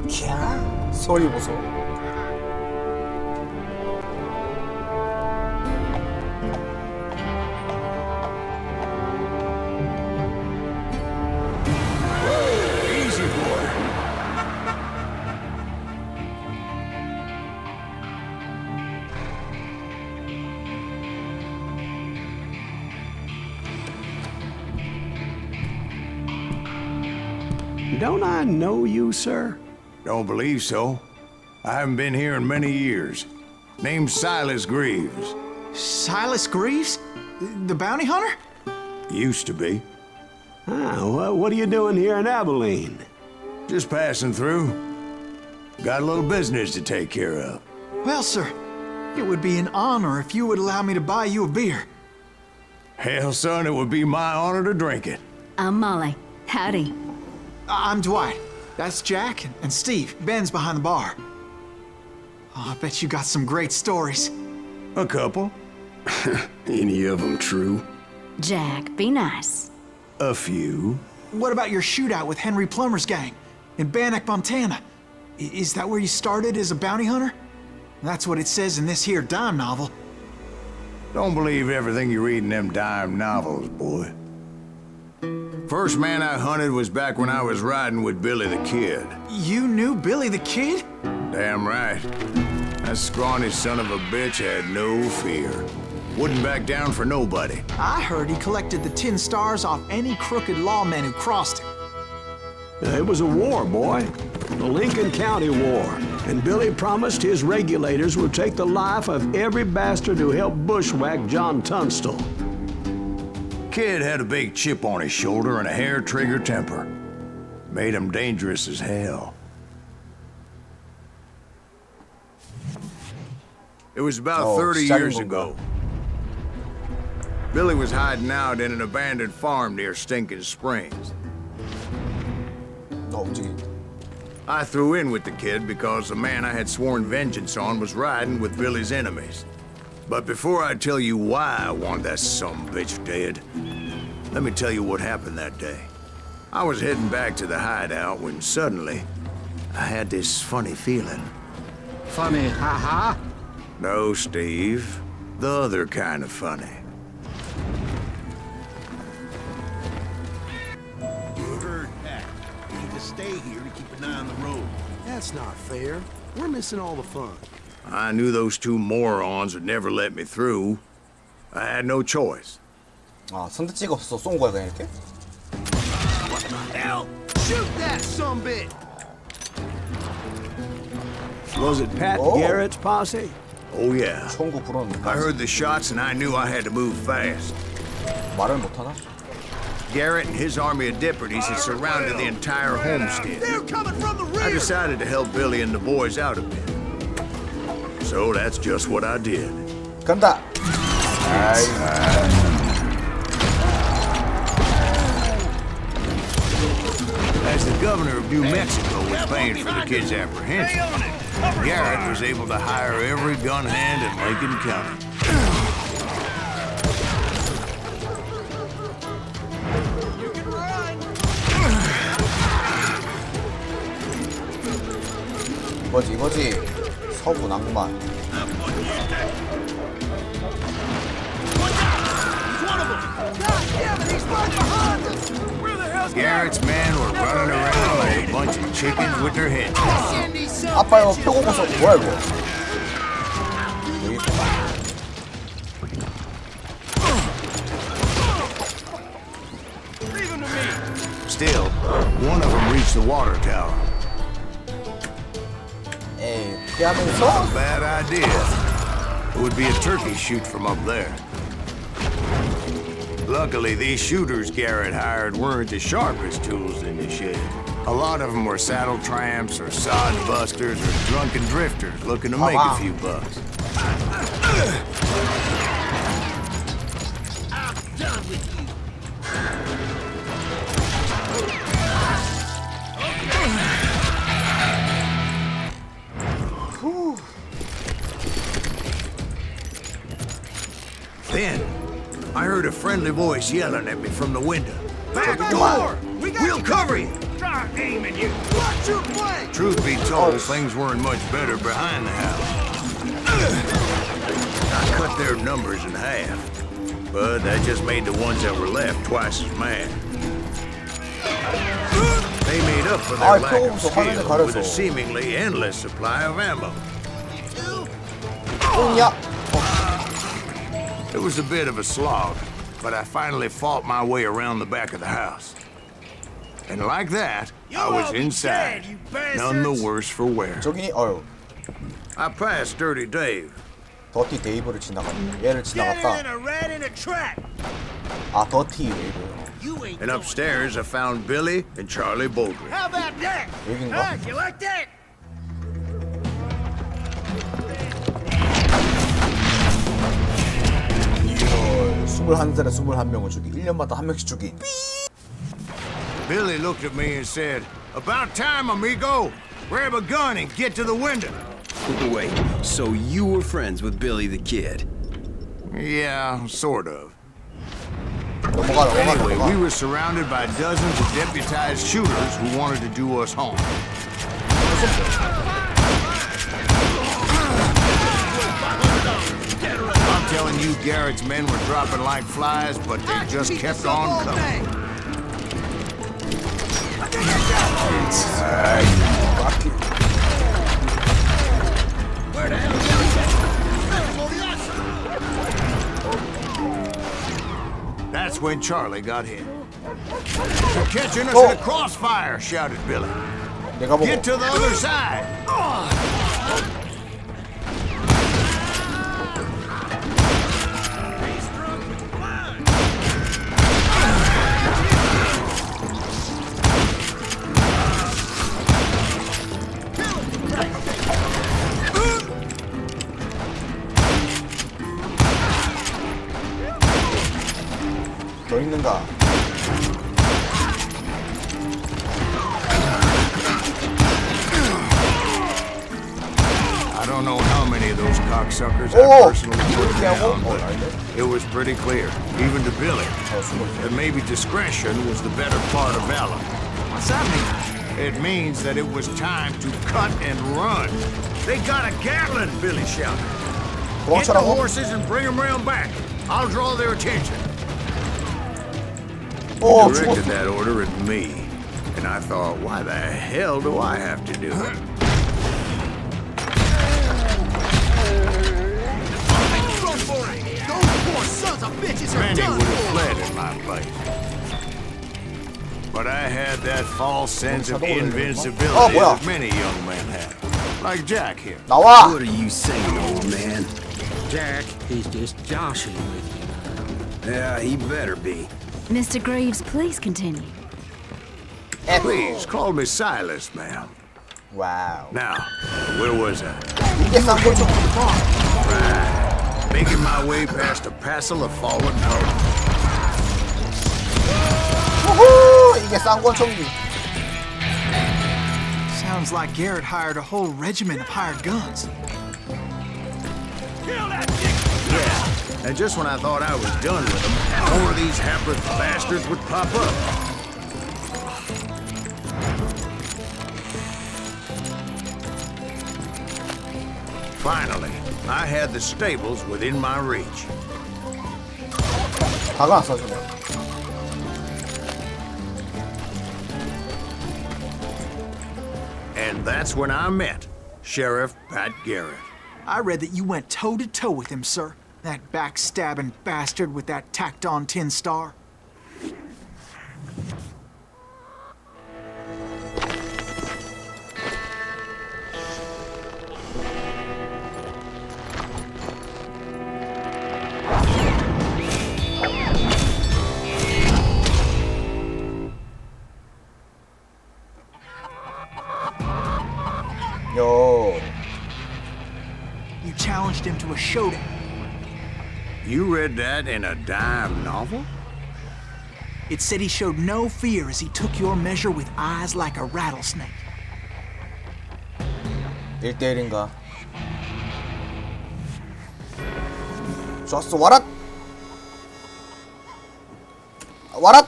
캬, 소리 보소. Easy boy. Don't I know you, sir? Don't believe so. I haven't been here in many years. Name's Silas Greaves. Silas Greaves? The bounty hunter? Used to be. Ah, what are you doing here in Abilene? Just passing through. Got a little business to take care of. Well, sir, it would be an honor if you would allow me to buy you a beer. Hell, son, it would be my honor to drink it. I'm Molly. Howdy. I'm Dwight. That's Jack and Steve. Ben's behind the bar. Oh, I bet you got some great stories. A couple. Any of them true? Jack, be nice. A few. What about your shootout with Henry Plummer's gang in Bannock, Montana? Is that where you started as a bounty hunter? That's what it says in this here dime novel. Don't believe everything you read in them dime novels, boy. First man I hunted was back when I was riding with Billy the Kid. You knew Billy the Kid? Damn right. That scrawny son of a bitch had no fear. Wouldn't back down for nobody. I heard he collected the 10 stars off any crooked lawmen who crossed him. It was a war, boy. The Lincoln County War. And Billy promised his regulators would take the life of every bastard who helped bushwhack John Tunstall. Kid had a big chip on his shoulder and a hair-trigger temper. Made him dangerous as hell. It was about 30 years ago. Billy was hiding out in an abandoned farm near Stinking Springs. I threw in with the kid because the man I had sworn vengeance on was riding with Billy's enemies. But before I tell you why I want that sumbitch dead, let me tell you what happened that day. I was heading back to the hideout when suddenly I had this funny feeling. Funny, haha. No, Steve. The other kind of funny. You heard that. You need to stay here to keep an eye on the road. That's not fair. We're missing all the fun. I knew those two morons would never let me through. I had no choice. 아, 선택지가 없어서 쏜 거야, 그냥 이렇게? What the hell? Shoot that sumbitch! Was it Pat Oh. Garrett's posse? Oh, yeah. 총구 불었는데. I heard the shots and I knew I had to move fast. 말을 못하나? Garrett and his army of deputies had surrounded the entire homestead. They're coming from the I rear! decided to help Billy and the boys out a bit. So that's just what I did. 간다! 아이. As the governor of New Mexico was paying for the kid's apprehension, Garrett was able to hire every gun hand in Lincoln County. 이거지. 서부 낭만. Garrett's men were running around like a bunch of chickens with their heads cut off. 아빠 이거 표고버섯 뭐야 이거? Still, one of them reached the water tower. 에이, 피하면서? Bad idea. It would be a turkey shoot from up there. Luckily, these shooters Garrett hired weren't the sharpest tools in the shed. A lot of them were saddle tramps or sod busters or drunken drifters looking to make a few bucks. I'm done with you! Then, I heard a friendly voice yelling at me from the window. Back door! We'll cover you! start aiming, you. Watch your flank. Truth be told, things weren't much better behind the house. I cut their numbers in half, but that just made the ones that were left twice as mad. They made up for their lack of skill with a seemingly endless supply of ammo. 뽕이야. It was a bit of a slog, but I finally fought my way around the back of the house. And like that, I was inside, none the worse for wear. 저기 어유. I passed Dirty Dave. 더티 데이브를 지나갔네. 얘를 지나갔다. a rat in a trap. 아 더티 웨이브. You ain't And upstairs, I found Billy and Charlie Baldwin. How about that? 여긴가? You like that? 이걸 21살에 21명을 죽이 1년마다 한 명씩 죽인. Billy looked at me and said, "About time, amigo. Grab a gun and get to the window." Wait, so you were friends with Billy the Kid? Yeah, sort of. 넘어가. Anyway, we were surrounded by dozens of deputized shooters who wanted to do us harm. I'm telling you, Garrett's men were dropping like flies, but they just kept on coming. Where the hell is That's when Charlie got hit. "They're catching us in a crossfire," shouted Billy. 내가 보고. "Get to the other side." 너 있는가? I don't know how many of those cocksuckers I personally put down, but it was pretty clear, even to Billy, that maybe discretion was the better part of valor. What's that mean? It means that it was time to cut and run. "They got a Gatling," Billy shouted. "Get the 도망쳐라고? horses and bring them round back. I'll draw their attention." 오 Directed 죽었어. that order at me, and I thought, why the hell do I have to do it? Those poor sons of bitches are Many done would have for. fled in my place. But I had that false sense of invincibility 뭐야? that many young men have. Like Jack here. 나와. What are you saying, old man? Jack, he's just joshing with you. Yeah, he better be. Mr. Greaves, please continue. Please, call me Silas, ma'am. 와우. Now, where was I? 이게 쌍꺼풀. Making my way past a passel of fallen colors. 우후! 이게 쌍권총기. Sounds like Garrett hired a whole regiment of hired guns. Yeah, and just when I thought I was done with them, more of these hapless bastards would pop up. Finally, I had the stables within my reach. 다가 안 써주네. And that's when I met Sheriff Pat Garrett. I read that you went toe-to-toe with him, sir. That backstabbing bastard with that tacked-on tin star. 요. You challenged him to a showdown. You read that in a dime novel? It said he showed no fear as he took your measure with eyes like a rattlesnake. 1대1인가? 좋았어, 와랏! 와랏!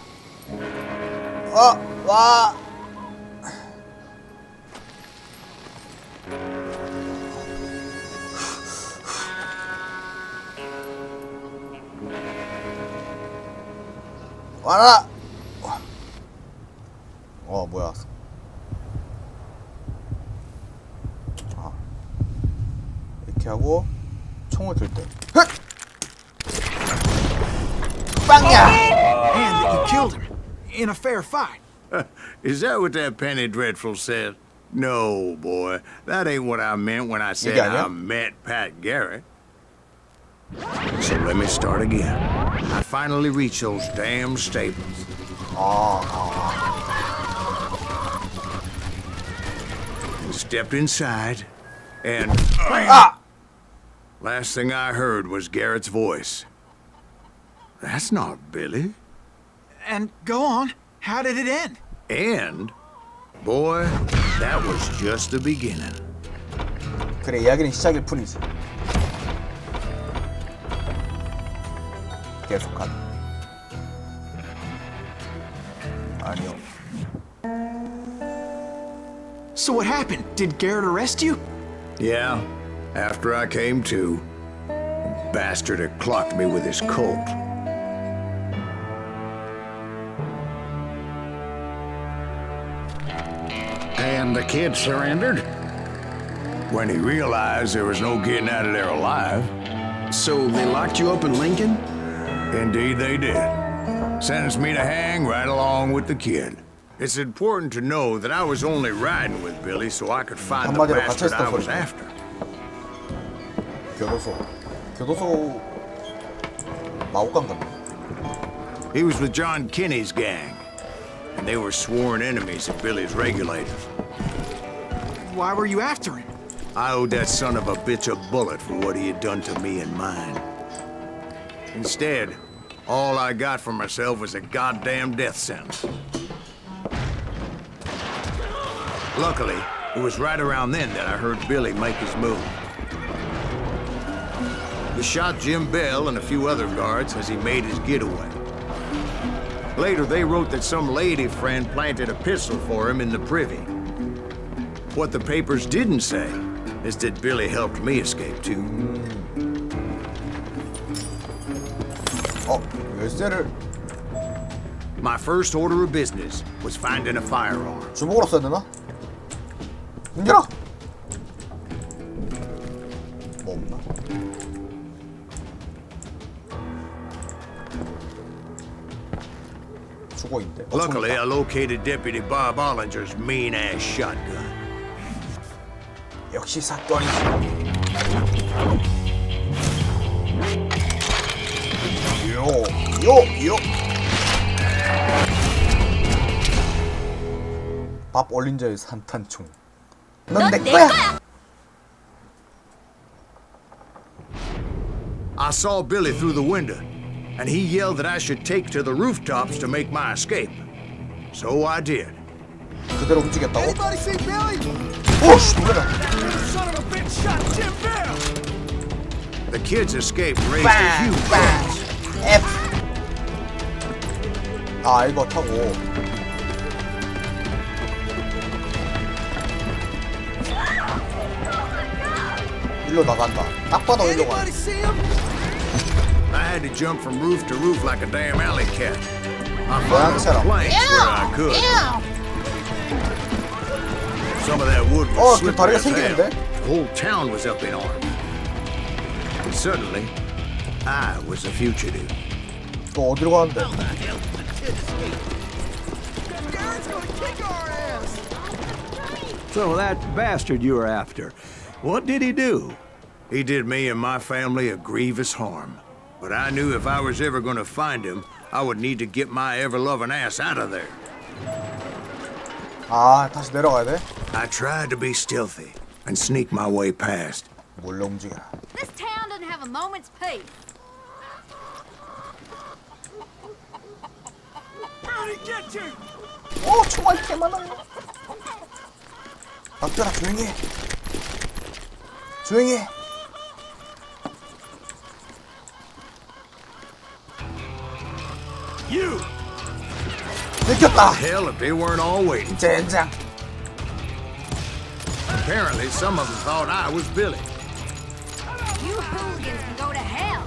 와! 와라. 뭐야? 이렇게 하고 총을 들 때. 빵야. And that you killed him in a fair fight. Is that what that Penny Dreadful said? No, boy. That ain't what I meant when I said 이게 아니야? I met Pat Garrett. So let me start again. I finally reached those damn stables. Stepped inside, and last thing I heard was Garrett's voice. That's not Billy. And go on. How did it end? And, boy, that was just the beginning. 그래, 이야기는 시작일 뿐이지. 계속한. 아니요. So what happened? Did Garrett arrest you? Yeah, after I came to, the bastard had clocked me with his Colt. And the kid surrendered? When he realized there was no getting out of there alive, So they locked you up in Lincoln? indeed they did. Sentenced me to hang right along with the kid. It's important to know that I was only riding with Billy so I could find the 한마디로 bastard I 갇혔어, was 소리네. after. 교도소 마옥관 같네. He was with John Kinney's gang, and they were sworn enemies of Billy's regulators. Why were you after him? I owed that son of a bitch a bullet for what he had done to me and mine. Instead, all I got for myself was a goddamn death sentence. Luckily, it was right around then that I heard Billy make his move. He shot Jim Bell and a few other guards as he made his getaway. Later, they wrote that some lady friend planted a pistol for him in the privy. What the papers didn't say is that Billy helped me escape too. 열쇠를 My first order of business was finding a firearm. 주먹으로 써야 되나? 열어! 뭐 없나? 죽어있대. Luckily, I located Deputy Bob Ollinger's mean-ass shotgun. 역시 사건이지. 요. 밥 올린저의 산탄총. 넌 내 거야. I saw Billy through the window, and he yelled that I should take to the rooftops to make my escape. So I did. 그대로 움직였다고? Anybody see Billy? 오씨, 놀래라. Son of a bitch shot Jim Bell! The kid's escape raised a huge fuss. F. 아, 이거 타고. 일로 나간다. 딱 봐도 일로 가. Anybody see him? I had to jump from roof to roof like a damn alley cat. I Well, followed shut the up. planks where I could. Some of that wood 그 was slippery 다리가 as hell. 생기는데? The whole town was up in arms. And suddenly, I was a fugitive. 또 어디로 가는데? Garrett's gonna kick our ass! So that bastard you were after, what did he do? He did me and my family a grievous harm. But I knew if I was ever going to find him, I would need to get my ever-loving ass out of there. 아, 다시 내려가야 돼? I tried to be stealthy and sneak my way past. 몰래 움직여라. This town doesn't have a moment's peace. Where'd he get you? 오, 총알이 개 많아요. 박별아, 조용히 해. 조용히 해. You! 들켰다. Hell, if they weren't all waiting. 젠장. Apparently, some of them thought I was Billy. You hooligans can go to hell.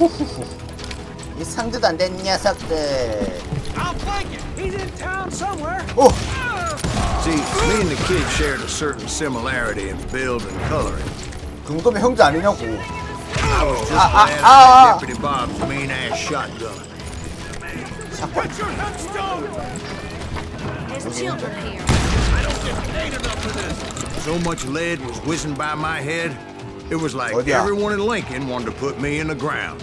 후후후. 이 상대도 안 된 녀석들. 오! See, me and the kid shared a certain similarity in build and coloring. 그 정도면 형제 아니냐고. I was just glad I had Deputy Bob's mean-ass shotgun. There's children here. So much lead was whizzing by my head, it was like 어디야? everyone in Lincoln wanted to put me in the ground.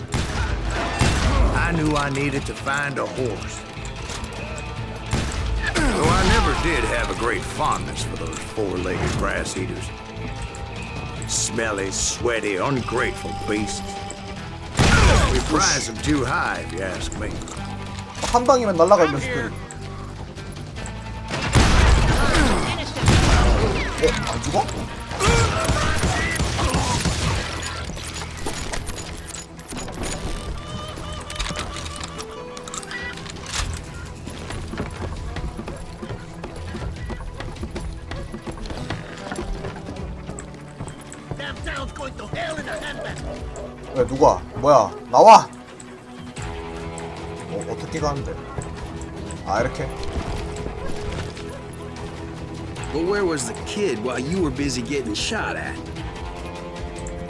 I knew I needed to find a horse. Though I never did have a great fondness for those four-legged grass eaters. Smelly, sweaty, ungrateful beasts. We prize them too high, if you ask me. 한 방이면 날아가 이 녀석들. 안 죽어? 왜 누가? 뭐야? 나와! 어떻게 가는데? 아 이렇게? But where was the kid while you were busy getting shot at?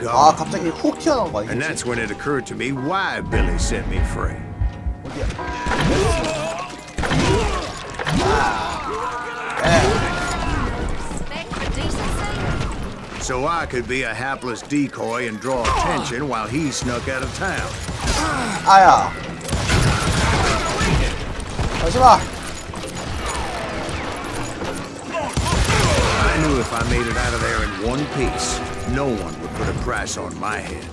아 갑자기 훅 튀어나온 거 And 아니겠지? that's when it occurred to me why Billy set me free. 어디야? Respect for decency? So I could be a hapless decoy and draw attention while he snuck out of town. 아야! 잠시만! I knew if I made it out of there in one piece, no one would put a price on my head.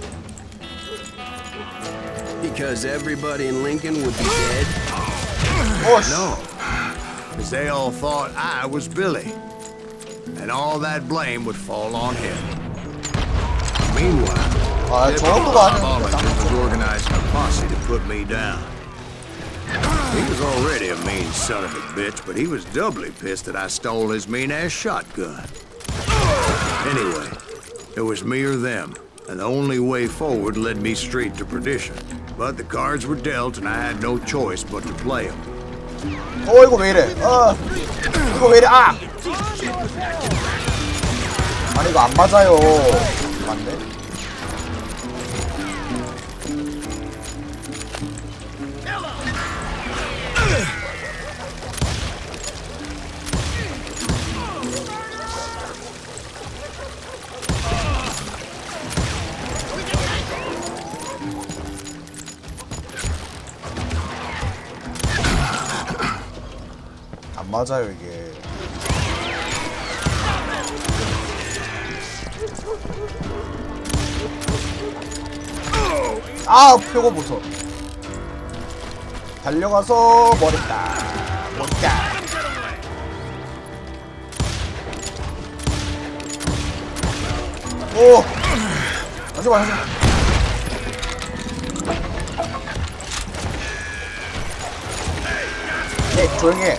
Because everybody in Lincoln would be dead? 오씨! No, because they all thought I was Billy, and all that blame would fall on him. Meanwhile, 아 Deputy 정확도가 Bob 아니었는데 Olinger was organizing a posse to put me down. He was already a mean son of a bitch, but he was doubly pissed that I stole his mean-ass shotgun. Anyway, it was me or them, and the only way forward led me straight to perdition. But the cards were dealt, and I had no choice but to play them. 이거 왜 이래? 이거 왜 이래? 아! 아니 이거 안 맞아요. 맞네. 안 맞아요 이게. 아 표고부터 달려가서 머리다 머리다. 오 하지마 하지마. 네 조용히 해.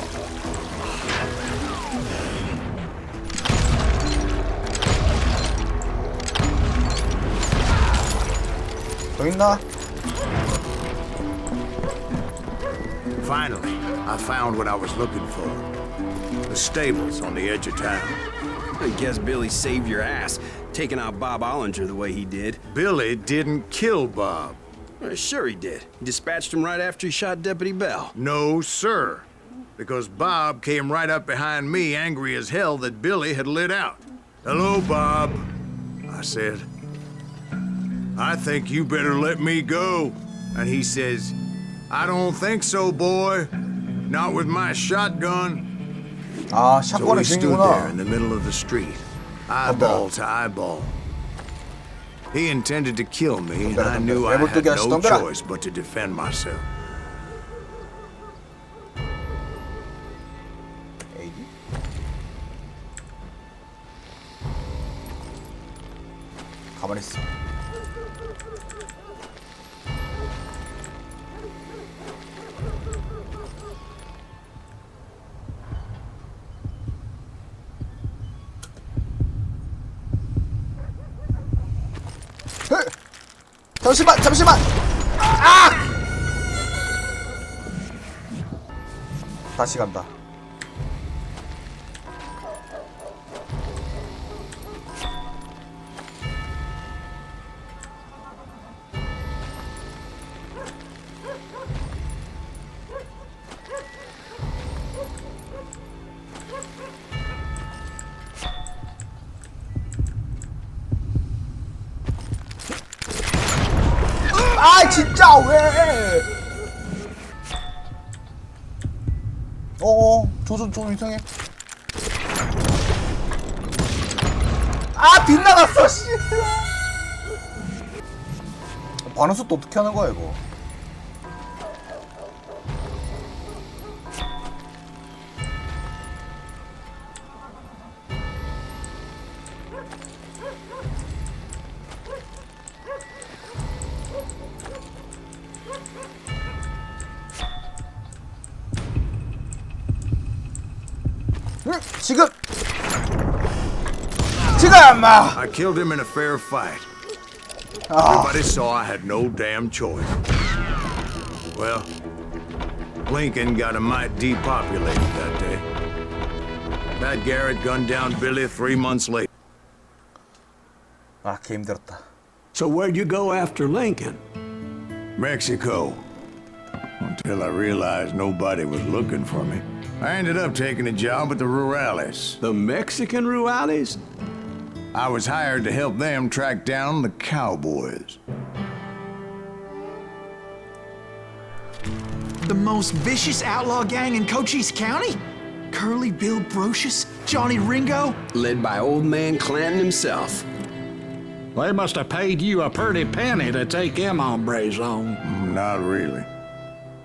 더 있나? Finally, I found what I was looking for. The stables on the edge of town. I guess Billy saved your ass, taking out Bob Olinger the way he did. Billy didn't kill Bob. Sure he did. He dispatched him right after he shot Deputy Bell. No, sir. Because Bob came right up behind me, angry as hell that Billy had lit out. Hello, Bob, I said. I think you better let me go. And he says, I don't think so, boy. Not with my shotgun. 아 So 샷건의 we stood there in 주인이구나. the middle of the street, eyeball to eyeball. He intended to kill me, and I knew I had no choice but to defend myself. 에이. 가만히 있어. 잠시만 잠시만. 다시 간다. 아 진짜 왜? 조준 좀 이상해. 아 빗나갔어 씨. 반응 속도 어떻게 하는 거야 이거? 지금 막. I killed him in a fair fight. Everybody saw I had no damn choice. Well, Lincoln got a mite depopulated that day. Matt Garrett gunned down Billy 3 months later. 아, 개 힘들었다. So where'd you go after Lincoln? Mexico. Until I realized nobody was looking for me. I ended up taking a job at the Rurales. The Mexican Rurales? I was hired to help them track down the cowboys. The most vicious outlaw gang in Cochise County? Curly Bill Brocious? Johnny Ringo? Led by old man Clanton himself. They must have paid you a pretty penny to take them hombres on. Not really.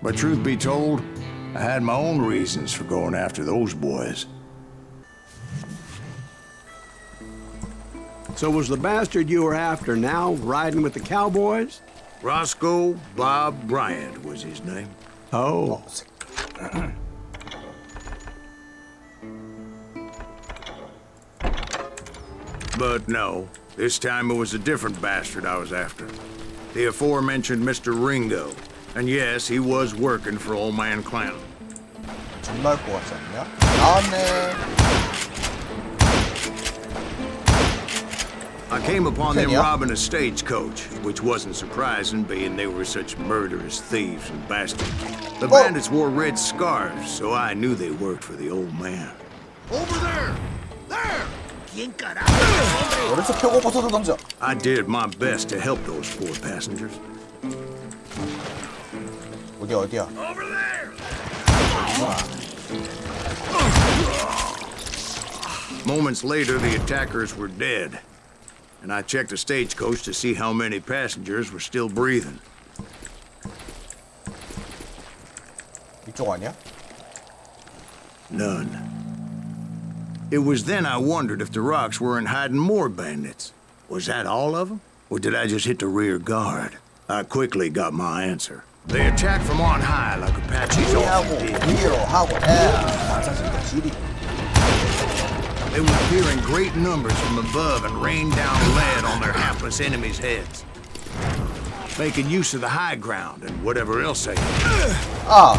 But truth be told, I had my own reasons for going after those boys. So was the bastard you were after now riding with the cowboys? Roscoe Bob Bryant was his name. Oh. But no, this time it was a different bastard I was after. The aforementioned Mr. Ringo. And yes, he was working for old man Clanton. 좀 나을 것 같지 않냐? 나왔네. I came upon them Yeah. robbing a stagecoach, which wasn't surprising, being they were such murderous thieves and bastards. The bandits wore red scarves, so I knew they worked for the old man. Over there! There! ¿Quién carajo? 어디서 표고버섯을 던져? I did my best to help those poor passengers. 어디야? Over there! Moments later, the attackers were dead. And I checked the stagecoach to see how many passengers were still breathing. 이쪽 아니야? None. It was then I wondered if the rocks weren't hiding more bandits. Was that all of them? Or did I just hit the rear guard? I quickly got my answer. They attacked from on high like Apaches 하고 often did. 위로 하고 맞아진다 지리. They would appear in great numbers from above and rain down lead on their hapless enemies' heads. Making use of the high ground and whatever else they had. 아,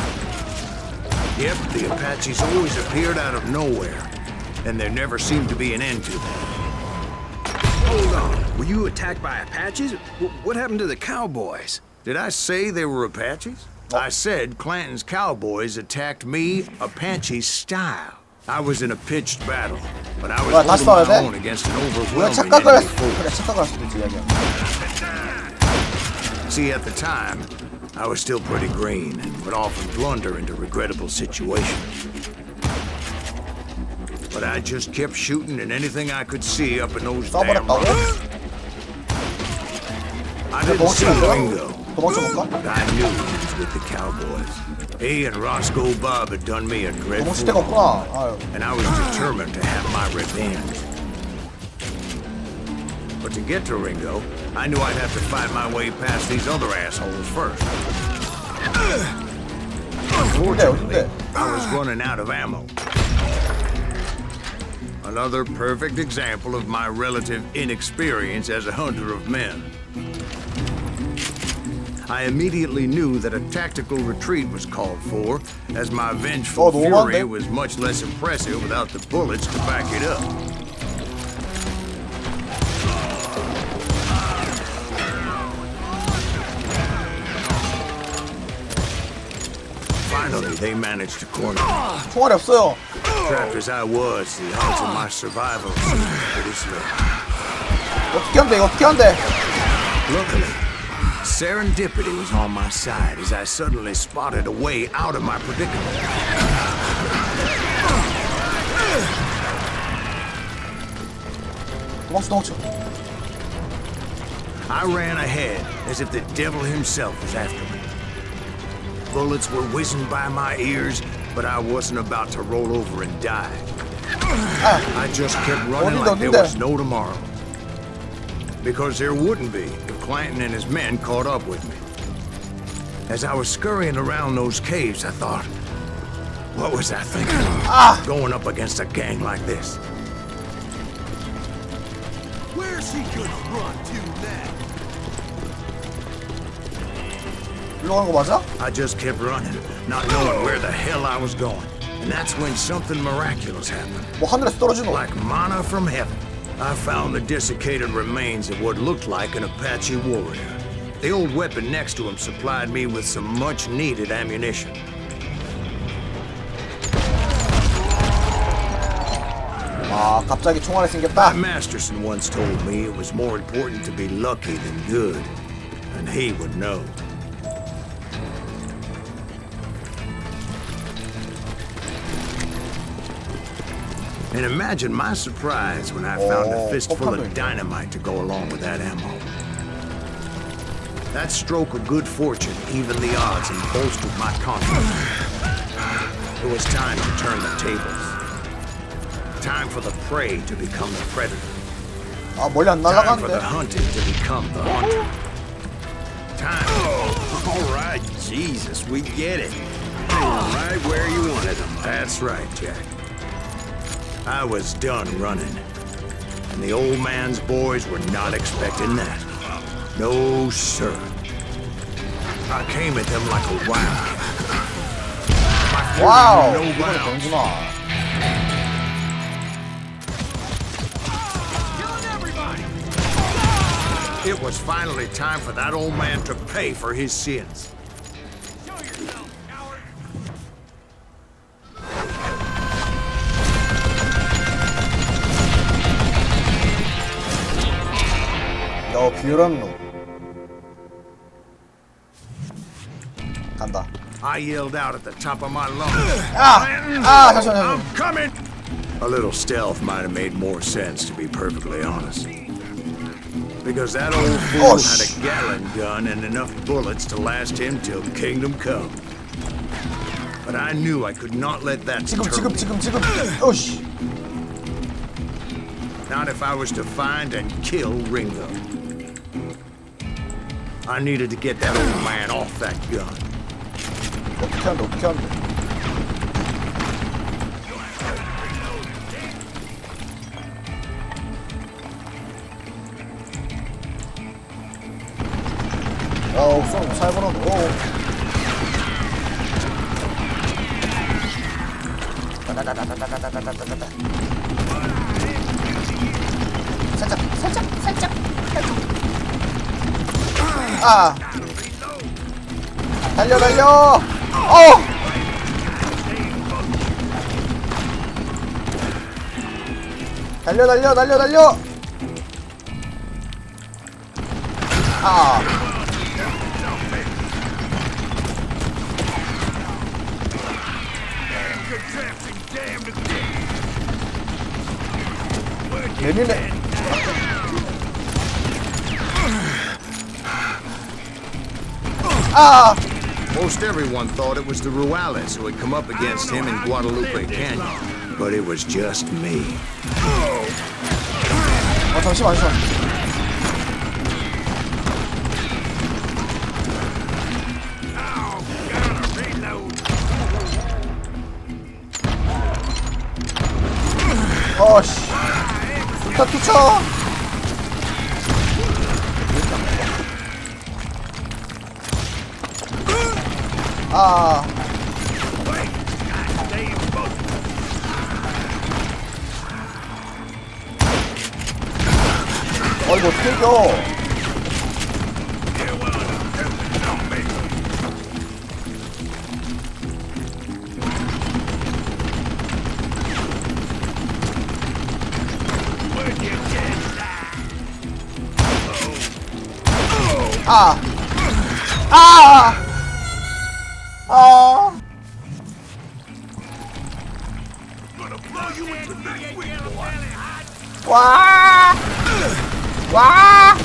Yep, the Apaches always appeared out of nowhere. And there never seemed to be an end to them. Hold on. Were you attacked by Apaches? What happened to the cowboys? Did I say they were Apaches? I said Clanton's cowboys attacked me Apache style. I was in a pitched battle, but I was Well, that's holding not my it. own against an 왜 overwhelming 착각을 enemy 했어? force. 그래 착각을 할 수도 있지 이야기야. See, at the time, I was still pretty green and would often blunder into regrettable situations. But I just kept shooting at anything I could see up in those damn 써버렸다고? rocks. I didn't see Ringo, 도망쳐볼까? but I knew he was with the cowboys. He and Roscoe Bob had done me a 도망칠 dreadful 데가 wrong, 없구나. 아유. and I was determined to have my revenge. But to get to Ringo, I knew I'd have to fight my way past these other assholes first. Unfortunately, I was running out of ammo. Another perfect example of my relative inexperience as a hunter of men. I immediately knew that a tactical retreat was called for, as my vengeful 너무 fury 많은데? was much less impressive without the bullets to back it up. Finally, they managed to corner me. 총알이 없어요. Trapped as I was, the odds of my survival seemed pretty slim. 어떻게 하면 돼? 이거 어떻게 하면 돼? Luckily, serendipity was on my side as I suddenly spotted a way out of my predicament. 도망쳐. I ran ahead as if the devil himself was after me. Bullets were whizzing by my ears, but I wasn't about to roll over and die. I just kept running like there was no tomorrow. Because there wouldn't be if Clanton and his men caught up with me. As I was scurrying around those caves, I thought, what was I thinking? Going up against a gang like this. Where's he gonna run to now? 일로 가는 거 맞아? I just kept running, not knowing where the hell I was going. And that's when something miraculous happened. 뭐 하늘에서 떨어지노? Like manna from heaven, I found the desiccated remains of what looked like an Apache warrior. The old weapon next to him supplied me with some much-needed ammunition. 아, 갑자기 총알이 생겼다. Masterson once told me it was more important to be lucky than good, and he would know. And imagine my surprise when I found a fistful of dynamite to go along with that ammo. That stroke of good fortune evened the odds and bolstered my confidence. It was time to turn the tables. Time for the prey to become the predator. 아, 멀리 안 Time for the 날아가는데. hunted to become the hunter. Time. All right, Jesus, we get it. Right where you wanted them. That's right, Jack. I was done running. And the old man's boys were not expecting that. No, sir. I came at them like a wildcat. My fury 와우, knew no 이거는 bounds. 되는구나. It was finally time for that old man to pay for his sins. 야, 비열한 놈. 간다. I yelled out at the top of my lungs. 잠시만. I'm coming! A little stealth might have made more sense, to be perfectly honest. Because that old fool had a Gatling gun and enough bullets to last him till kingdom come. But I knew I could not let that deter me. 어씨. Not if I was to find and kill Ringo. I needed to get that old man off that gun. 어떻게 한다, 어떻게 한다. 어우, 쏘는 살벌하다. 어우. 따다다다다다다다다다다. 살짝. 아! 달려! 어! 달려! 아! 내리네. 아! Most everyone thought it was the Juarez who had come up against him in Guadalupe Canyon, but it was just me. 잠시만. 어씨. 다 투쳐. 아. 이거 어떻게 이겨? 아! 아! 아! 와! 와!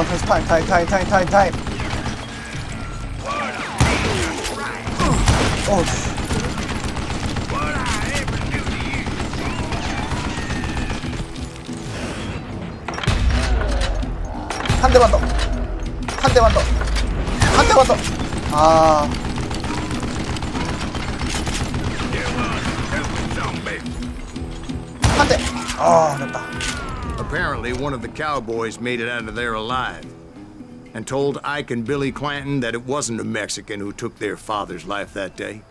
다시 타임. 씨. 한 대만 더. 아. 한 대. 됐다. Apparently, one of the cowboys made it out of there alive and told Ike and Billy Clanton that it wasn't a Mexican who took their father's life that day.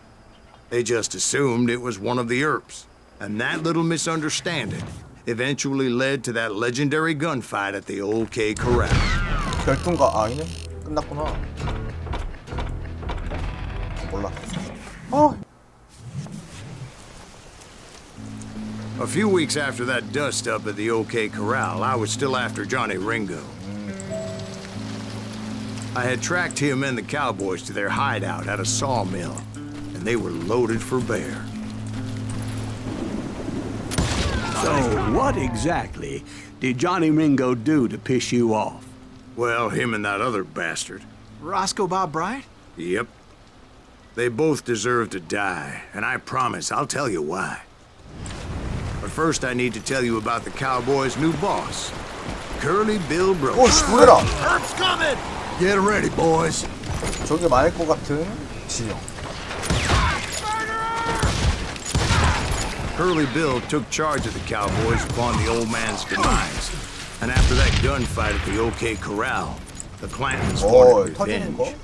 They just assumed it was one of the Earps, and that little misunderstanding eventually led to that legendary gunfight at the OK Corral. 결투인가? 아니네. 끝났구나. 몰라. A few weeks after that dust-up at the OK Corral, I was still after Johnny Ringo. I had tracked him and the cowboys to their hideout at a sawmill, and they were loaded for bear. So, what exactly did Johnny Ringo do to piss you off? Well, him and that other bastard. Roscoe Bob Bryant? Yep. They both deserve to die, and I promise I'll tell you why. But first I need to tell you about the cowboys' new boss, Curly Bill Brooks. 씨, 놀래라. Earth's coming! Get ready, boys. 저게 많을 것 같은 지형. Curly Bill took charge of the cowboys upon the old man's demise. And after that gunfight at the OK Corral, the Clantons wanted 터지는 거? revenge.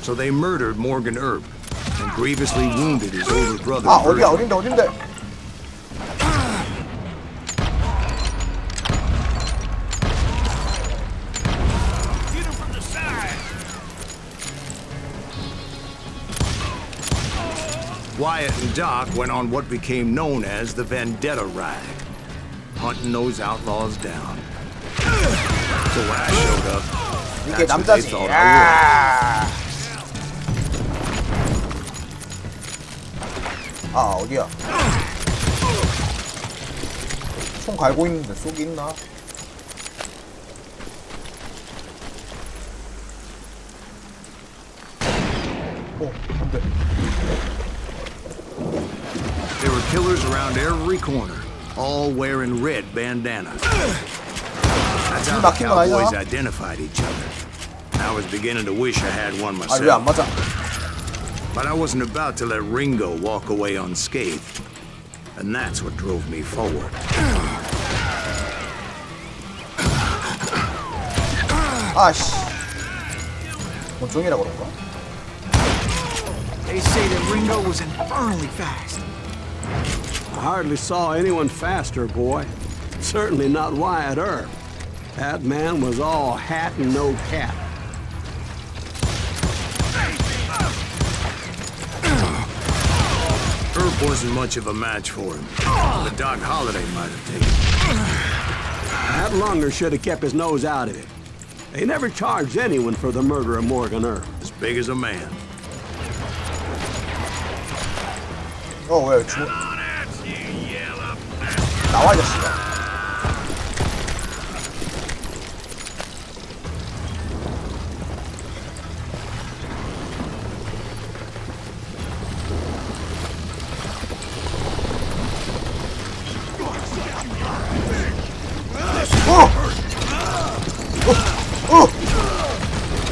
So they murdered Morgan Earp and grievously wounded his older brother. 어딘데? Hit him from the side! Wyatt and Doc went on what became known as the Vendetta Ride, hunting those outlaws down. So when I showed up, 이게 that's what they 남자지. thought I was. 어디야? 총 갈고 있는데 쏙이 있나? 안돼. There were killers around every corner, all wearing red bandanas. That's how the cowboys identified each other. I was beginning to wish I had one 왜 안 myself. 맞아? But I wasn't about to let Ringo walk away unscathed. And that's what drove me forward. 아씨. 권총이라 그런가? They say that Ringo was infernally fast. I hardly saw anyone faster, boy. Certainly not Wyatt Earp. That man was all hat and no cap. Earp wasn't much of a match for him, but Doc Holliday might have taken it. That lunger should have kept his nose out of it. They never charged anyone for the murder of Morgan Earp. As big as a man. 왜 죽어? 나와 이 자식아.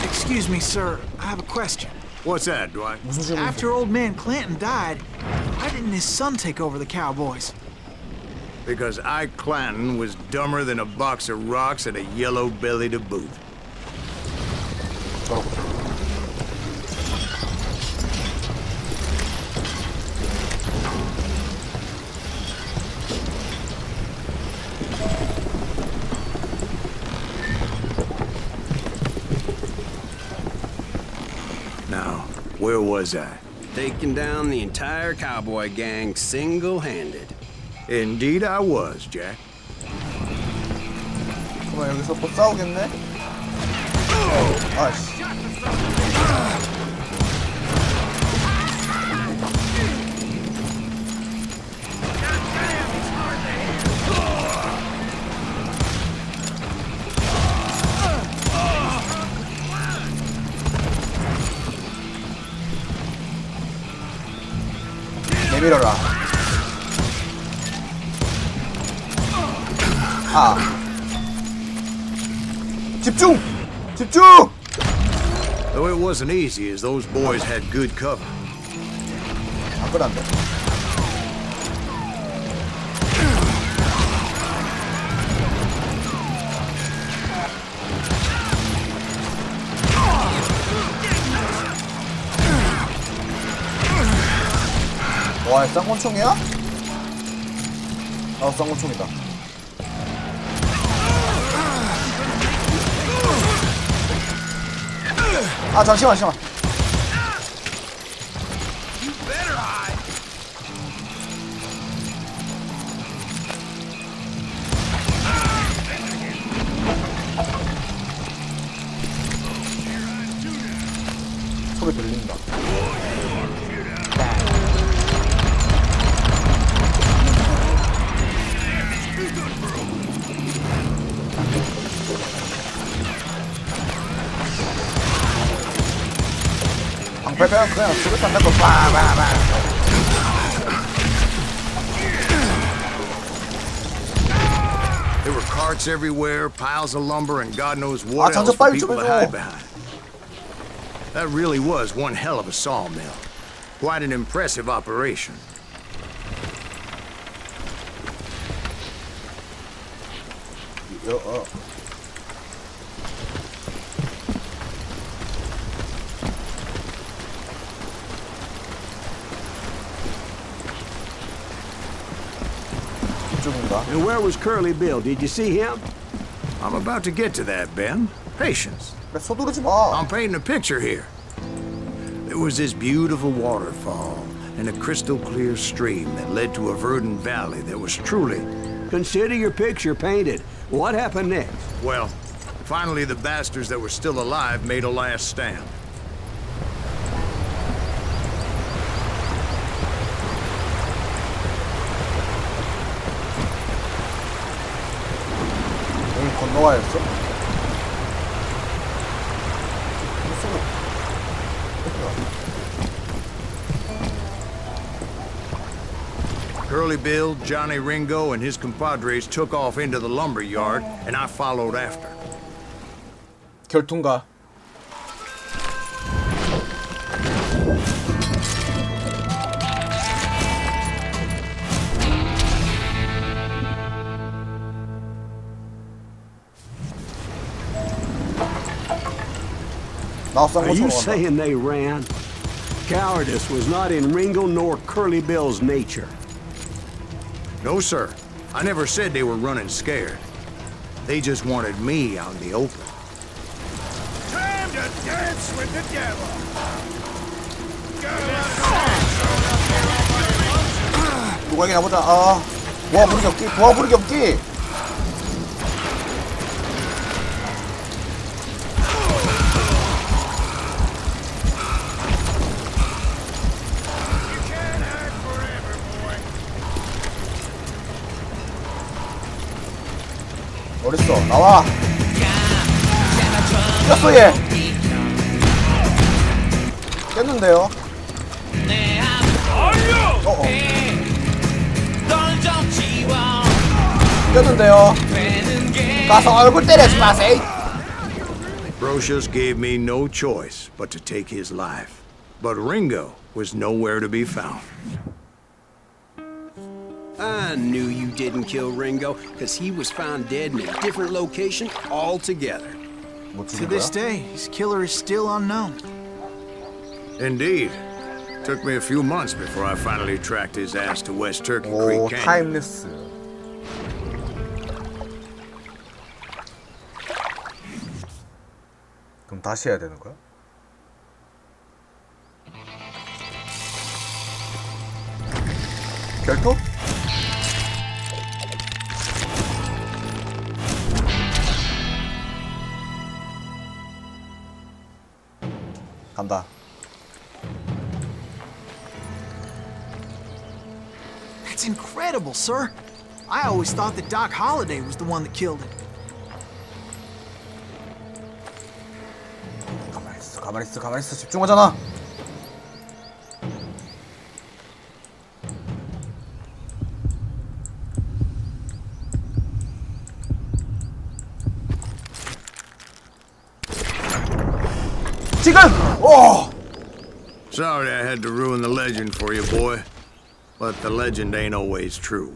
Excuse me, sir. I have a question. What's that, Dwight? 무슨 질문이세요? After old man Clanton died, why didn't his son take over the Cowboys? Because Ike Clanton was dumber than a box of rocks and a yellow belly to boot. Now, where was I? Taking down the entire cowboy gang single-handed. Indeed I was, Jack. 그럼 여기서 또 싸우겠네? 아씨. 내밀어라. 아. 집중! 집중! Though it wasn't easy, as those boys had good cover. 안 그래 안 돼. 와, 쌍권총이야? 아, 쌍권총이다. 아, 잠시만. 소리 들린다. 그냥 수류탄 넣고 빠바바. There were carts everywhere, piles of lumber, and God knows what 아, else 장전 for 빨리 좀 people to 해줘. hide behind. That really was one hell of a sawmill. Quite an impressive operation. 이쪽인가? And where was Curly Bill? Did you see him? I'm about to get to that, Ben. Patience. 그래, 서두르지 마. I'm painting a picture here. There was this beautiful waterfall and a crystal clear stream that led to a verdant valley that was truly, Consider your picture painted. What happened next? well, finally the bastards that were still alive made a last stand. 여기 건너가야 했어? Curly Bill, Johnny Ringo, and his compadres took off into the lumber yard, and I followed after. 결투인가? 나왔어, Are you saying they ran? Cowardice was not in Ringo nor Curly Bill's nature. No, sir. I never said they were running scared. They just wanted me out in the open. Time to dance with the devil! 누가 이기나 보자. 아, 도와 부르기 없기, 도와 부르기 없기. 어딨어? 나와! 꼈어 얘! 깼는데요? 어어 꼈는데요? 가서 얼굴 때리지 마세요! Brocious gave me no choice but to take his life. But Ringo was nowhere to be found. I knew you didn't kill Ringo, because he was found dead in a different location altogether. 못 To 죽인 this 거야? day, his killer is still unknown. Indeed. Took me a few months before I finally tracked his ass to West Turkey Creek 오, Canyon. 타임레스. 그럼 다시 해야 되는 거야? 결투? 간다. That's incredible, sir. I always thought that Doc Holliday was the one that killed him. 가만히 있어, 가만히 있어, 가만히 있어. 집중하잖아. 지금! 오! Sorry I had to ruin the legend for you, boy. But the legend ain't always true.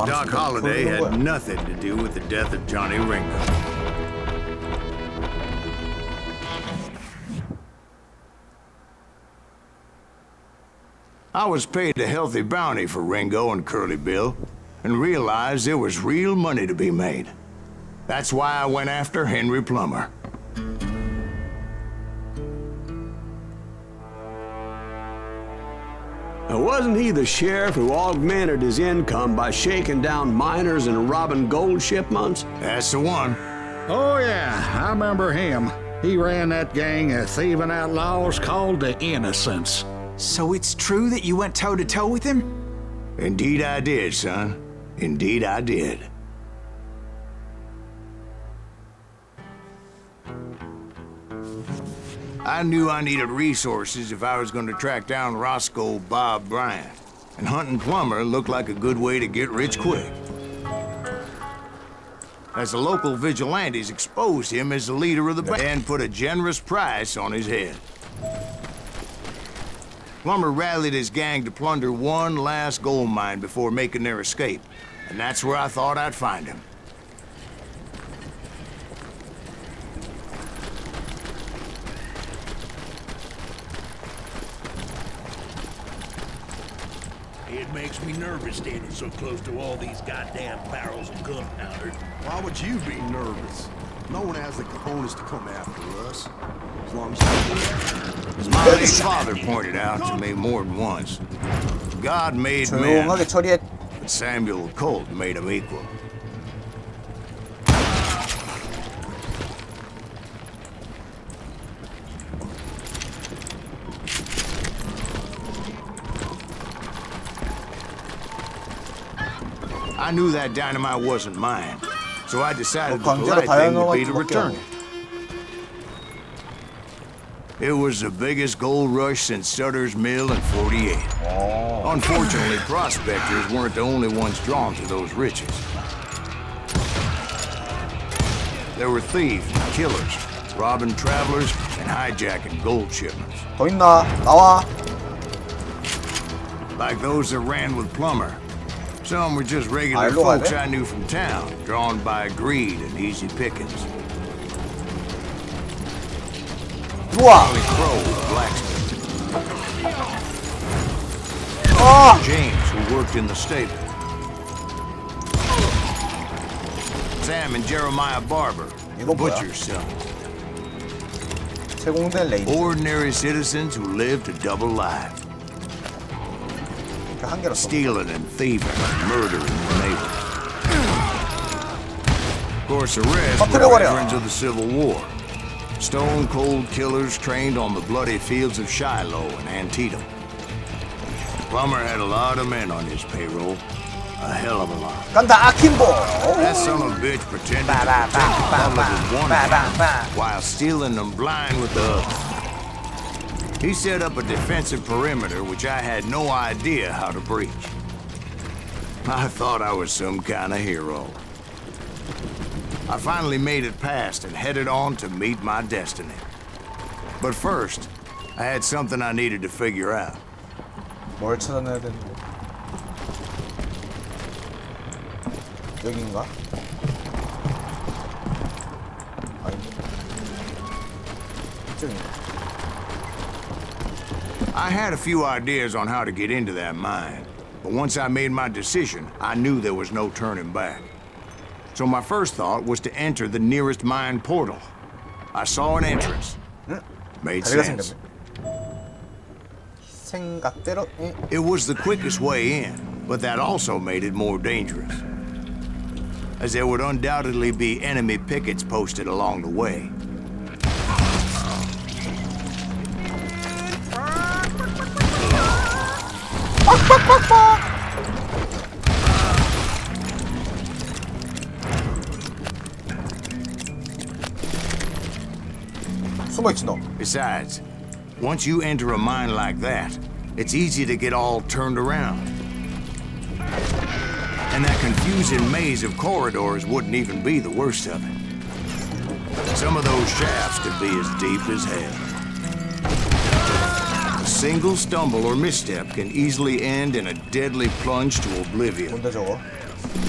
Doc Holliday had nothing to do with the death of Johnny Ringo. I was paid a healthy bounty for Ringo and Curly Bill, and realized there was real money to be made. That's why I went after Henry Plummer. Now, wasn't he the sheriff who augmented his income by shaking down miners and robbing gold shipments? That's the one. Oh, yeah, I remember him. He ran that gang of thieving outlaws called the Innocents. So it's true that you went toe-to-toe with him? Indeed I did, son. Indeed I did. I knew I needed resources if I was going to track down Roscoe Bob Bryant, and hunting Plummer looked like a good way to get rich quick. As the local vigilantes exposed him as the leader of the band and put a generous price on his head. Plummer rallied his gang to plunder one last gold mine before making their escape, and that's where I thought I'd find him. It makes me nervous standing so close to all these goddamn barrels of gunpowder. Why would you be nervous? No one has the cojones to come after us. As long as you As my late father pointed out to me more than once, God made men, 조용하게 처리해. but Samuel Colt made them equal. I knew that dynamite wasn't mine, so I decided the 강제로 polite thing would be 다이너마이트 to 먹게 return 하고. it. It was the biggest gold rush since Sutter's Mill in '48. Unfortunately, prospectors weren't the only ones drawn to those riches. There were thieves and killers, robbing travelers and hijacking gold shipments. 더 있나? 나와. Like those that ran with Plummer. Some were just regular 일로 가야 folks 돼? I knew from town, drawn by greed and easy pickings. 들어와. Charlie Crow, the blacksmith. 아! James, who worked in the stable. Sam and Jeremiah Barber, the 이거 뭐야? butcher's son. 제공된 레이드. Ordinary citizens who lived a double life. 한 개로 써. Stealing and thieving and murdering their neighbors. Of course, the rest were 터뜨려버려. veterans of the Civil War. Stone-cold killers trained on the bloody fields of Shiloh and Antietam. Plummer had a lot of men on his payroll. A hell of a lot. 간다 아킴보. That son of a bitch pretended to protect the public with one hand while stealing them blind with the other. He set up a defensive perimeter which I had no idea how to breach. I thought I was some kind of hero. I finally made it past and headed on to meet my destiny. But first, I had something I needed to figure out. 뭘 찾아내야 되는데? 여긴가? 아니. 이쪽인가? I had a few ideas on how to get into that mine, but once I made my decision, I knew there was no turning back. So my first thought was to enter the nearest mine portal. I saw an entrance. Made 다리가 sense. 생겼네. 생각대로. It was the quickest way in, but that also made it more dangerous, as there would undoubtedly be enemy pickets posted along the way. 숨어있지 너. Besides, once you enter a mine like that, it's easy to get all turned around. And that confusing maze of corridors wouldn't even be the worst of it. Some of those shafts could be as deep as hell. A single stumble or misstep can easily end in a deadly plunge to oblivion. 뭔데 저거?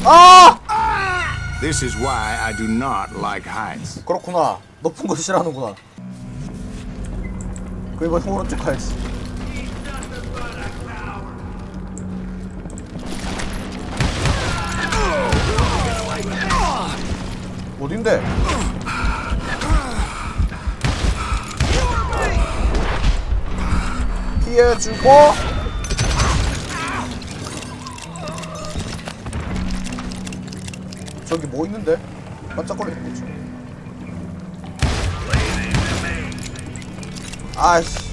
아! This is why I do not like heights. 그렇구나. 높은 거 싫어하는구나. 그 이번 오른쪽 가야지. 어딘데? 피해주고. 저기 뭐 있는데? 반짝거리는 거죠. 아이씨.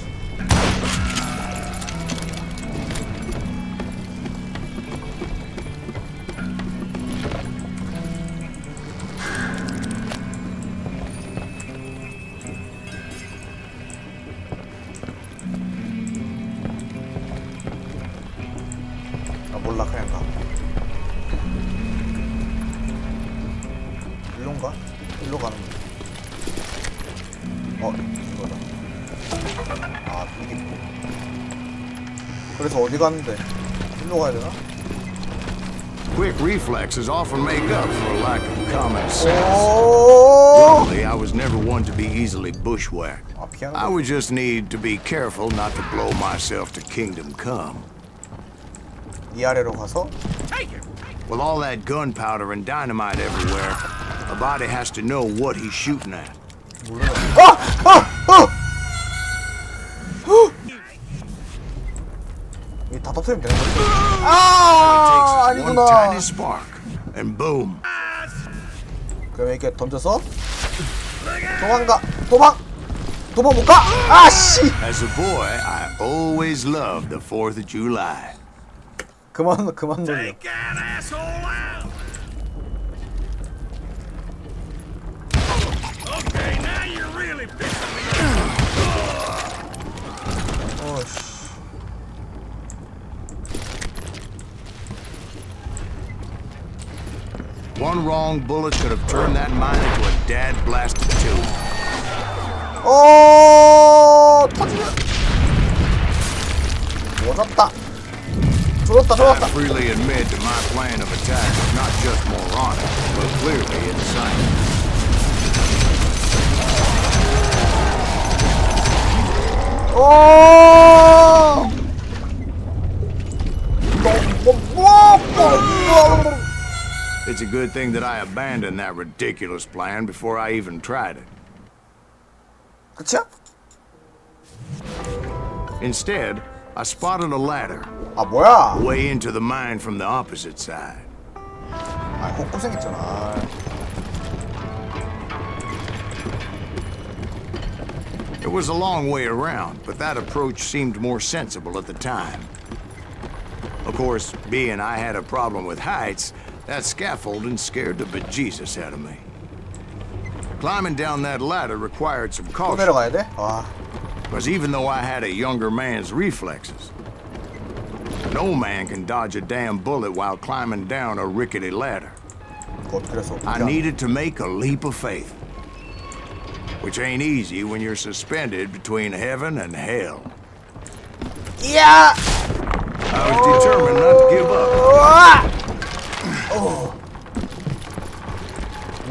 아 몰라 그냥 가. 일로인가? 일로 가는 거. 이거다. 아, 이게 있고. 그래서 어디 갔는데? 일로 가야 되나? Quick reflexes often make up for a lack of common sense. 오! Luckily, I was never one to be easily bushwhacked. 아, 피하는 I 거. would just need to be careful not to blow myself to kingdom come. 이 아래로 가서 With all that gunpowder and dynamite everywhere, a body has to know what he's shooting at. 이 다 터뜨리면 되는 거지. 아, One 아니구나. tiny spark, and boom. 그럼 이렇게 던져서 도망가. 도망 못 가. 아, 씨. As a boy, I always loved the 4th of July. 그만 놀려. That asshole out! Okay, now you're really pissing me off. 어씨. One wrong bullet could have turned that mine into a dad-blasted tube. 터지면. 조졌다. I freely admit that my plan of attack was not just moronic, but clearly insane. It's a good thing that I abandoned that ridiculous plan before I even tried it. 그치야? Instead, I spotted a ladder 아 뭐야? way into the mine from the opposite side. 아 헛고생했잖아. It was a long way around, but that approach seemed more sensible at the time. Of course, being I had a problem with heights, that scaffolding scared the bejesus out of me. Climbing down that ladder required some 또 caution, 내려가야 돼? 아. because even though I had a younger man's reflexes, no man can dodge a damn bullet while climbing down a rickety ladder. 그래서 I needed to make a leap of faith, which ain't easy when you're suspended between heaven and hell. 이야! I was determined not to give up.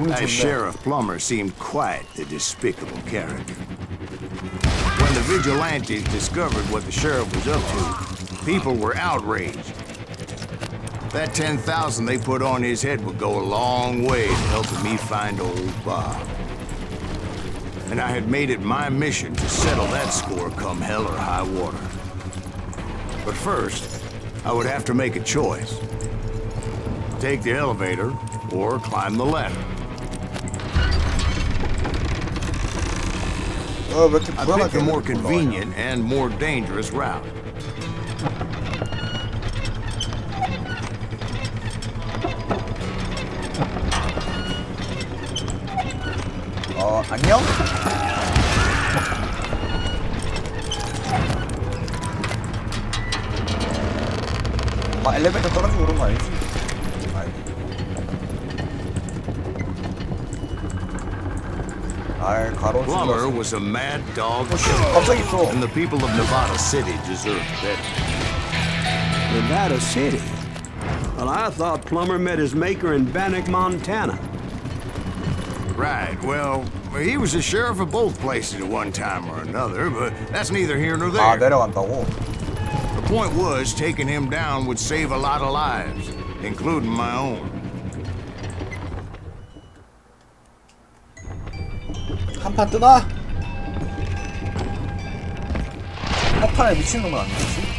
That Sheriff Plummer seemed quite the despicable character. When the vigilantes discovered what the sheriff was up to, people were outraged. That 10,000 they put on his head would go a long way to helping me find old Bob. And I had made it my mission to settle that score come hell or high water. But first, I would have to make a choice. Take the elevator or climb the ladder. I picked the more convenient and more dangerous route. 안녕? 엘리베이터 떨어지고 그런 거 아니지? Plummer was a mad dog, and the people of Nevada City deserved better. Nevada City? Well, I thought Plummer met his maker in Bannock, Montana. Right, well, he was the sheriff of both places at one time or another, but that's neither here nor there. 내려간다고? The point was, taking him down would save a lot of lives, including my own. 한판 뜨나? 한판에 미친놈은 아니겠지?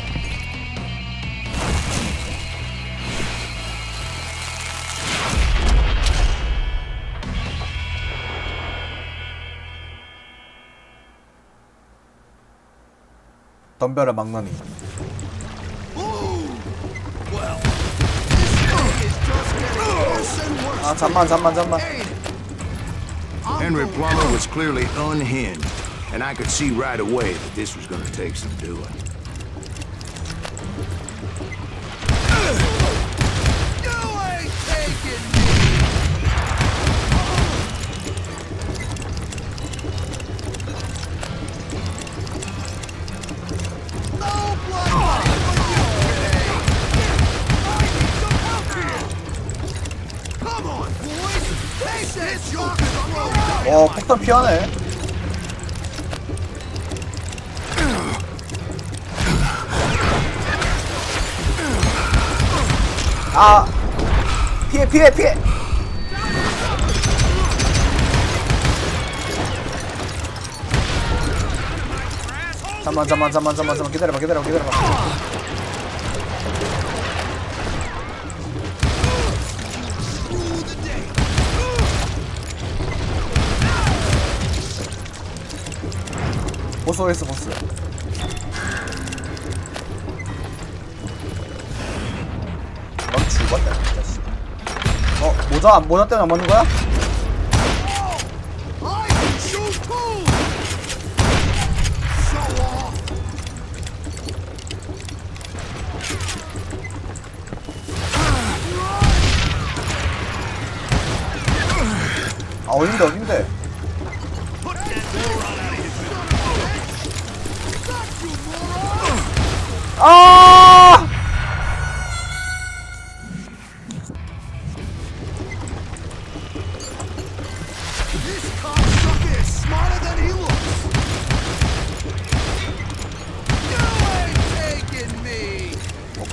덤벼라 망나니. 잠만. Henry Plummer was clearly unhinged, and I could see right away that this was going to take some doing. 폭탄 피하네. 피해. 잠만 기다려봐. 보스. 넌 죽었다, 진짜. 모자 때문에 안 맞는 거야? 어딘데?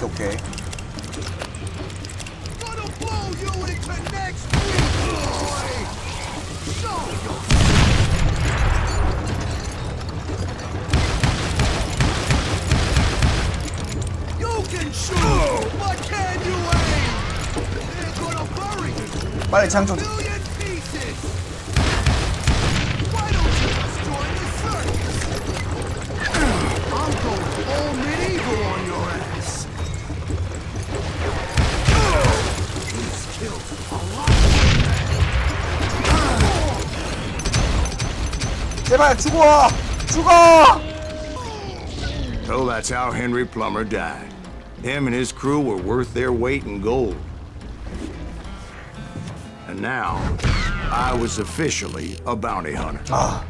오케이. 빨리 장좀. 제발 죽어! So that's how Henry Plummer died. Him and his crew were worth their weight in gold. And now, I was officially a bounty hunter. 아,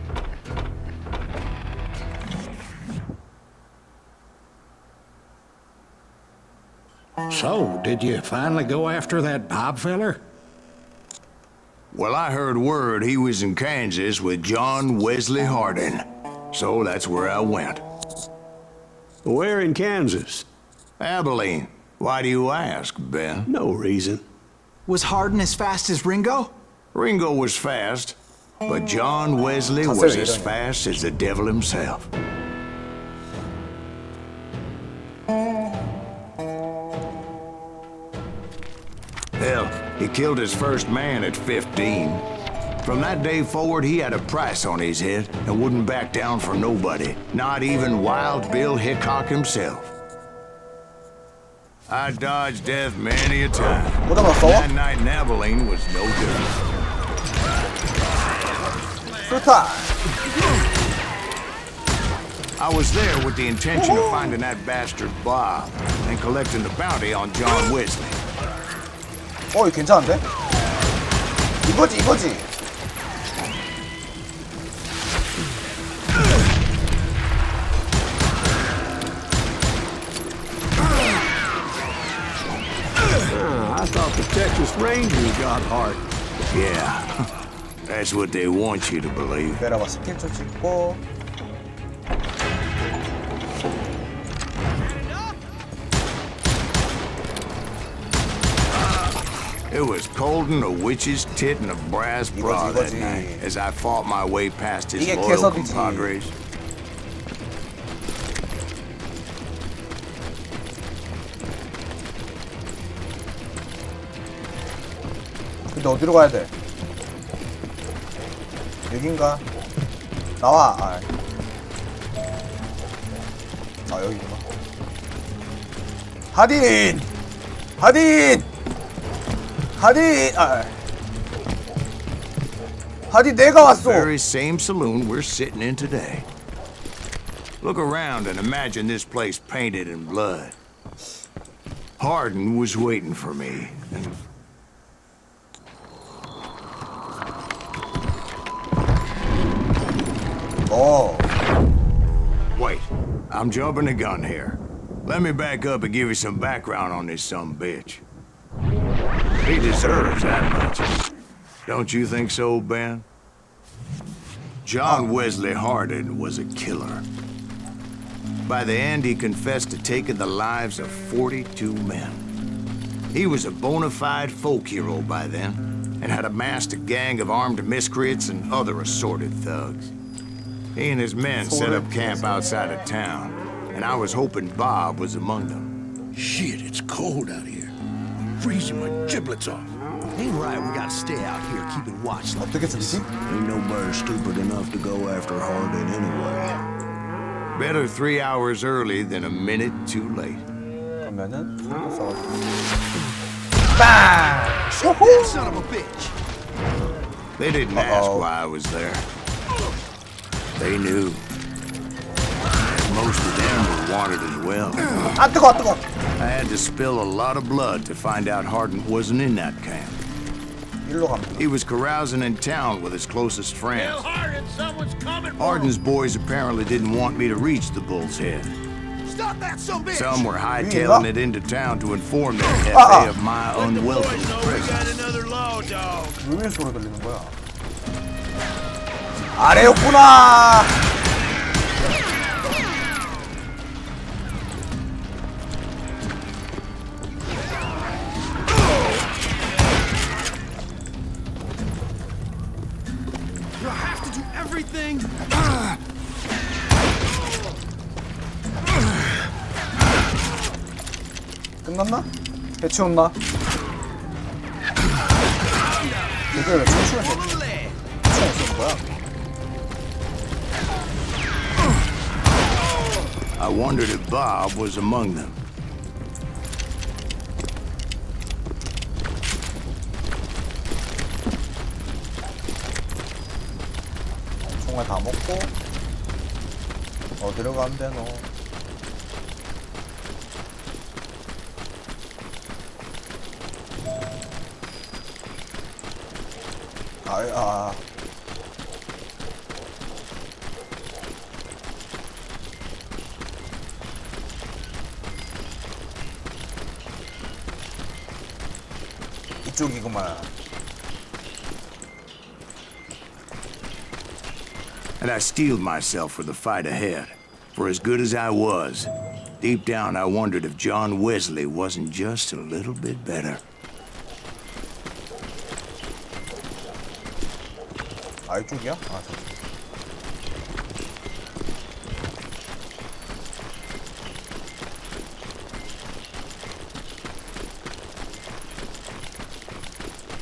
So, did you finally go after that Bob feller? Well, I heard word he was in Kansas with John Wesley Hardin. So that's where I went. Where in Kansas? Abilene. Why do you ask, Ben? No reason. Was Hardin as fast as Ringo? Ringo was fast, but John Wesley That's was it, as yeah. fast as the devil himself. Hell, he killed his first man at 15. From that day forward, he had a price on his head and wouldn't back down for nobody, not even Wild Bill Hickok himself. I dodged death many a time. 못 잡았어? That night in Abilene was no different. 술탄. I was there with the intention of finding that bastard Bob and collecting the bounty on John Wesley. 이거 괜찮은데? 이거지, 이거지. I thought the Texas Rangers got heart. Yeah, that's what they want you to believe. 기다려봐, 스킬 좀 찍고. It was coldin' a witch's tit and a brass bra 이거지, that 이거지. night as I fought my way past his 이게 loyal 개석이지. compadres. 근데 어디로 가야 돼? 여긴가? 나와. 아 여기구나. 하딘! 하딘! 하딘! 하딘 내가 왔어. Very same saloon we're sitting in today. Look around and imagine this place painted in blood. Hardin was waiting for me, and 어. wait, I'm jumping the gun here. Let me back up and give you some background on this sumbitch. He deserves that much. Don't you think so, Ben? John Wesley Hardin was a killer. By the end, he confessed to taking the lives of 42 men. He was a bona fide folk hero by then, and had amassed a gang of armed miscreants and other assorted thugs. He and his men set up camp outside of town, and I was hoping Bob was among them. Shit, it's cold out here. Freezing my giblets off. Ain't right, we gotta stay out here keeping watch like 어떻게 쓰지? Ain't nobody stupid enough to go after Hardin anyway. Better 3 hours early than a minute too late. 그러면은 써가지고. 빵! that son of a bitch. They didn't ask why I was there. They knew. Most of them were wanted as well. 아 뜨거, 뜨거. I had to spill a lot of blood to find out Hardin wasn't in that camp. 일로 가면 돼. He was carousing in town with his closest friends. Tell Hardin someone's coming for Hardin's boys apparently didn't want me to reach the Bull's Head. Stop that son of a bitch! Some were hightailing it into town to inform their FA of my unwelcome We got presence. another law dog. 왜 소리 들리는 거야? 아래였구나. Do I have to do everything? 끝났나? 해치웠나? 이걸 왜 춤추면서 춤을 거야? I wondered if Bob was among them. 총알 다 먹고 어디로 가면 되노? 아. 이쪽이구만. And I steeled myself for the fight ahead. For as good as I was, deep down I wondered if John Wesley wasn't just a little bit better. 아, 이쪽이야? 아, 저기.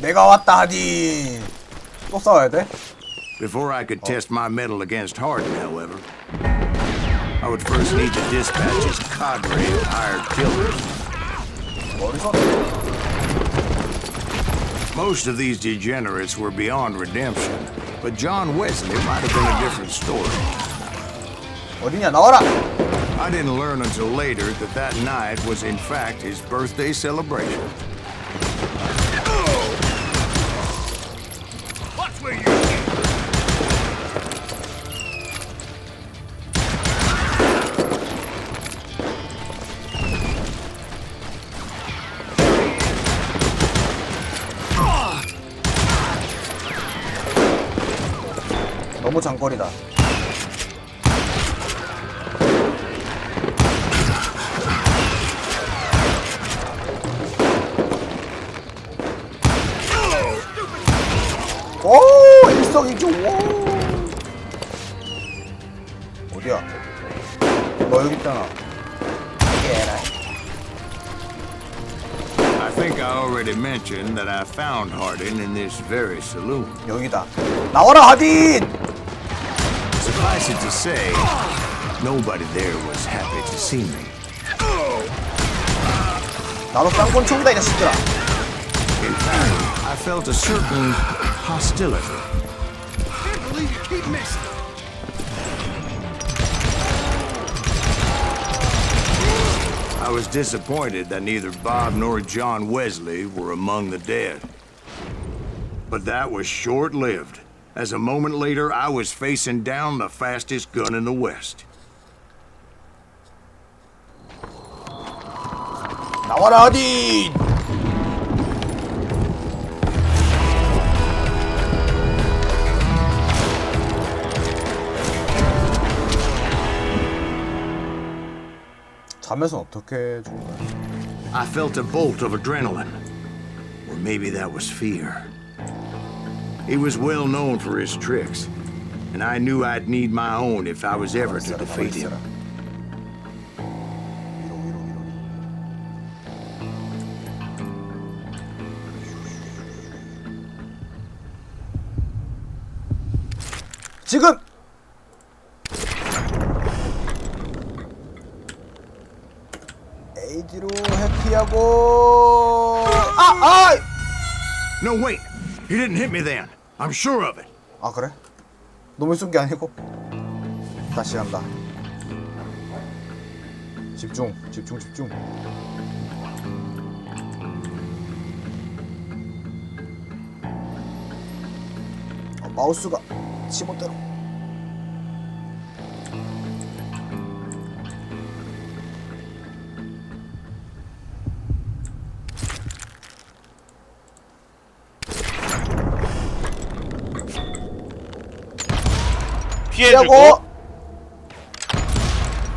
내가 왔다 하니. 또 싸워야 돼? Before I could test my mettle against Hardin, however, I would first need to dispatch his cadre of hired killers. 머리서? Most of these degenerates were beyond redemption, but John Wesley might have been a different story. 어디냐, 나와라! I didn't learn until later that that night was in fact his birthday celebration. Watch where you're 너무 장거리다. 오! 일석이조! 어디야? 너 여기 있잖아. I think I already mentioned that I found Hardin in this very saloon. 여기다. 나와라, 하딘! Suffice it to say, nobody there was happy to see me. 나도 쌍권총이다, 이 자식들아. In fact, I felt a certain hostility. Can't believe you keep missing. I was disappointed that neither Bob nor John Wesley were among the dead. But that was short-lived, as a moment later I was facing down the fastest gun in the West. 나와라, 하딘! 자면서 어떻게 죽은 거야? I felt a bolt of adrenaline. Or maybe that was fear. He was well known for his tricks, and I knew I'd need my own if I was ever to defeat him. 지금! 에이지로 회피하고 아! No, wait! He didn't hit me then. I'm sure of it. 아 그래? 너무 쏜 게 아니고 다시 한다. 집중. 마우스가 지멋대로.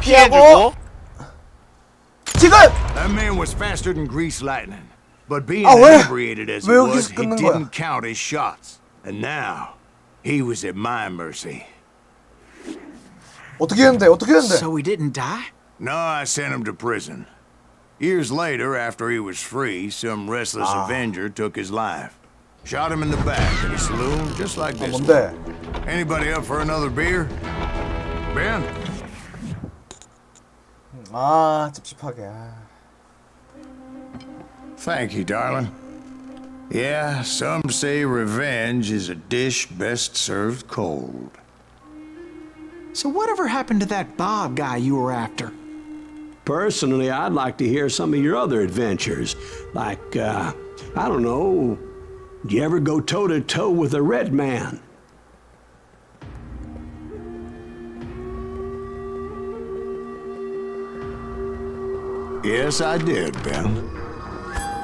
피하고 지금! That man was faster than grease lightning. But being 아, 왜? inebriated as he 왜 was, 여기서 he 끊는 didn't 거야? count his shots. And now, he was at my mercy. 어떻게 했는데? So he didn't die? No, I sent him to prison. Years later, after he was free, some restless Avenger took his life. Shot him in the back in a saloon, just like this one. 뭔데? Anybody up for another beer? Ben? 아 찝찝하게. Thank you, darling. Yeah, some say revenge is a dish best served cold. So whatever happened to that Bob guy you were after? Personally, I'd like to hear some of your other adventures. Like, I don't know, Did you ever go toe-to-toe with a red man? Yes, I did, Ben.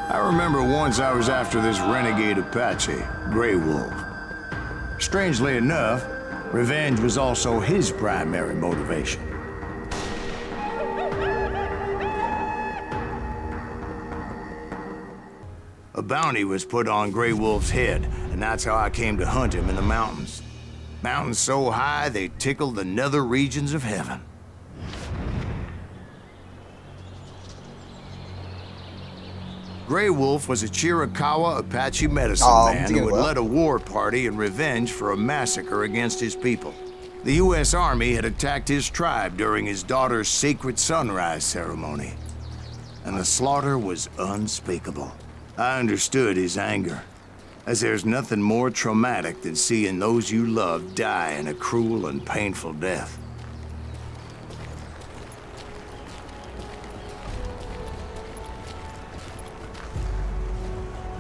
I remember once I was after this renegade Apache, Grey Wolf. Strangely enough, revenge was also his primary motivation. A bounty was put on Grey Wolf's head, and that's how I came to hunt him in the mountains. Mountains so high they tickled the nether regions of heaven. Grey Wolf was a Chiricahua Apache medicine man who had led a war party in revenge for a massacre against his people. The U.S. Army had attacked his tribe during his daughter's sacred sunrise ceremony, and the slaughter was unspeakable. I understood his anger, as there's nothing more traumatic than seeing those you love die in a cruel and painful death.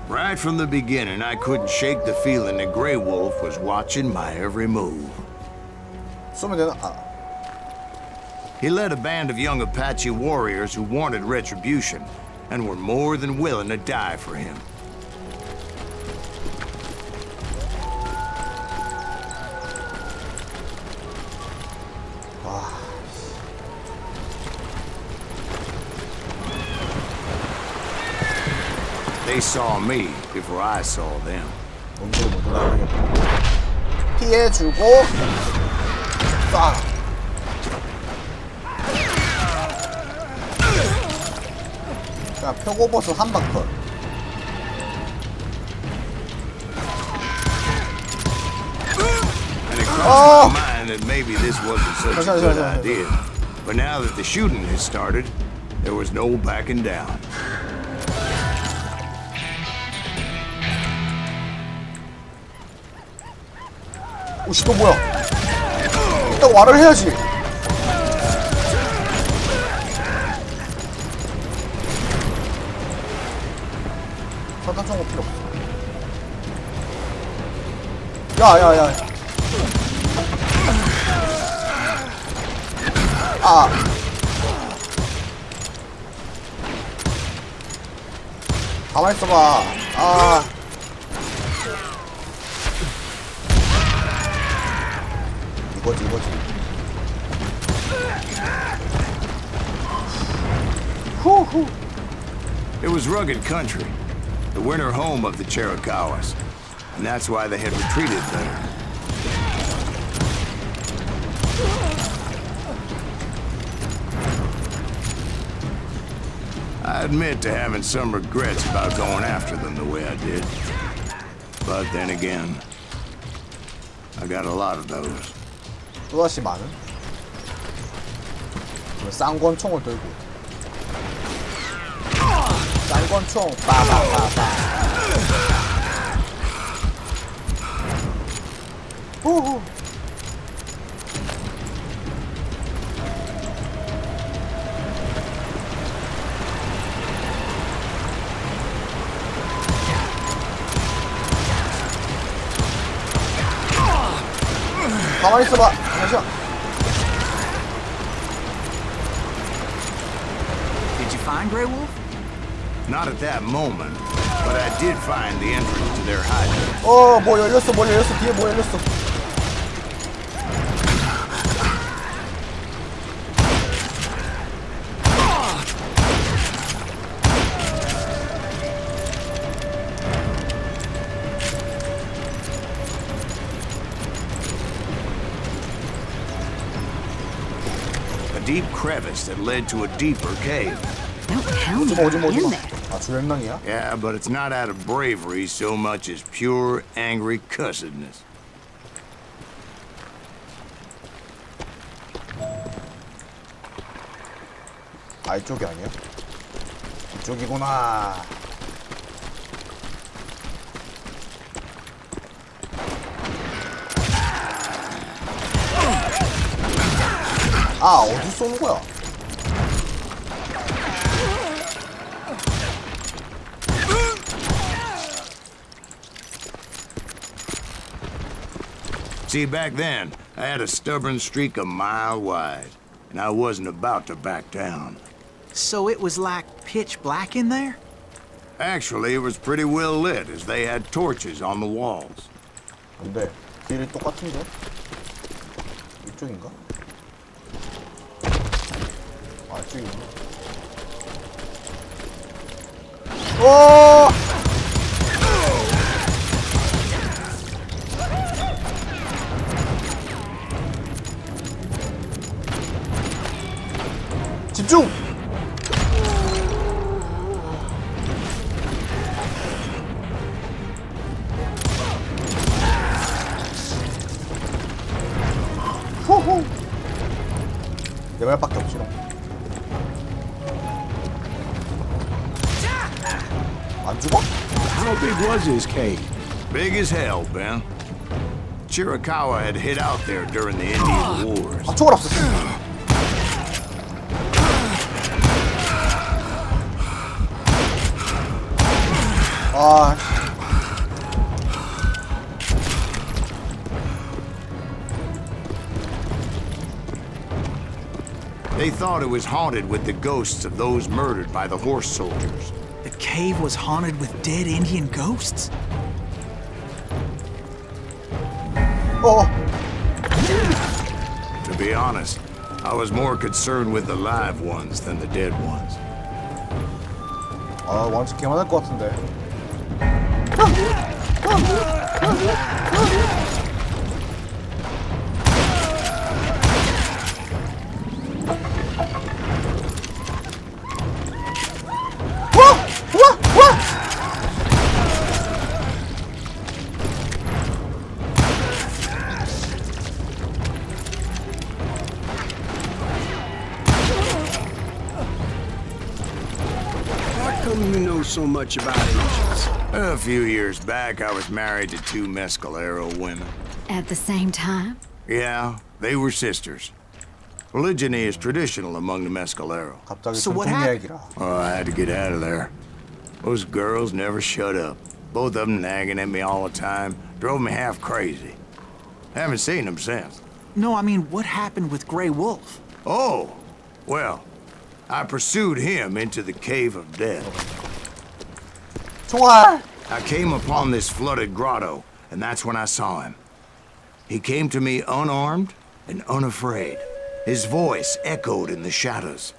Right from the beginning, I couldn't shake the feeling that Grey Wolf was watching my every move. 쏘면 되나? He led a band of young Apache warriors who wanted retribution and were more than willing to die for him. They saw me before I saw them. 피해주고 쏴. 자, 표고버섯 한 방 컷. And it crossed my mind that maybe this wasn't such a good idea. But now that the shooting had started, there was no backing down. 오씨, 또 뭐야? 일단 와를 해야지. 사단 총은 필요 없어. 야야야. 아. 가만히 있어봐. 아. 이거지. 후후. It was rugged country, the winter home of the Chiricahuas, and that's why they had retreated there. I admit to having some regrets about going after them the way I did. But then again, I got a lot of those. 또다시 많은 쌍권총을 들고 쌍권총 빠바바바 후후 가만히 있어봐. 잠시만. Did you find Grey Wolf? Not at that moment, but I did find the entrance to their hideout. 뭐 열렸어. 뒤에 뭐 열렸어. Deep crevice that led to a deeper cave. Don't tell me 오지마. in there. 아, 주행랑이야? Yeah, but it's not out of bravery so much as pure, angry cussedness. 아, 이쪽이 아니야? 이쪽이구나. 아, 어디 쏘는 거야? See, back then, I had a stubborn streak a mile wide, and I wasn't about to back down. So it was like pitch black in there? Actually, it was pretty well lit, as they had torches on the walls. 근데 길이 똑같은데? 이쪽인가? 아, 이쪽이구나. 오! 집중! 호호! 내 말밖에 없지롱. 안 죽어? How big was his cave? Big as hell, Ben. Chiricahua had hid out there during the Indian Wars. 아, 총알 없어. 아. They thought it was haunted with the ghosts of those murdered by the horse soldiers. The cave was haunted with dead Indian ghosts? 어. To be honest, I was more concerned with the live ones than the dead ones. 아, 완전 개만할 것 같은데. How come you know so much about angels? A few years back, I was married to two Mescalero women. At the same time? Yeah, they were sisters. Polygyny is traditional among the Mescalero. 갑자기 So what 전통 happened? 이야기라. Oh, I had to get out of there. Those girls never shut up. Both of them nagging at me all the time. Drove me half crazy. Haven't seen them since. No, I mean, what happened with Grey Wolf? Oh, well, I pursued him into the Cave of Death. 총알! I came upon this flooded grotto, and that's when I saw him. He came to me unarmed and unafraid. His voice echoed in the shadows.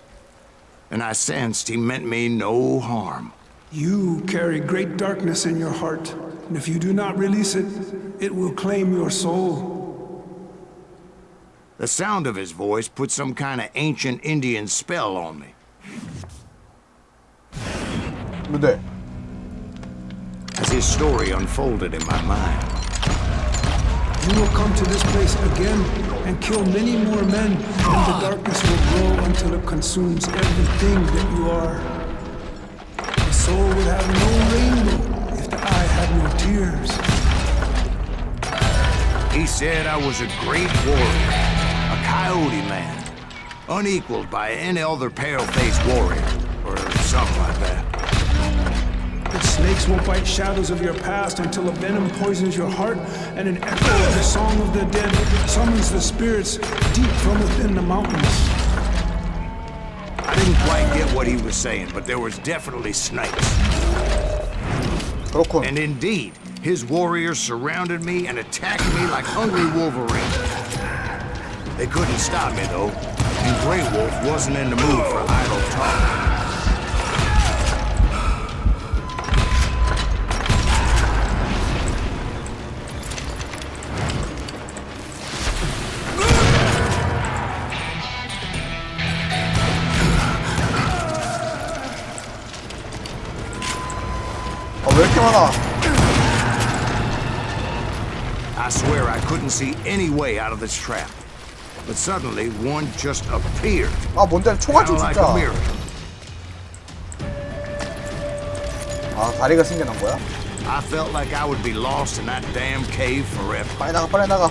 And I sensed he meant me no harm. You carry great darkness in your heart, and if you do not release it, it will claim your soul. The sound of his voice put some kind of ancient Indian spell on me. 근데 As his story unfolded in my mind, You will come to this place again and kill many more men, and the darkness will grow until it consumes everything that you are. The soul would have no rainbow if the eye had no tears. he said I was a great warrior, a coyote man, unequaled by any other pale-faced warrior, or something like that. The snakes will bite shadows of your past until a venom poisons your heart, and an echo of the song of the dead summons the spirits deep from within the mountains. I didn't quite get what he was saying, but there was definitely snakes. 그렇군. And indeed, his warriors surrounded me and attacked me like hungry wolverines. They couldn't stop me, though, and Grey Wolf wasn't in the mood for idle talk. 왜 이렇게 많아? I swear I couldn't see any way out of this trap. But suddenly, one just appeared. 아, 뭔데? 총알 좀 Kinda like 진짜. a miracle. 아, 다리가 생겨난 거야? I felt like I would be lost in that damn cave forever. 빨리 나가, 빨리 나가.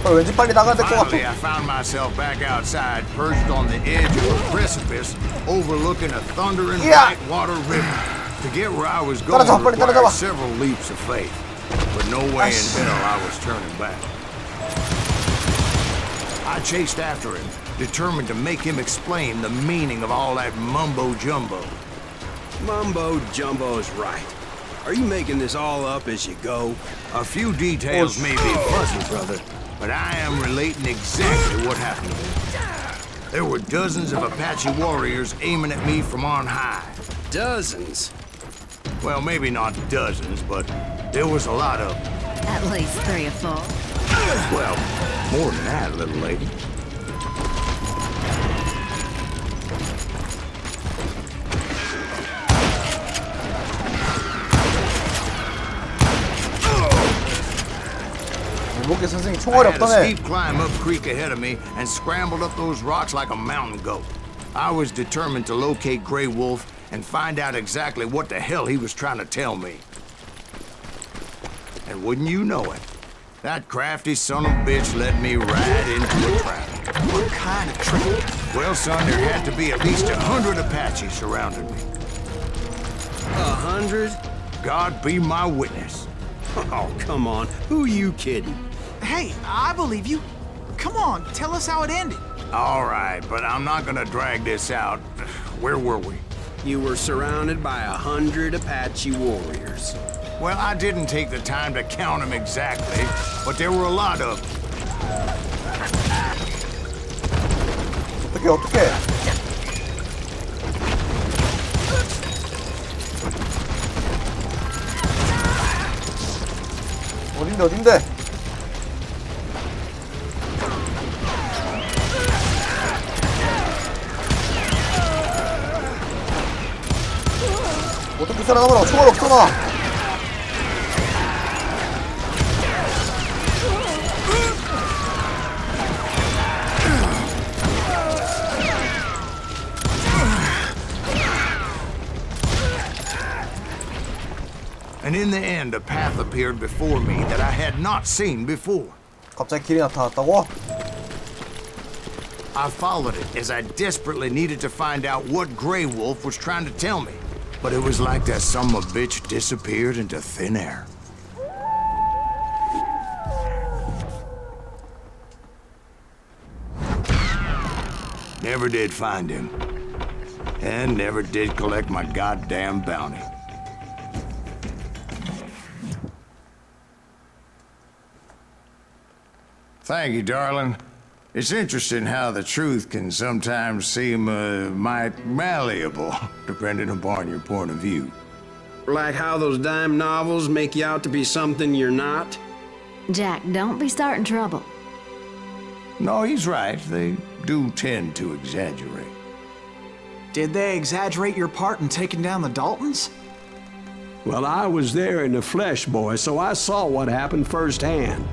왠지 빨리 나가야 될 것 Finally, 같아. I found myself back outside, perched on the edge of a precipice, overlooking a thundering Yeah. white water river. To get where I was going 따라잡아, 빨리 따라잡아. required several leaps of faith. but no way in hell I was turning back. I chased after him, determined to make him explain the meaning of all that mumbo-jumbo. Mumbo-jumbo's right. Are you making this all up as you go? A few details may be fuzzy, brother, but I am relating exactly what happened to me. There were dozens of Apache warriors aiming at me from on high. Dozens? Well, maybe not dozens, but there was a lot of them. At least 3 or 4. Well, more than that, little lady. 목에 선생님 I 총알이 had a 없다네. steep climb up creek ahead of me and scrambled up those rocks like a mountain goat. I was determined to locate Grey Wolf and find out exactly what the hell he was trying to tell me. And wouldn't you know it, that crafty son of a bitch led me right into a trap. What kind of trap? Well, son, there had to be at least 100 Apaches surrounding me. 100? God be my witness. Oh, come on. Who you kidding? Hey, I believe you. Come on, tell us how it ended. All right, but I'm not gonna drag this out. Where were we? You were surrounded by 100 Apache warriors. Well, I didn't take the time to count them exactly, but there were a lot of them. 어떡해. 어딘데? 어떻게 살아남으라고 총알 없잖아. And in the end, a path appeared before me that I had not seen before. 갑자기 길이 나타났다고? I followed it as I desperately needed to find out what Grey Wolf was trying to tell me. But it was like that son of a bitch disappeared into thin air. Never did find him. And never did collect my goddamn bounty. Thank you, darling. It's interesting how the truth can sometimes seem might malleable, depending upon your point of view. Like how those dime novels make you out to be something you're not? Jack, don't be starting trouble. No, he's right. They do tend to exaggerate. Did they exaggerate your part in taking down the Daltons? Well, I was there in the flesh, boy, so I saw what happened firsthand.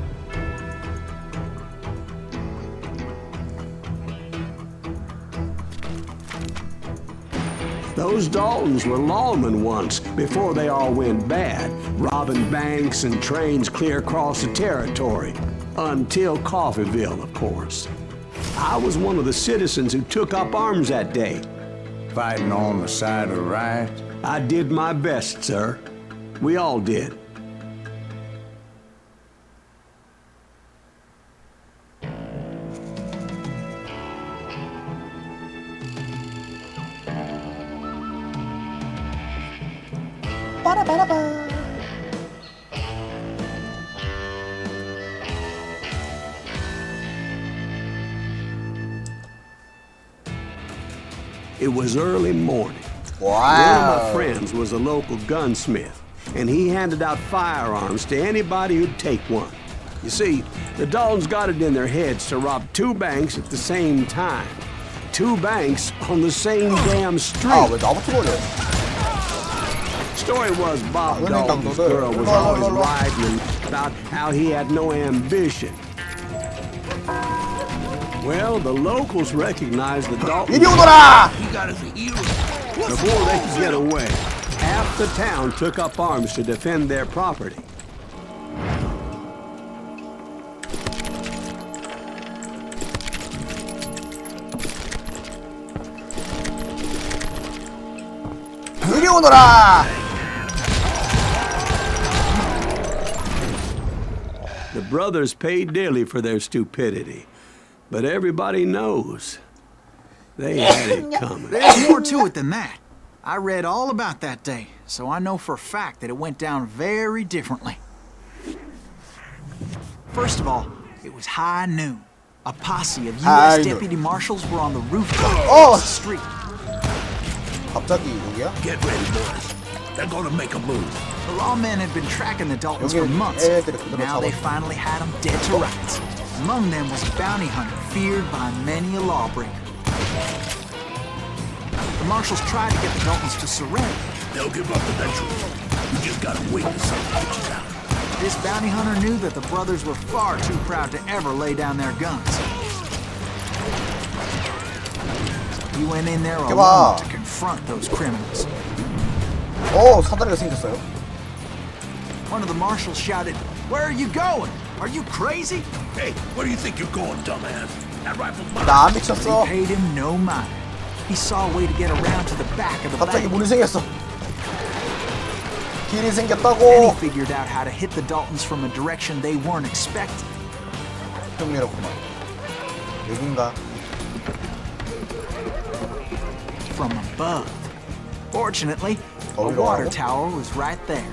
Those Daltons were lawmen once, before they all went bad, robbing banks and trains clear across the territory. Until Coffeeville, of course. I was one of the citizens who took up arms that day. Fighting on the side of the right? I did my best, sir. We all did. It was early morning. Wow. One of my friends was a local gunsmith, and he handed out firearms to anybody who'd take one. You see, the Daltons got it in their heads to rob 2 banks at the same time. 2 banks on the same damn street. 왜 나부터 버려? Story was Bob Dalton's girl was always writing about how he had no ambition. Well, the locals recognized the Daltons. 이리 오너라! He got us a hero. Before they could get away, half the town took up arms to defend their property. 이리 오너라! brothers pay dearly for their stupidity. But everybody knows they had it coming. There's more to it than that. I read all about that day, so I know for a fact that it went down very differently. First of all, it was high noon. A posse of U.S. deputy marshals were on the rooftop across the street. 갑자기 여기야? Get ready, boys. They're gonna make a move. The lawmen had been tracking the Daltons for months. Now they finally had them dead to rights. Among them was a bounty hunter feared by many a lawbreaker. The marshals tried to get the Daltons to surrender. They'll give up eventually. You just gotta wait and see what gets out. This bounty hunter knew that the brothers were far too proud to ever lay down their guns. He went in there alone to confront those criminals. 사다리가 생겼어요. One of the marshals shouted, "Where are you going? Are you crazy?" Hey, where do you think you're going, dumbass? That rifle's mine. 나 안 But 미쳤어. he paid him no mind. He saw a way to get around to the back of the 갑자기 bank. 문이 생겼어. 길이 And he 생겼다고. figured out how to hit the Daltons from a direction they weren't expecting. 흥미롭구만. 여긴가? From above. Fortunately, a water tower was right there.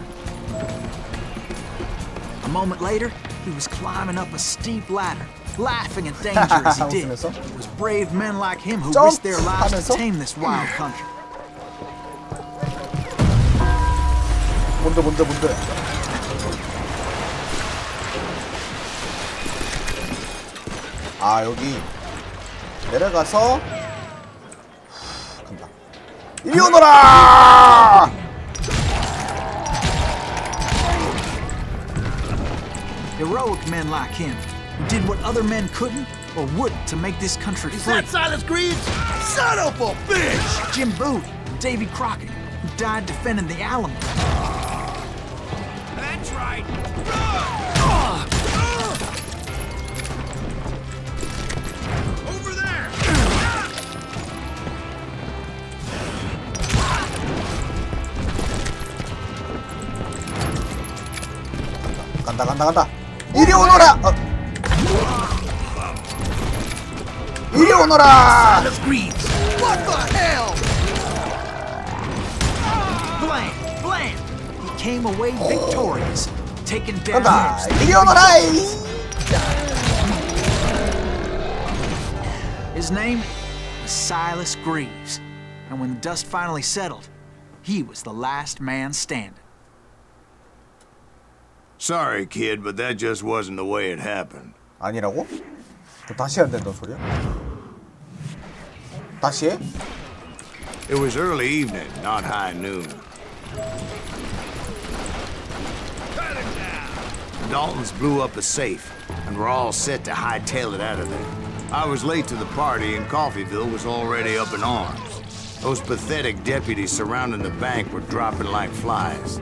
A moment later, he was climbing up a steep ladder, laughing at danger as he did. It was brave men like him who risked their lives to tame this wild country. 뭔데? 아, 여기 내려가서 간다. 이리 오너라! Heroic men like him, who did what other men couldn't or wouldn't to make this country free. Silas Greaves? Son of a bitch! Jim Bowie, Davy Crockett, who died defending the Alamo. That's right. Over there! 간다. 이리 오너라! 이리 오너라! Silas Greaves! What the hell? Blam! He came away victorious, taking down 간다. his. 이리 오너라! His name was Silas Greaves, and when the dust finally settled, he was the last man standing. Sorry, kid, but that just wasn't the way it happened. 아니라고? 그럼 다시 해야 된다는 소리야? 다시 해? It was early evening, not high noon. The Daltons blew up a safe, and were all set to hightail it out of there. I was late to the party, and Coffeeville was already up in arms. Those pathetic deputies surrounding the bank were dropping like flies.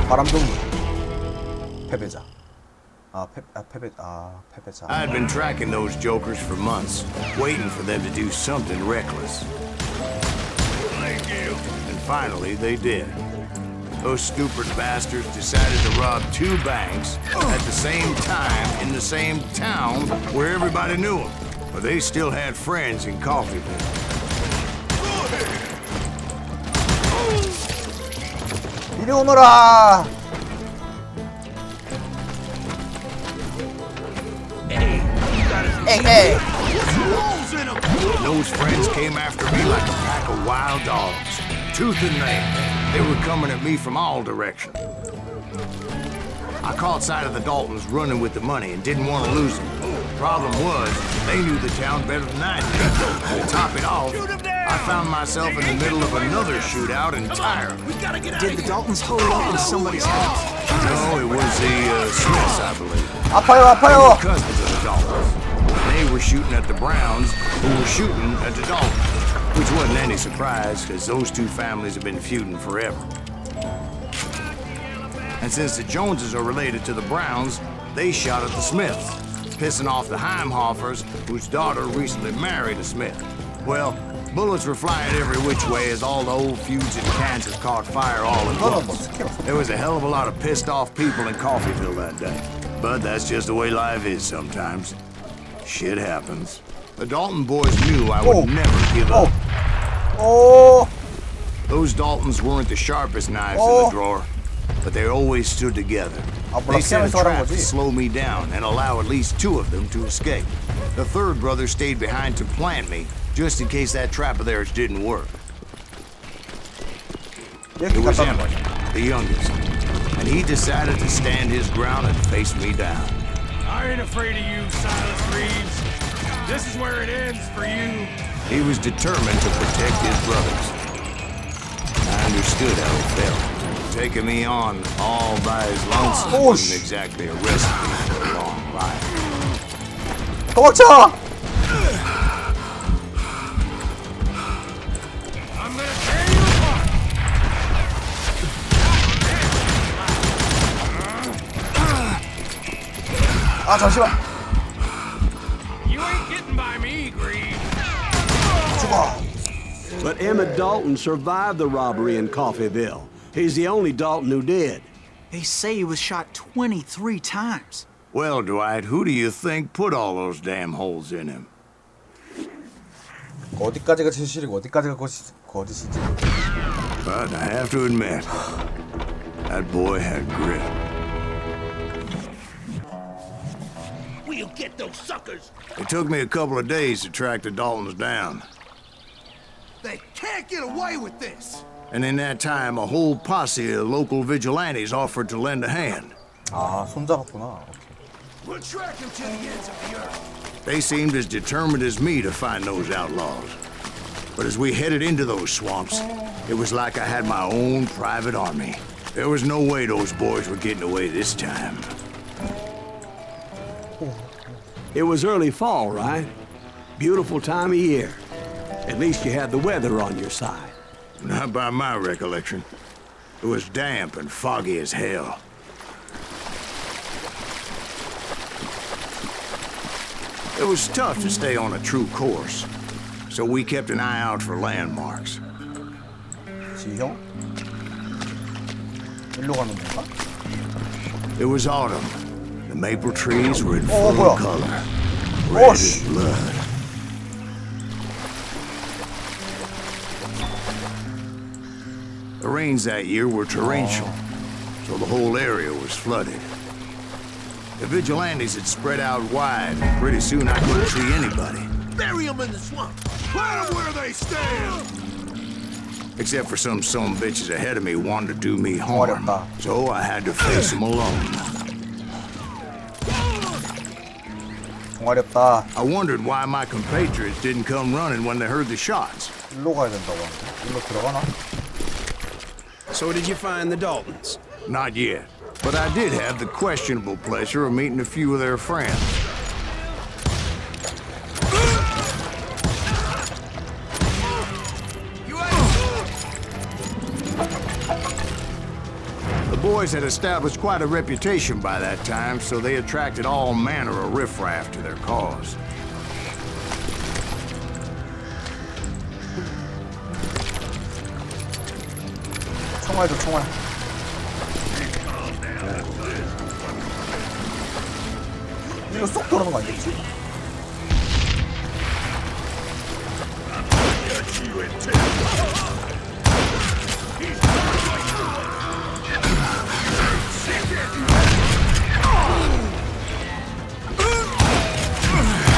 바람둥이 패배자. 패배자. I had been tracking those jokers for months, waiting for them to do something reckless. Thank you. And finally, they did. Those stupid bastards decided to rob two banks at the same time in the same town where everybody knew them. But they still had friends in Coffeeville. 이리 오너라! 에이. Those friends came after me like a pack of wild dogs, tooth and nail. They were coming at me from all directions. I caught sight of the Daltons running with the money and didn't want to lose them. Problem was, they knew the town better than I did. To top it off, I found myself in the middle of another shootout entirely. Did the Daltons hold up in somebody's house? No, it was the Smiths, I believe. 아파요. Cousins of the Daltons. They were shooting at the Browns, who were shooting at the Daltons. Which wasn't any surprise, because those two families have been feuding forever. And since the Joneses are related to the Browns, they shot at the Smiths, pissing off the Heimhoffers, whose daughter recently married a Smith. Well, Bullets were flying every which way as all the old feuds in Kansas caught fire all at once. There was a hell of a lot of pissed off people in Coffeyville that day. But that's just the way life is sometimes. Shit happens. The Dalton boys knew I would never give up. Those Daltons weren't the sharpest knives in the drawer, but they always stood together. They set a trap to slow me down and allow at least 2 of them to escape. The third brother stayed behind to plant me, just in case that trap of theirs didn't work. It was Emmett, the youngest, and he decided to stand his ground and face me down. I ain't afraid of you, Silas Reeves. This is where it ends for you. He was determined to protect his brothers. I understood how it felt. Taking me on all by his lonesome wasn't exactly a recipe for a long life. 도망쳐! I'm gonna tear you apart. 아 잠시만. You ain't getting by me, Greaves. 죽어. But Emmett Dalton survived the robbery in Coffeyville. He's the only Dalton who did. They say he was shot 23 times. Well, Dwight, who do you think put all those damn holes in him? 어디까지가 진실이고 어디까지가 거짓이지? But I have to admit, that boy had grit. We'll get those suckers. It took me a couple of days to track the Daltons down. They can't get away with this! And in that time, a whole posse of local vigilantes offered to lend a hand. 아, 손잡았구나. We'll track them to the ends of the earth. They seemed as determined as me to find those outlaws. But as we headed into those swamps, it was like I had my own private army. There was no way those boys were getting away this time. It was early fall, right? Beautiful time of year. At least you had the weather on your side. Not by my recollection. It was damp and foggy as hell. It was tough to stay on a true course, so we kept an eye out for landmarks. 지형? 일로 가는 건가? It was autumn. The maple trees were in full 뭐야? color. Red as blood. The rains that year were torrential, so the whole area was flooded. The vigilantes had spread out wide, and pretty soon I couldn't see anybody. Bury them in the swamp! Plant them where they stand! Except for some bitches ahead of me wanted to do me harm, so I had to face them alone. 어렵다. I wondered why my compatriots didn't come running when they heard the shots. 일로 가야 된다고 하는데. 일로 들어가나? So did you find the Daltons? Not yet, but I did have the questionable pleasure of meeting a few of their friends. The boys had established quite a reputation by that time, so they attracted all manner of riffraff to their cause. 총알도 총알. 이거 쏙 들어오는 거 아니겠지?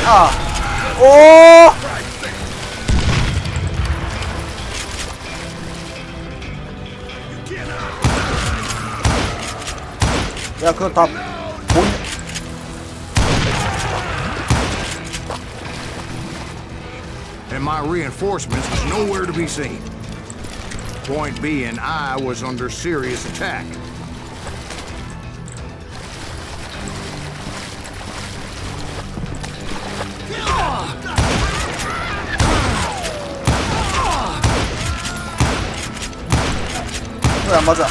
아! 오! 야, 그거 다 본... And my reinforcements was nowhere to be seen. Point being, I was under serious attack. 왜 안 맞아?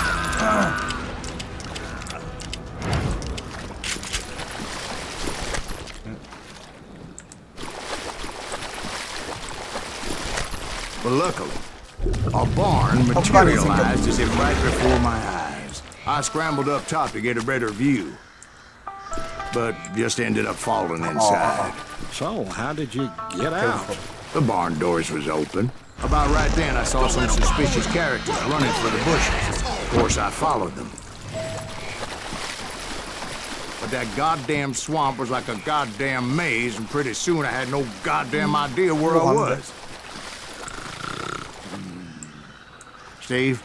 But luckily, a barn materialized as if right before my eyes. I scrambled up top to get a better view, but just ended up falling inside. So, how did you get out? The barn doors was open. About right then, I saw some suspicious characters running for the bushes. Of course, I followed them. But that goddamn swamp was like a goddamn maze, and pretty soon I had no goddamn idea where I was. Steve?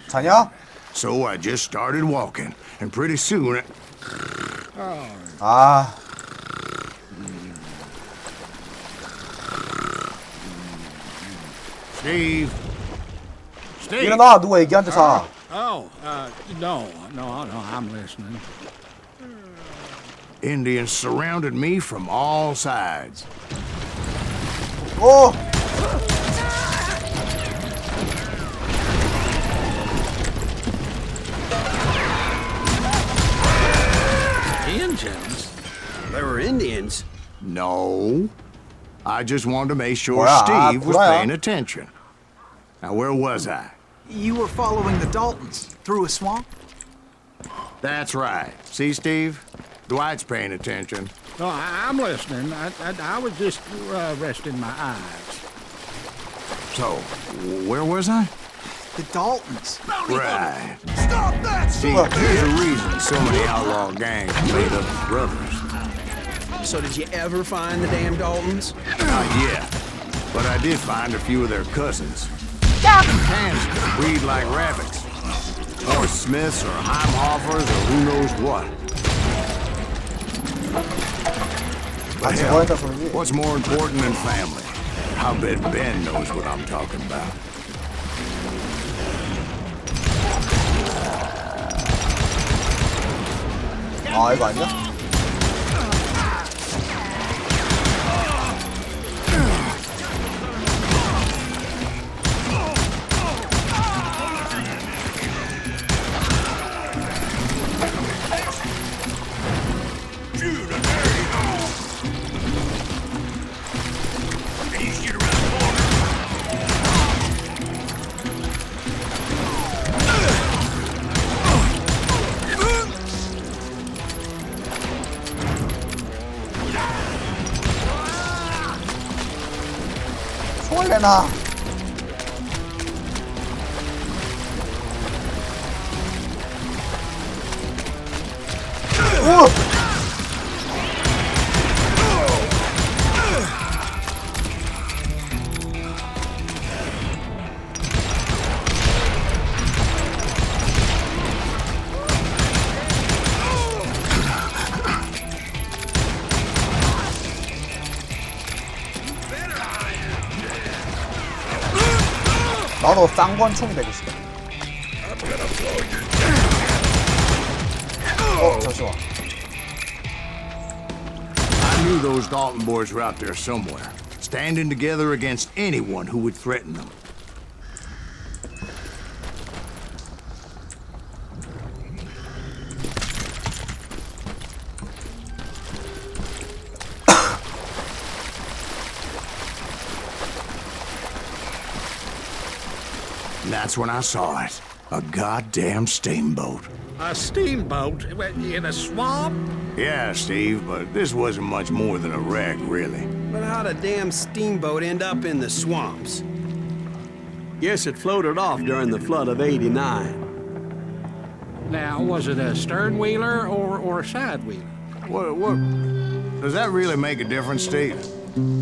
자냐? So I just started walking, and pretty soon 아. Steve? Steve? 일어나, 누가 얘기한테 자. Oh, no, I'm listening. Indians surrounded me from all sides. 오! Indians? There were Indians? No. I just wanted to make sure 뭐야, Steve was 구라야. paying attention. Now, where was I? You were following the Daltons through a swamp? That's right. See, Steve? Dwight's paying attention. No, I'm listening. I was just resting my eyes. So, where was I? The Daltons. Right. Stop that! See, there's a reason so many outlaw gangs are made up of brothers. So did you ever find the damn Daltons? Not yet. But I did find a few of their cousins. Kansas breed like rabbits. Or Smiths or Heimhoffers or who knows what. But hell, what's more important than family? I'll bet Ben knows what I'm talking about. 아, 이거 아니야? 총을 내놔. 오! 나도 쌍권총이 되고 싶다. 잠시만. I knew those Dalton boys were out there somewhere, standing together against anyone who would threaten them. And that's when I saw it. A goddamn steamboat. A steamboat in a swamp? Yeah, Steve, but this wasn't much more than a wreck, really. But how'd a damn steamboat end up in the swamps? Guess it floated off during the flood of '89. Now, was it a stern wheeler or a side wheeler? What? Does that really make a difference, Steve?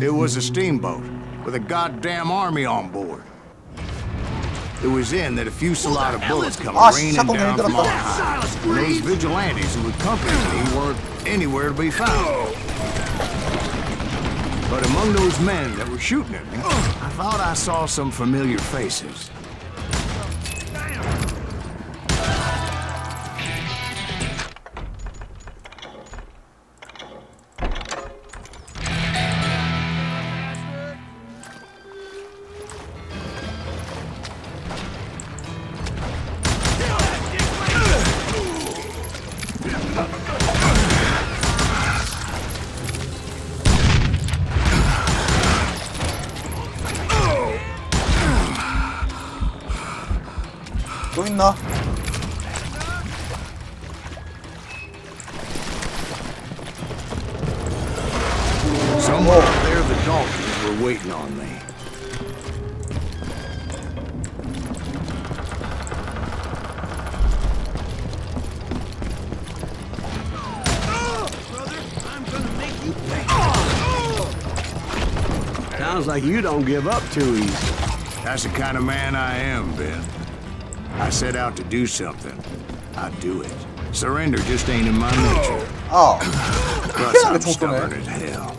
It was a steamboat with a goddamn army on board. It was in that a fusillade of bullets come raining down from on high. And those vigilantes who accompanied me weren't anywhere to be found. But among those men that were shooting at me, I thought I saw some familiar faces. 있나? Somewhere there, the Daltons were waiting on me. Sounds like you don't give up too easy. That's the kind of man I am, Ben. I set out to do something. I do it. Surrender just ain't in my nature. 아, Plus, I'm 총 쏘네. stubborn as hell.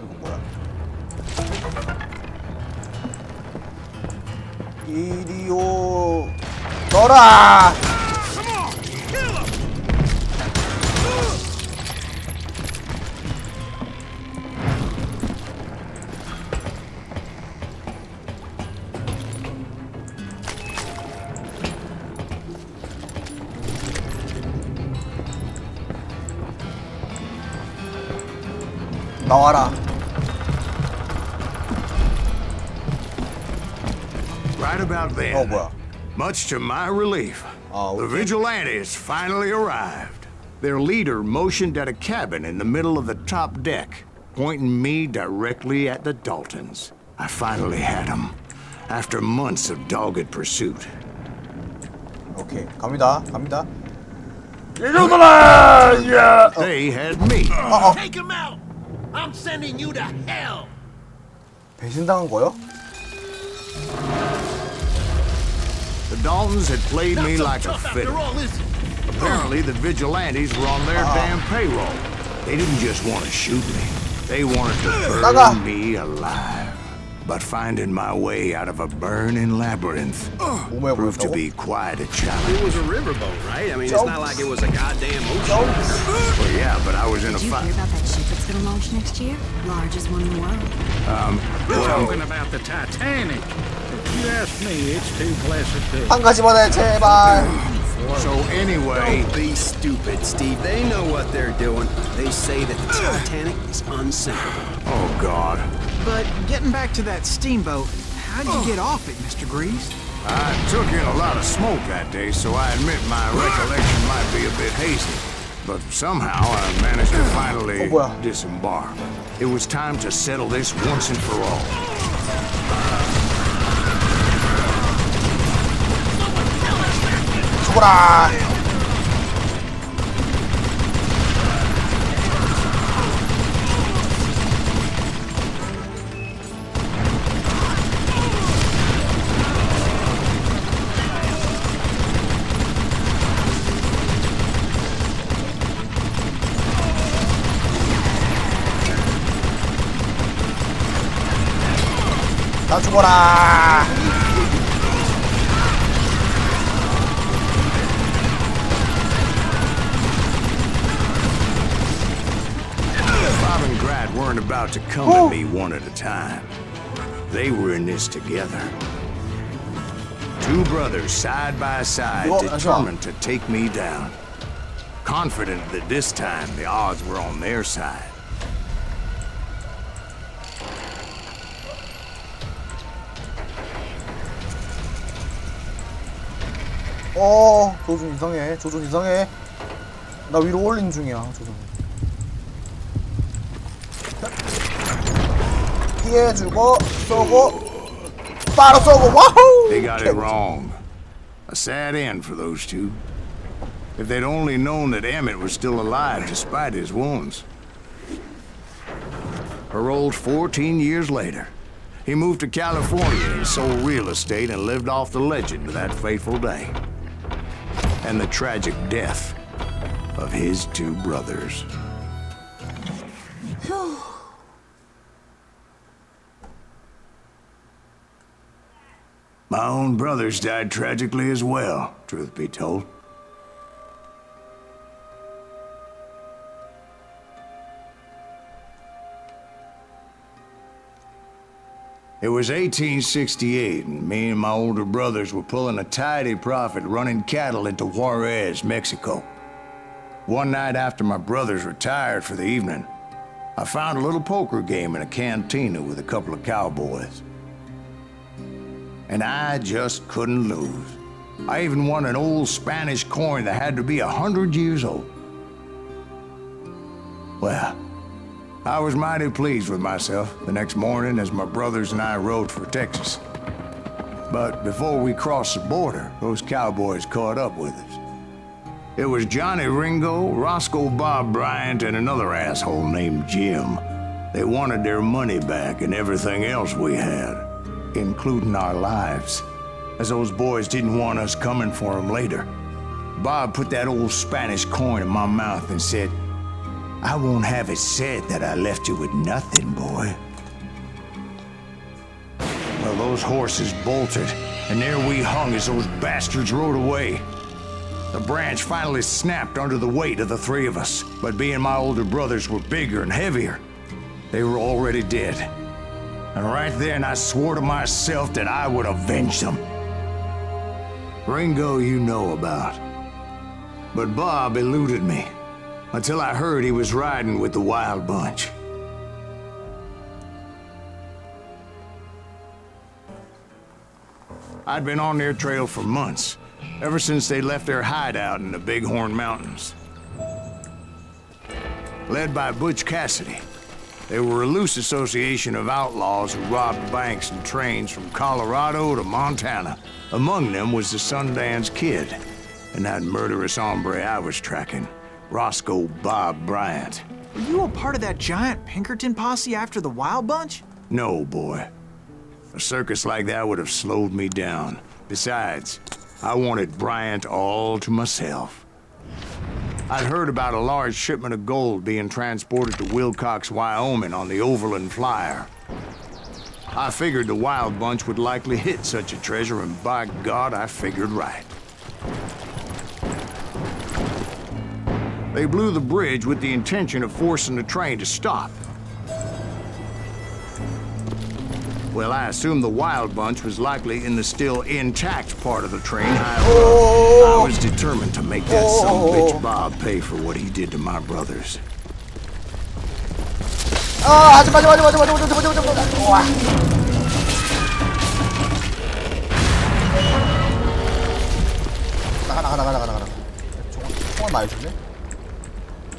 이거 뭐야? 이리 오너라! 나와라. Right about then, 어, 뭐야? much to my relief, the vigilantes finally arrived. Their leader motioned at a cabin in the middle of the top deck, pointing me directly at the Daltons. I finally had them, after months of dogged pursuit. 오케이, 갑니다. 이놈들아! 야! They had me. Take him out! I'm sending you to hell! 배신당한 거요? The Daltons had played me like a fiddle. Apparently, the vigilantes were on their damn payroll. They didn't just want to shoot me. They wanted to burn me alive. But finding my way out of a burning labyrinth proved to be quite a challenge. It was a riverboat, right? I mean, it's not like it was a goddamn ocean. Well, yeah, but I was in a Did you fight. hear about that ship that's gonna launch next year? Largest one in the world. We're talking about the Titanic. If you ask me, it's too blessed to. 한 가지만 해, 제발. So anyway, Don't be stupid, Steve. They know what they're doing. They say that the Titanic is unsinkable. oh God. But getting back to that steamboat, how'd you get off it, Mr. Greaves? I took in a lot of smoke that day, so I admit my recollection might be a bit hazy. But somehow I managed to finally disembark. It was time to settle this once and for all. 죽어라! 다 죽어라! Bob and Grad weren't about to come at me one at a time. They were in this together. Two brothers side by side, determined to take me down. Confident that this time the odds were on their side. 조준 이상해. 나 위로 올린 중이야, 조준. 피해주고, 쏘고, 바로 쏘고, 와우! They got it wrong. A sad end for those two. If they'd only known that Emmett was still alive despite his wounds. Paroled 14 years later, he moved to California and sold real estate and lived off the legend of that fateful day. And the tragic death of his two brothers. My own brothers died tragically as well, truth be told. It was 1868, and me and my older brothers were pulling a tidy profit running cattle into Juarez, Mexico. One night after my brothers retired for the evening, I found a little poker game in a cantina with a couple of cowboys. And I just couldn't lose. I even won an old Spanish coin that had to be 100 years old. Well, I was mighty pleased with myself the next morning as my brothers and I rode for Texas. But before we crossed the border, those cowboys caught up with us. It was Johnny Ringo, Roscoe Bob Bryant, and another asshole named Jim. They wanted their money back and everything else we had, including our lives, as those boys didn't want us coming for them later. Bob put that old Spanish coin in my mouth and said, "I won't have it said that I left you with nothing, boy." Well, those horses bolted, and there we hung as those bastards rode away. The branch finally snapped under the weight of the three of us, but being my older brothers were bigger and heavier, they were already dead. And right then I swore to myself that I would avenge them. Ringo you know about. But Bob eluded me, until I heard he was riding with the Wild Bunch. I'd been on their trail for months, ever since they left their hideout in the Bighorn Mountains. Led by Butch Cassidy, they were a loose association of outlaws who robbed banks and trains from Colorado to Montana. Among them was the Sundance Kid, and that murderous hombre I was tracking, Roscoe Bob Bryant. Were you a part of that giant Pinkerton posse after the Wild Bunch? No, boy. A circus like that would have slowed me down. Besides, I wanted Bryant all to myself. I'd heard about a large shipment of gold being transported to Wilcox, Wyoming on the Overland Flyer. I figured the Wild Bunch would likely hit such a treasure, and by God, I figured right. They blew the bridge with the intention of forcing the train to stop. Well, I assumed the Wild Bunch was likely in the still intact part of the train. I was determined to make that sumbitch Bob pay for what he did to my brothers. 하지 마. 와. 나가. 총알 많이 줬네.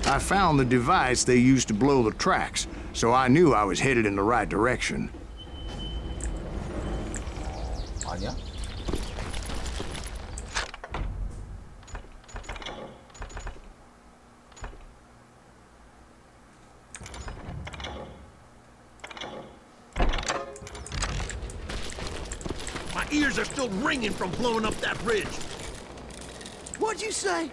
I found the device they used to blow the tracks, so I knew I was headed in the right direction. 아니야? My ears are still ringing from blowing up that bridge. What'd you say?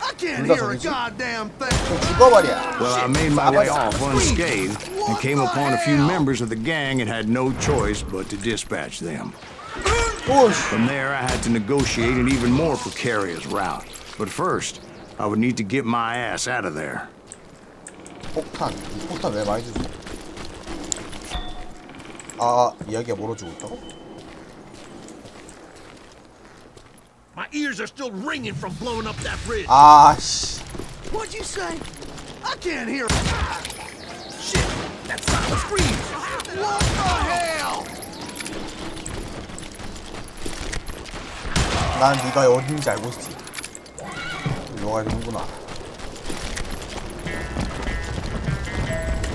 I can't hear a goddamn thing. 죽어버려. Well, I made my way off unscathed and came upon a few members of the gang and had no choice but to dispatch them. From there, I had to negotiate an even more precarious route. But first, I would need to get my ass out of there. 폭탄 왜 많이 주지? 이야기가 뭐로 주고 있다고? My ears are still ringing from blowing up that bridge. 씨. What'd you say? I can't hear. Shit, that silent scream. What the hell? 난 네가 어딘지 알고 있지. 너가 되는구나.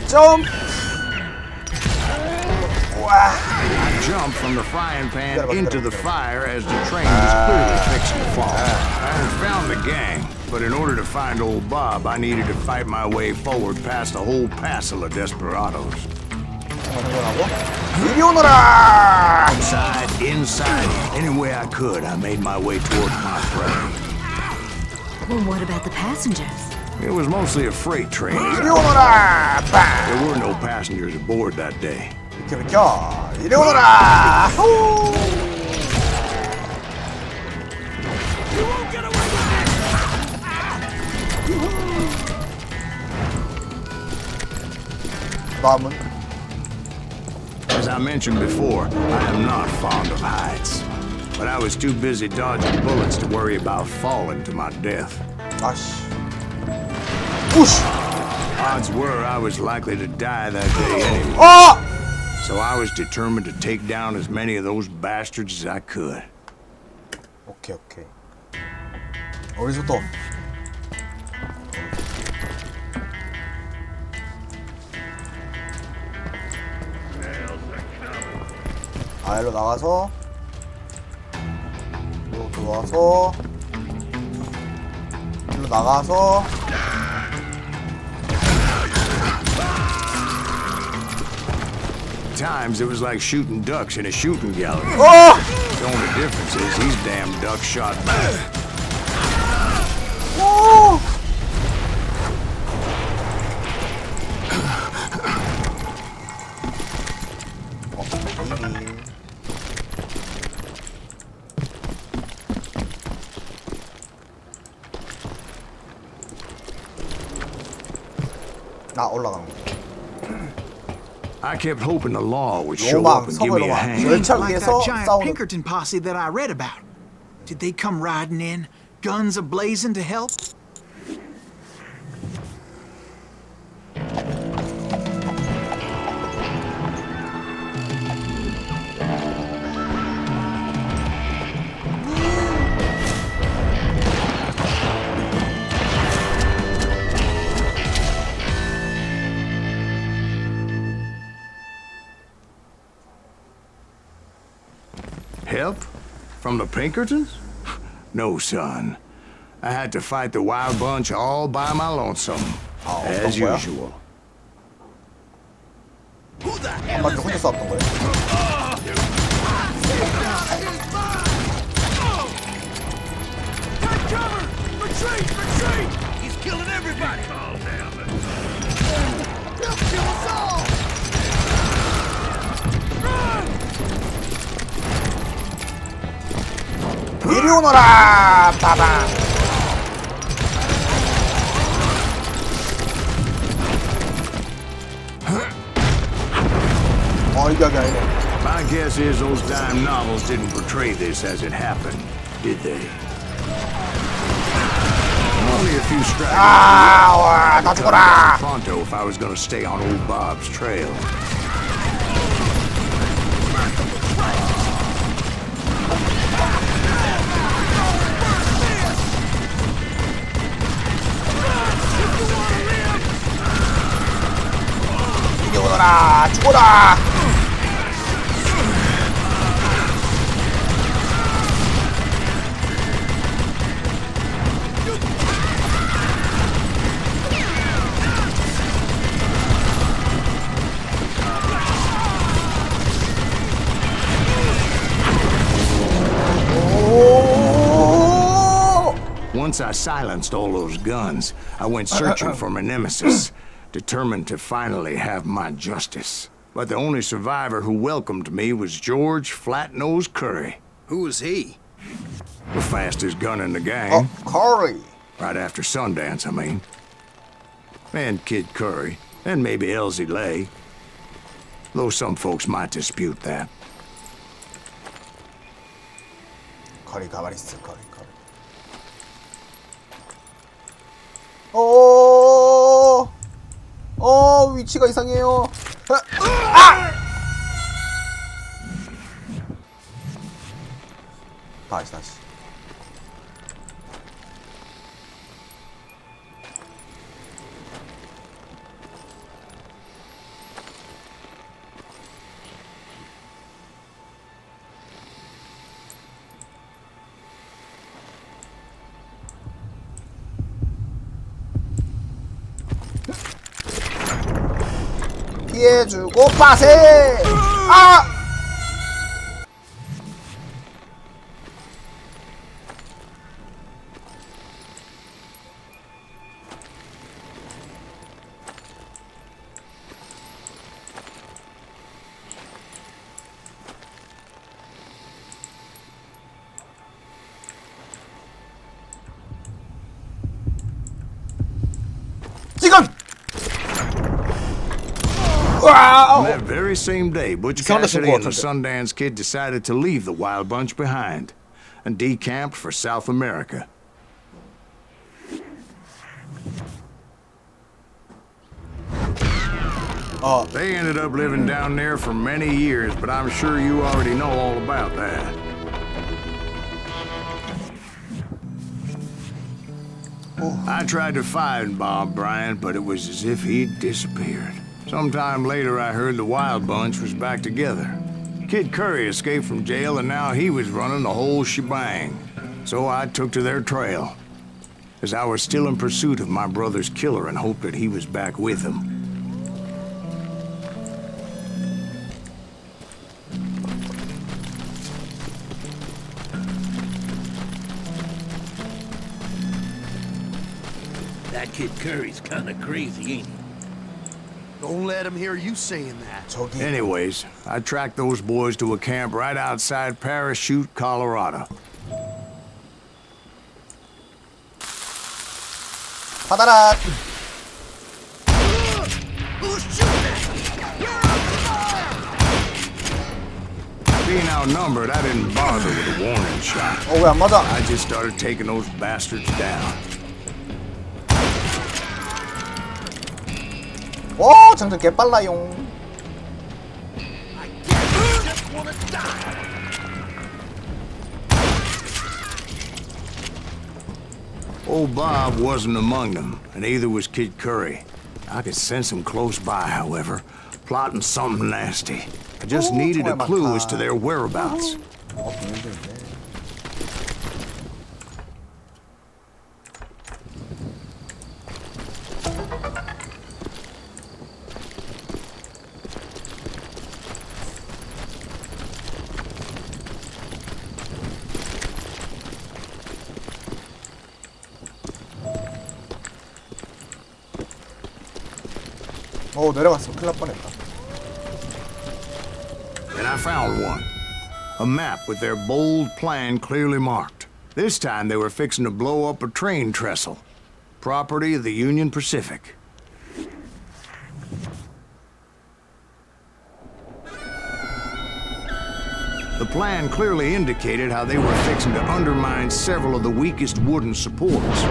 점프! I jumped from the frying pan into the fire as the train was clearly fixing to fall. I had found the gang, but in order to find old Bob, I needed to fight my way forward past a whole passel of desperados. 이리 오너라! Inside, any way I could, I made my way towards my prey. Well, what about the passengers? It was mostly a freight train. 이리 오너라! There were no passengers aboard that day. 비켜! 이리 오너라! You won't get away with 다음은? As I mentioned before, I am not fond of heights. But I was too busy dodging bullets to worry about falling to my death. 아씨. 우씨! Odds were I was likely to die that day anyway. 어! So I was determined to take down as many of those bastards as I could. 오케이. 어디서부터? 일로 나가서 일로 들어와서 일로 나가서 Times it was like shooting ducks in a shooting gallery. 어! The only difference is these damn ducks shot back. 오! 나 올라가는 거. I kept hoping the law would show 로망, up and give me a 로망. hand. 열차 Like 위에서 that giant 싸우는. Pinkerton posse that I read about. Did they come riding in, guns a-blazing to help? Help? From the Pinkertons? No, son. I had to fight the wild bunch all by my lonesome. As 어떤 거야? usual. 한 바퀴 혼자 싸웠던 거야? Retreat! He's killing everybody! Oh, damn it. He'll kill us all! 이리 오너라! 빠방! 이게 아니네. My guess is those dime novels didn't portray this as it happened, did they? Only a few stragglers. 와, 다 죽어라! Pronto if I was gonna stay on old Bob's trail. 이리 오너라! 죽어라! Once I silenced all those guns, I went searching for my nemesis, determined to finally have my justice. But the only survivor who welcomed me was George Flat-Nosed Curry. Who was he? The fastest gun in the gang. Curry. Right after Sundance, I mean. And Kid Curry, and maybe Elsie Lay. Though some folks might dispute that. 커리 가만히 있어, 커리. 위치가 이상해요. 다시. 피해주고 빠세! 지금! On that very same day, Butch Cassidy and the 같은데. Sundance Kid decided to leave the Wild Bunch behind and decamped for South America. They ended up living down there for many years, but I'm sure you already know all about that. I tried to find Bob Bryant, but it was as if he'd disappeared. Sometime later, I heard the Wild Bunch was back together. Kid Curry escaped from jail, and now he was running the whole shebang. So I took to their trail, as I was still in pursuit of my brother's killer and hoped that he was back with him. That kid Curry's kinda crazy, ain't he? Don't let him hear you saying that. Anyways, I tracked those boys to a camp right outside Parachute, Colorado. 받아라. Being outnumbered, I didn't bother with a warning shot. 왜 안 맞아? I just started taking those bastards down. 오, 장전 개빨라용. Old Bob wasn't among them, and neither was Kid Curry. I could sense him close by, however, plotting something nasty. I just needed a clue as to their whereabouts. 내려갔어. 큰일 날 뻔했다. And I found one. A map with their bold plan clearly marked. This time they were fixing to blow up a train trestle. Property of the Union Pacific. The plan clearly indicated how they were fixing to undermine several of the weakest wooden supports.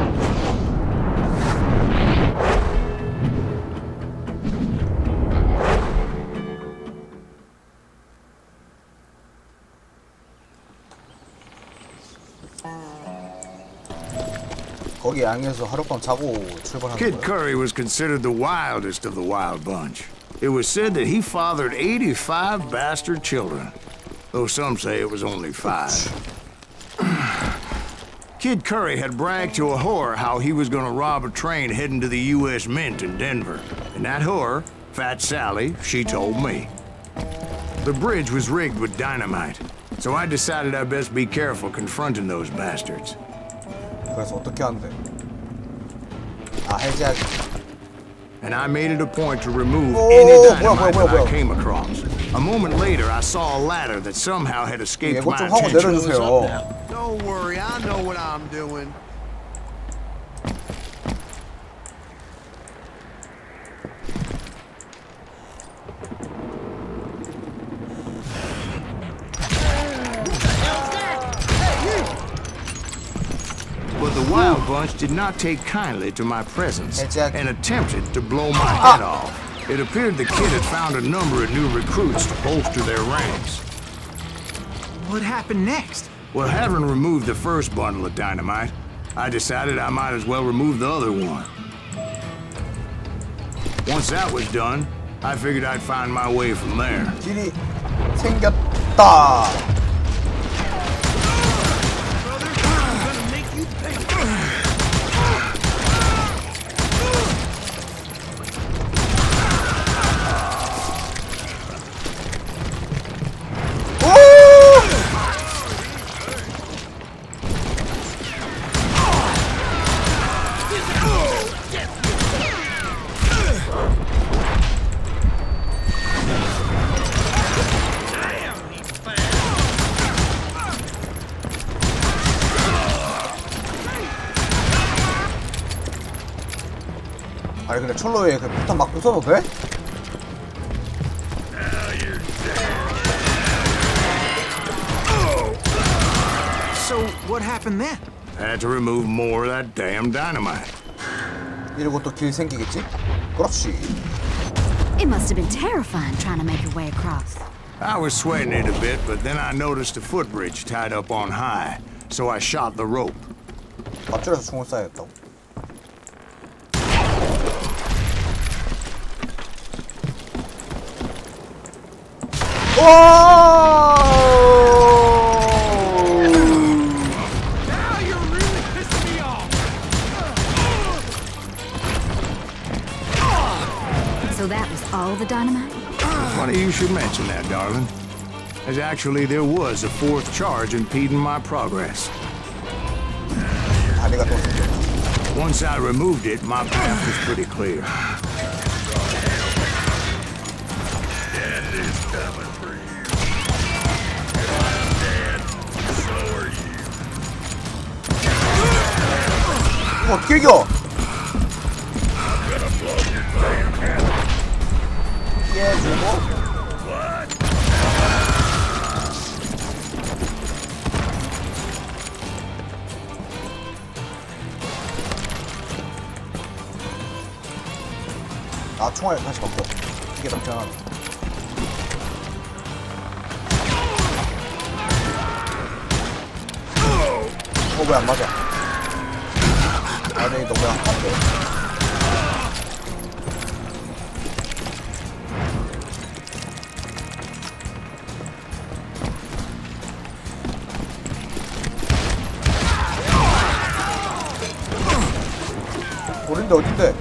거기 양에서 하룻밤 자고 출발하는 Kid 거야. Curry was considered the wildest of the Wild Bunch. It was said that he fathered 85 bastard children, though some say it was only 5. Kid Curry had bragged to a whore how he was gonna rob a train heading to the U.S. Mint in Denver. And that whore, Fat Sally, she told me. The bridge was rigged with dynamite, so I decided I'd best be careful confronting those bastards. 그래서 어떻게 한대? 해제하기. And I made it a point to remove any dynamite that I came across. A moment later, I saw a ladder that somehow had escaped my 이거 좀 하고 attention. 내려주세요. Don't worry, I know what I'm doing. But the Wild Bunch did not take kindly to my presence and attempted to blow my head off. It appeared the kid had found a number of new recruits to bolster their ranks. What happened next? Well, having removed the first bundle of dynamite, I decided I might as well remove the other one. Once that was done, I figured I'd find my way from there. 길이 생겼다. 아니 근데 철로에 그 폭탄 막 부숴도 돼? So what happened then? I had to remove more of that damn dynamite. 이러고 또 길 생기겠지? 그렇지. It must have been terrifying trying to make your way across. I was sweating it a bit, but then I noticed a footbridge tied up on high, so I shot the rope. 앞줄에서 중을 쏴야겠다고. Now you're really pissing me off. So that was all the dynamite? Funny you should mention that, darling. As actually there was a fourth charge impeding my progress. 다리가 또 생겼다. Once I removed it, my path was pretty clear. Death is coming for you. I'm dead. So are you. 이거 어떻게 이겨? I'm gonna blow your damn head off. 피해주고. What? 아, 총알 다시 바꿔. 이게 더 편하네. 왜 안 맞아? 아니, 너무 약한데. 어딘데, 어딘데?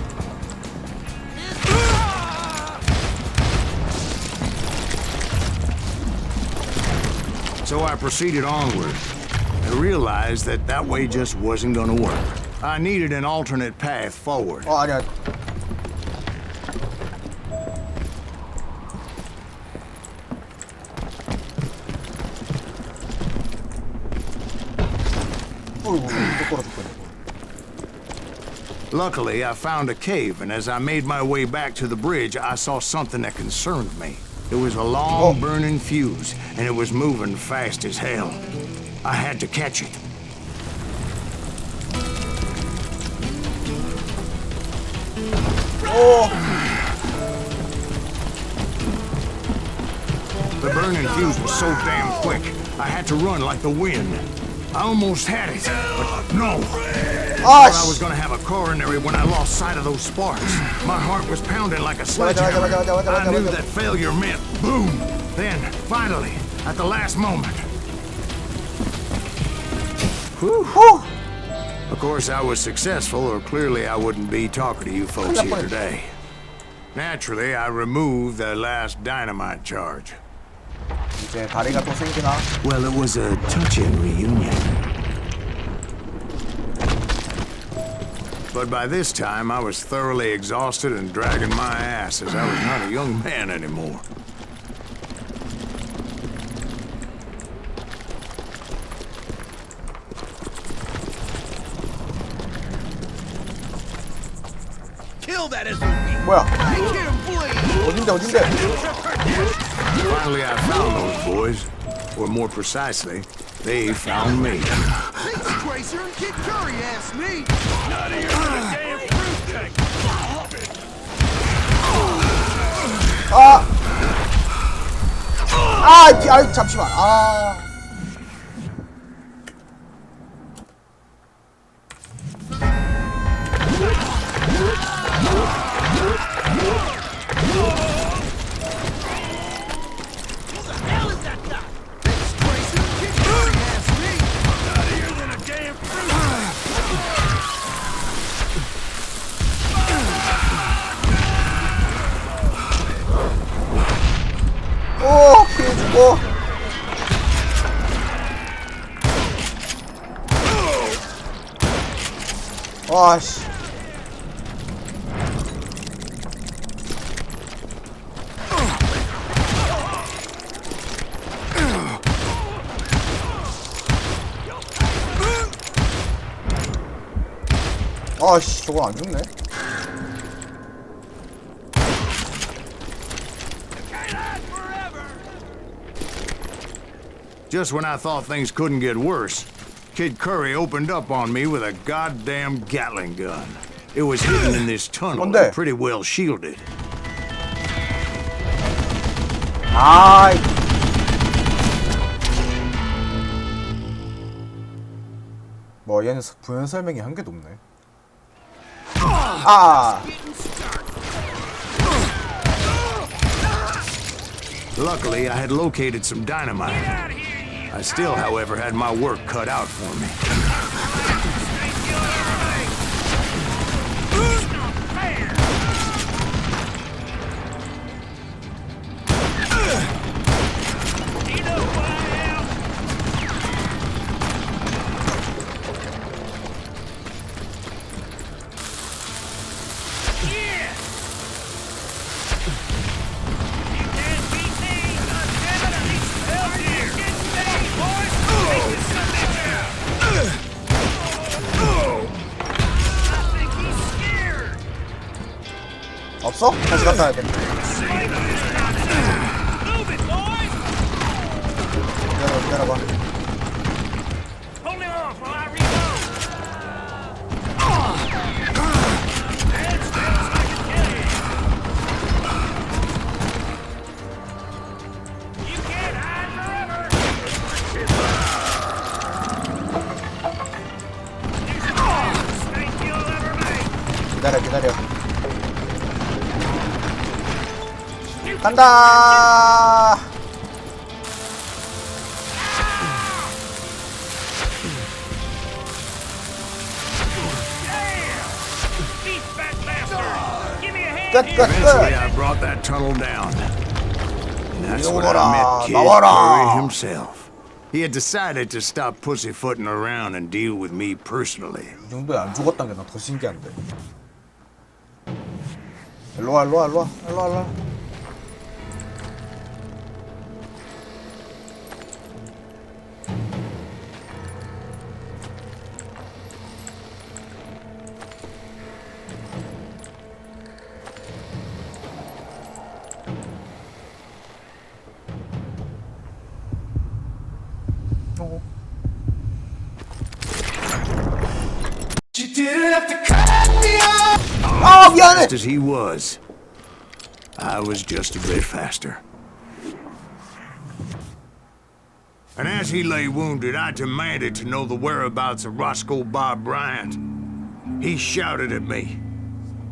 So I proceeded onward. I realized that that way just wasn't gonna work. I needed an alternate path forward. 아니야. 똑바로 죽거든. Luckily, I found a cave, and as I made my way back to the bridge, I saw something that concerned me. It was a long, burning fuse, and it was moving fast as hell. I had to catch it. The burning fuse was so damn quick, I had to run like the wind. I almost had it, but no. I thought I was gonna have a coronary when I lost sight of those sparks. My heart was pounding like a sledgehammer. I knew that failure meant boom. Then, finally, at the last moment. Whew. Of course, I was successful, or clearly I wouldn't be talking to you folks here today. Naturally, I removed the last dynamite charge. 이제 다리가 또 생기나? Well, it was a touching reunion. But by this time, I was thoroughly exhausted and dragging my ass as I was not a young man anymore. Kill that SOB. 뭐야? Make him bleed. 어딘데, 어딘데? Finally, I found those boys. Or more precisely, they found me. Thanks, Tracer and Kid Curry asked me. Not here with a damn fruitcake. 아이, 잠시만. 아. 피해주고. 와씨. 아씨, 저거 안 죽네. Just when I thought things couldn't get worse, Kid Curry opened up on me with a goddamn Gatling gun. It was hidden in this tunnel, and pretty well shielded. 아이. 뭐 얘는 부연 설명이 한 개도 없네. 아. Luckily, I had located some dynamite. I still, however, had my work cut out for me. 없어? 다시 갔다 와야 돼. 기다려봐. 기다려. 간다. Eventually, I brought that tunnel down. And that's when I met Kid Curry himself. He had decided to stop pussyfooting around and deal with me personally. 이 정도에 안 죽었다는 게 난 더 신기한데. 일로와. Fast as he was, I was just a bit faster. And as he lay wounded, I demanded to know the whereabouts of Roscoe Bob Bryant. He shouted at me.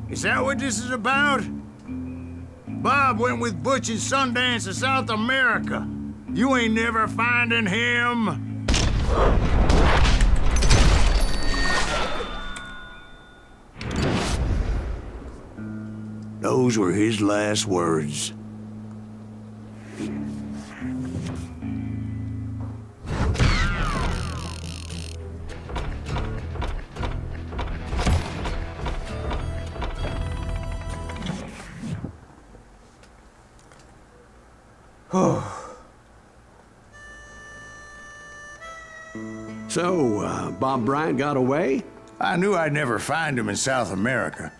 Is that what this is about? Bob went with Butch and Sundance to South America. You ain't never finding him. Those were his last words. So, Bob Bryant got away? I knew I'd never find him in South America.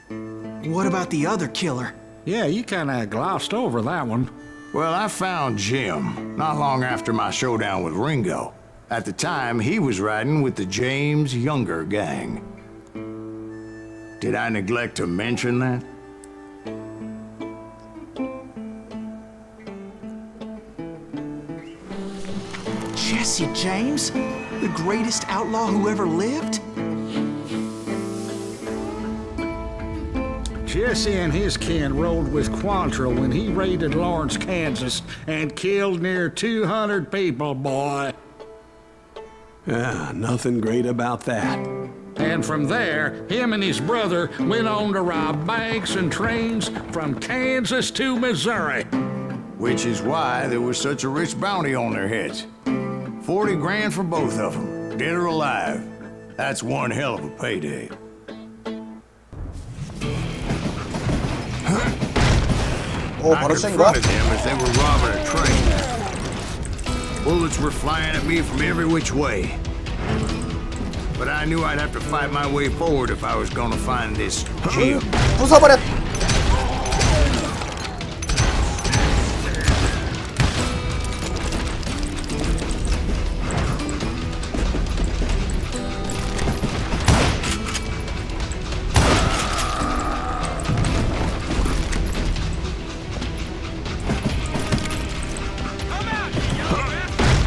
What about the other killer? Yeah, you kinda glossed over that one. Well, I found Jim not long after my showdown with Ringo. At the time, he was riding with the James Younger gang. Did I neglect to mention that? Jesse James? The greatest outlaw who ever lived? Jesse and his kin rode with Quantrill when he raided Lawrence, Kansas, and killed near 200 people, boy. Nothing great about that. And from there, him and his brother went on to rob banks and trains from Kansas to Missouri. Which is why there was such a rich bounty on their heads. 40 grand for both of them, dead or alive. That's one hell of a payday. I confronted them as they were robbing a train. Bullets were flying at me from every which way. But I knew I'd have to fight my way forward if I was gonna find this Jim. 부숴버렸.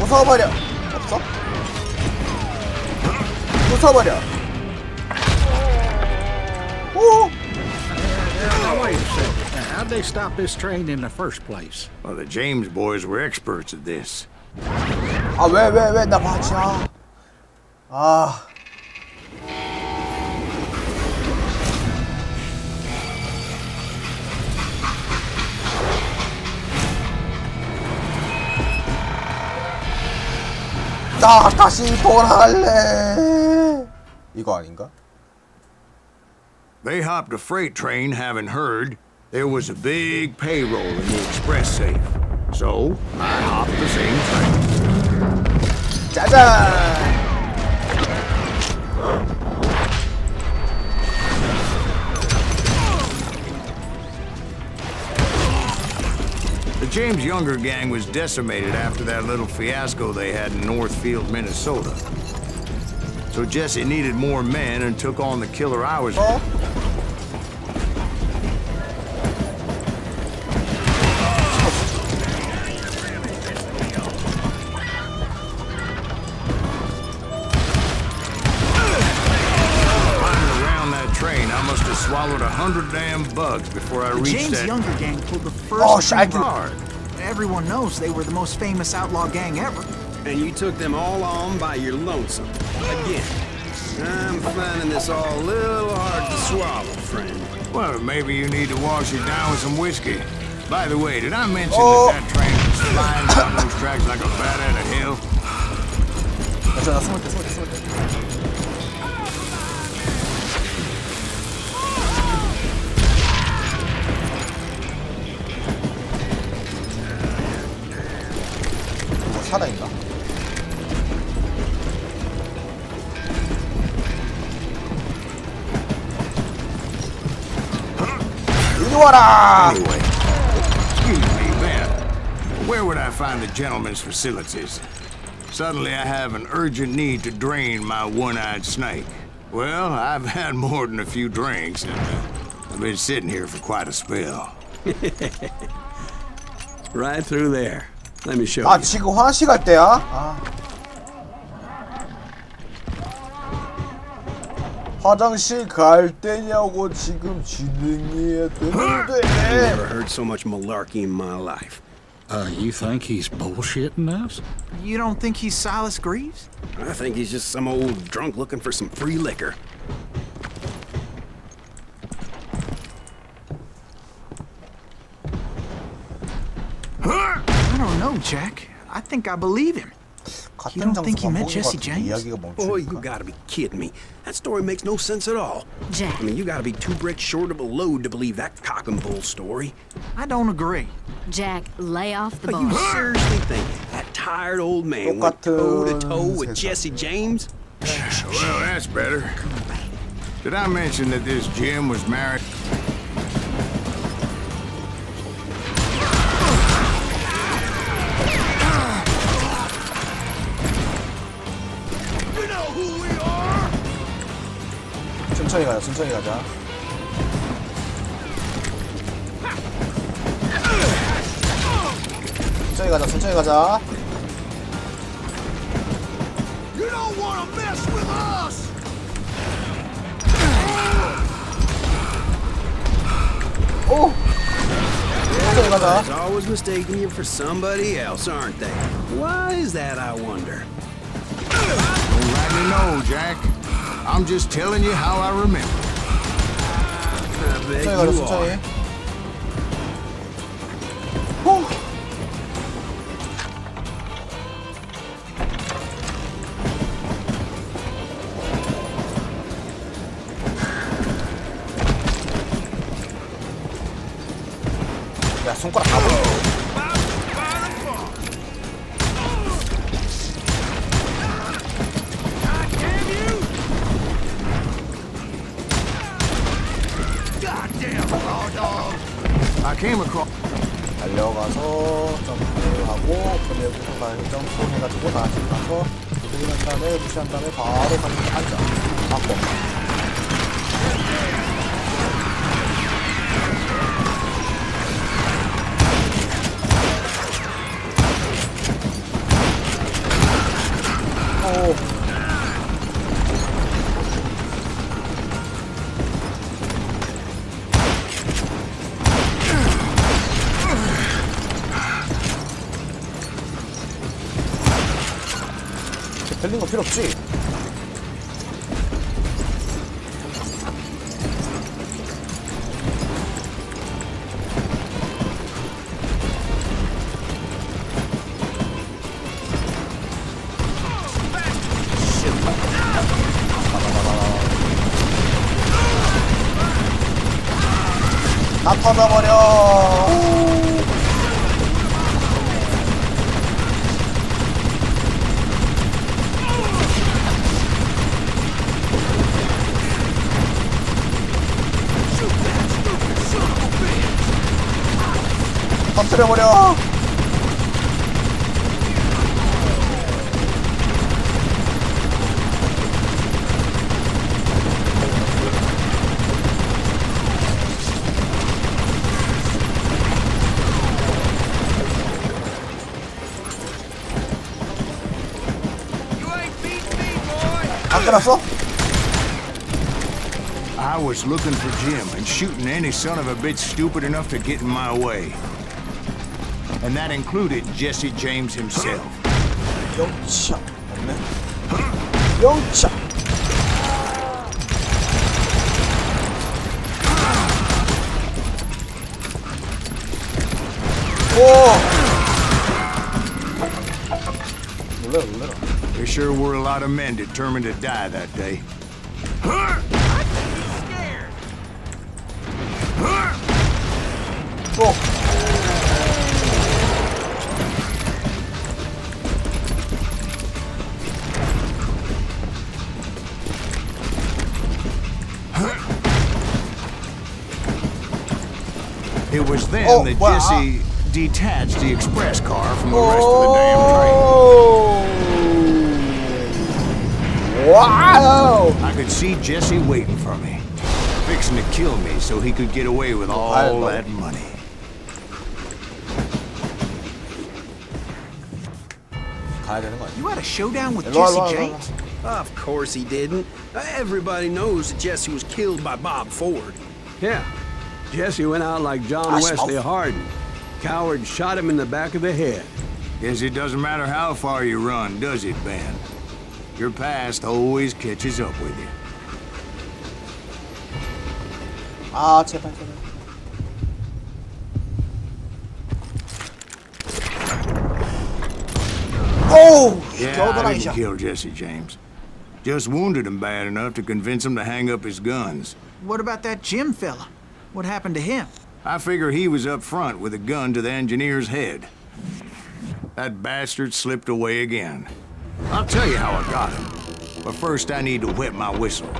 부숴버려. 없어? 부숴버려. 오! Now, wait a second. How'd they stop this train in the first place? Well, the James boys were experts at this. 아, 왜, 나 바지야. 아. 나 다시 돌아갈래. 이거 아닌가? They hopped a freight train having heard there was a big payroll in the express safe. So, I hopped the same train. 짜잔! The James Younger gang was decimated after that little fiasco they had in Northfield, Minnesota. So Jesse needed more men and took on the killer I was... Swallowed 100 damn bugs before I reached James that... Younger gang pulled the first hard. Everyone knows they were the most famous outlaw gang ever. And you took them all on by your lonesome. Again. I'm finding this all a little hard to swallow, friend. Well, maybe you need to wash it down with some whiskey. By the way, did I mention that train was flying down those tracks like a bat at a hill? 살아있나? 이리 와라! Anyway, excuse me, man. Where would I find the gentleman's facilities? Suddenly I have an urgent need to drain my one-eyed snake. Well, I've had more than a few drinks, and I've been sitting here for quite a spell. Right through there. Let me show 아, you. 지금 화장실 갈 때야? 아. 화장실 갈 때냐고 지금 진행해야 되는데. Never heard so much malarkey in my life. You think he's bullshitting us? You don't think he's Silas Greaves? I think he's just some old drunk looking for some free liquor. I don't know, Jack. I think I believe him. You don't think he met Jesse James? Boy, you gotta be kidding me. That story makes no sense at all. Jack. I mean, you gotta be two bricks short of a load to believe that cock and bull story. I don't agree. Jack, lay off the But you ball. seriously think that tired old man went toe-to-toe with Jesse James? Well, that's better. Did I mention that this Jim was married? 천천히 가자, 천천히 가자. 천천히 가자, 천천히 가자. You don't want to mess with us! 오! 천천히 가자. They're always mistaking you for somebody else, aren't they? Why is that, I wonder? Don't let me know, Jack. I'm just telling you how I remember. I bet 천천히 가자, you are. 천천히. 호! 야, 손가락 다 보여. I came across... 달려가서 점프하고 그리고 점프해가지고 다시 가서 무시한 다음에 무시한 다음에 바로 가서 앉아. 바꿔. 없지? 다 터져버려. 터뜨려버려. 안 끝났어? I was looking for Jim and shooting any son of a bitch stupid enough to get in my way. And that included Jesse James himself. 영차 없네. 영차. 오. 놀래라. There sure were a lot of men determined to die that day. 또. It was then Oh, that wow. Jesse detached the express car from the rest of the damn train. Wow! I could see Jesse waiting for me, fixing to kill me so he could get away with all that money. 가야 되는 거 아니야? You had a showdown with 일로 와, Jesse 일로 와, 일로 와. James? Of course he didn't. Everybody knows that Jesse was killed by Bob Ford. Yeah. Jesse went out like John Wesley Hardin. Coward shot him in the back of the head. Guess it doesn't matter how far you run, does it, Ben? Your past always catches up with you. 아, 제발. Oh! Yeah, I didn't kill Jesse James. Just wounded him bad enough to convince him to hang up his guns. What about that Jim fella? What happened to him? I figure he was up front with a gun to the engineer's head. That bastard slipped away again. I'll tell you how I got him. But first I need to wet my whistle.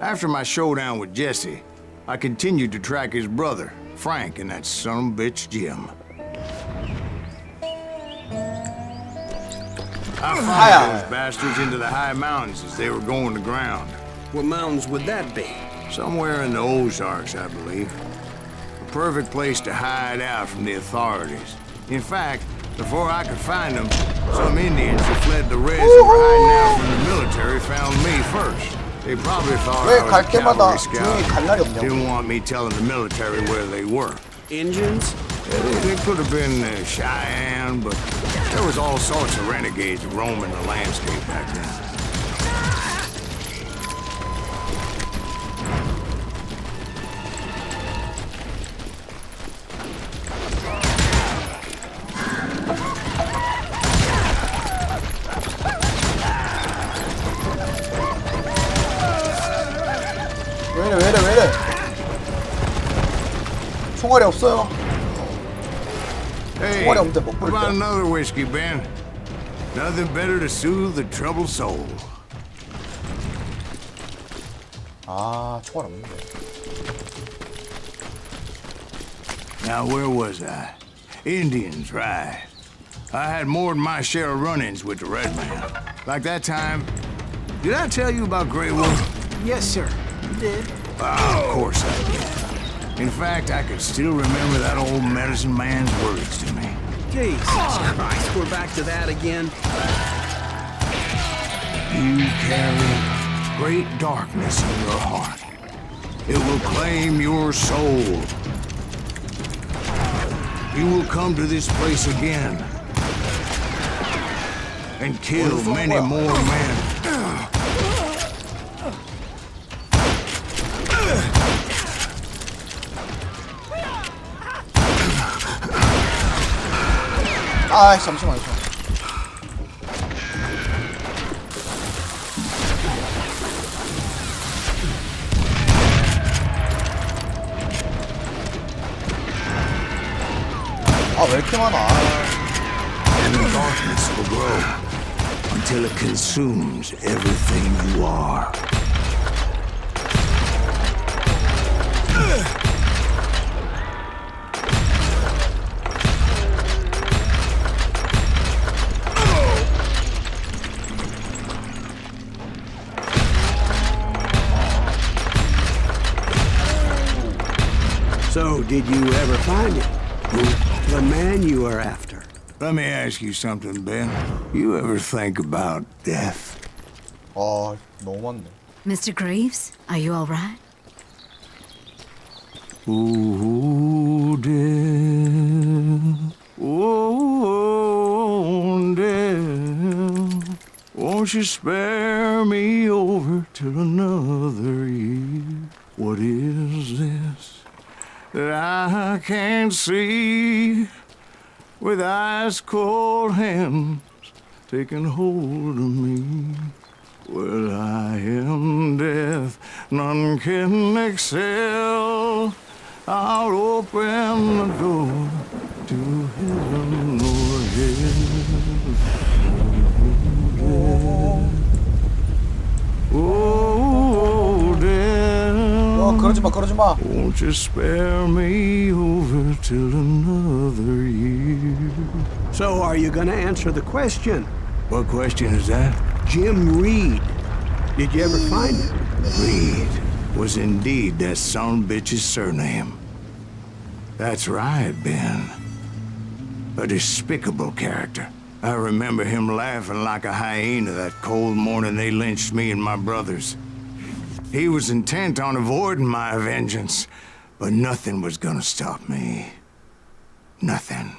After my showdown with Jesse, I continued to track his brother, Frank, and that son of a bitch, Jim. I followed those bastards into the high mountains as they were going to ground. What mountains would that be? Somewhere in the Ozarks, I believe. A perfect place to hide out from the authorities. In fact, before I could find them, some Indians who fled the Reds and were hiding out from the military found me first. They probably thought I was a cavalry scout. Didn't want me telling the military where they were. Indians? It could have been Cheyenne, but there was all sorts of renegades roaming the landscape back then. 왜 이래? 총알이 없어요. Hey, 총알이 없는데 못 what about 부를게. another whiskey, Ben? Nothing better to soothe the troubled soul. 아, 총알 없는데. Now, where was I? Indians, right. I had more than my share of run-ins with the Red Man. Like that time... Did I tell you about Grey Wolf? Yes, sir. You did. Of course I did. In fact, I could still remember that old medicine man's words to me. Jesus Christ, we're back to that again. You carry great darkness in your heart. It will claim your soul. he will come to this place again and kill many more men. 아, 잠시만요. 아, 왜 이렇게 많아? And the darkness will grow until it consumes everything you are. So, did you ever find it? The man you are after? Let me ask you something, Ben. You ever think about death? 아, 너무 많네. Mr. Greaves, are you all right? Oh, death. Oh, death. Won't you spare me over till another year? What is this that I can't see with ice cold hands taking hold of me? Well, I am death, none can excel. I'll open the door to heaven or hell. Oh, death. 그러지 마, 그러지 마. Won't you spare me over till another year? So, are you gonna answer the question? What question is that? Jim Reed. Did you ever find him? Reed was indeed that son-bitch's surname. That's right, Ben. A despicable character. I remember him laughing like a hyena that cold morning they lynched me and my brothers. He was intent on avoiding my vengeance, but nothing was gonna stop me. Nothing.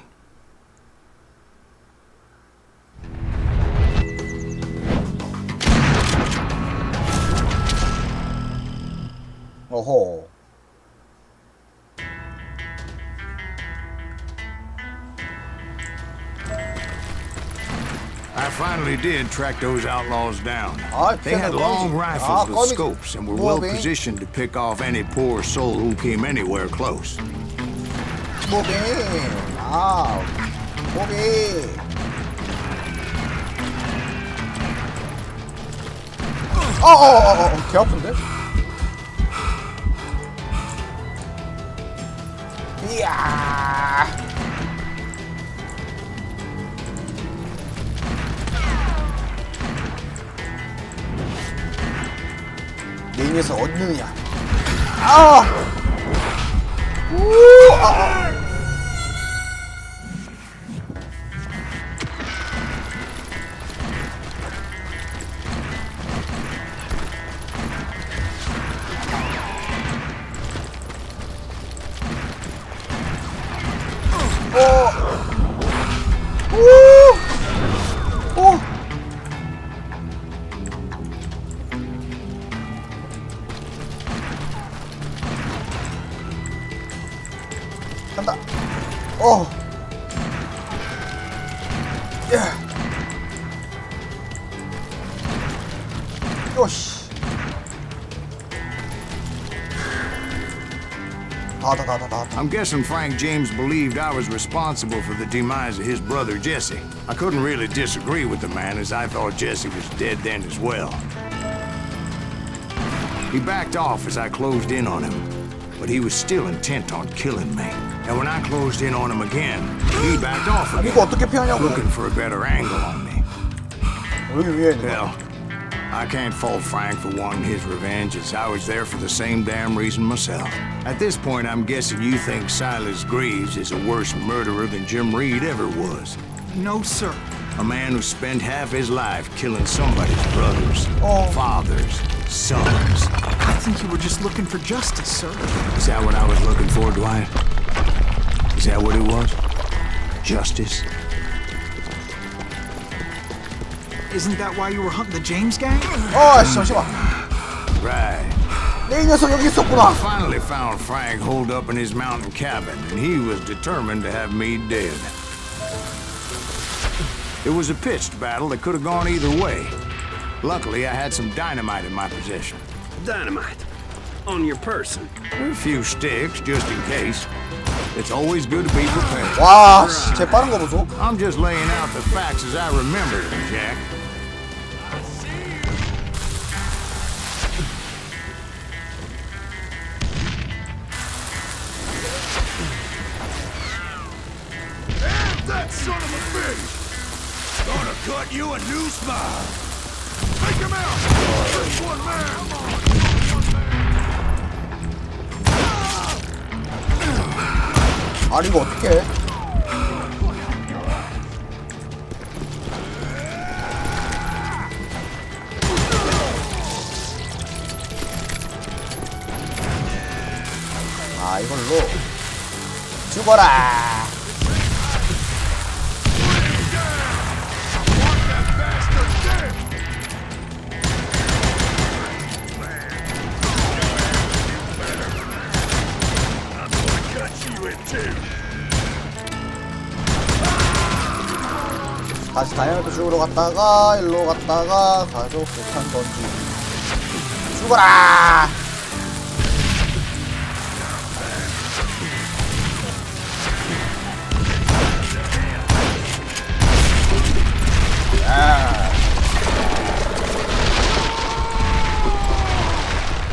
어허. I finally did track those outlaws down. They had 피아노 long 꺼지. rifles with 꺼지. scopes and were well 무빙. positioned to pick off any poor soul who came anywhere close. 무빙. 아, 무빙. 개 아픈데? 이야. 내 녀석 어디느냐? 아! 우! 아! 간다. 야. 요시. 다. I'm guessing Frank James believed I was responsible for the demise of his brother Jesse. I couldn't really disagree with the man, as I thought Jesse was dead then as well. He backed off as I closed in on him, but he was still intent on killing me. And when I closed in on him again, he backed off again, 이거 어떻게 피하냐고. looking for a better angle on me. 여기 위에 있는 Hell, I can't fault Frank for wanting his revenge, as I was there for the same damn reason myself. At this point, I'm guessing you think Silas Greaves is a worse murderer than Jim Reed ever was. No, sir. A man who spent half his life killing somebody's brothers, fathers, sons. I think you were just looking for justice, sir. Is that what I was looking for, Dwight? Is that what it was? justice? Isn't that why you were hunting the James gang? 잠시만. Right. 내 이 녀석 여기 있었구나. I finally found Frank holed up in his mountain cabin, and he was determined to have me dead. It was a pitched battle that could have gone either way. Luckily, I had some dynamite in my possession. Dynamite. On your person. A few sticks, just in case. It's always good to be prepared. 와, 쟤 빠른 거 보소. I'm just laying out the facts as I remember them, Jack. That son of a bitch! Gonna cut you a new smile! Take him out! Just one man! 아니 이거 어떡해? 아 이걸로 죽어라. 다시 다이아몬드 쪽으로 갔다가 일로 갔다가 가족 폭탄 던지기. 죽어라.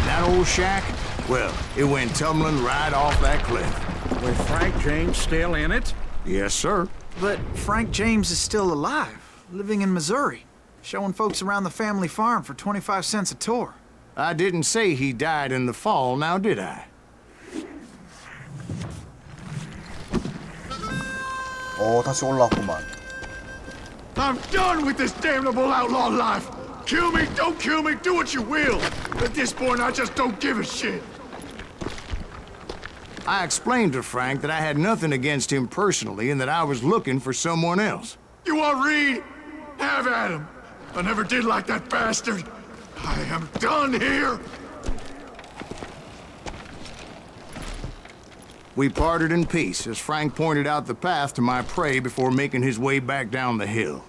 That old shack? Well, it went tumbling right off that cliff. With Frank James still in it? Yes, sir. But Frank James is still alive, living in Missouri, showing folks around the family farm for 25 cents a tour. I didn't say he died in the fall, now did I? 다시 올라왔구만. I'm done with this damnable outlaw life! Kill me, don't kill me, do what you will! At this point, I just don't give a shit! I explained to Frank that I had nothing against him personally and that I was looking for someone else. You want Reed? Have at him! I never did like that bastard! I am done here! We parted in peace as Frank pointed out the path to my prey before making his way back down the hill.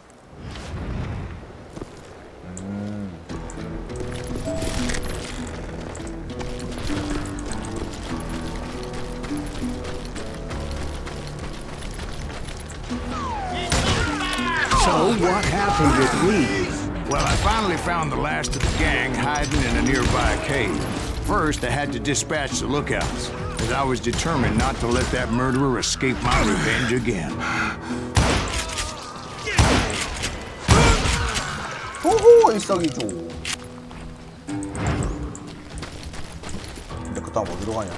So what happened with Reed? Well, I finally found the last of the gang hiding in a nearby cave. First, I had to dispatch the lookouts, as I was determined not to let that murderer escape my revenge again. 호호 일석이조. 근데 그다음 어디로 가냐?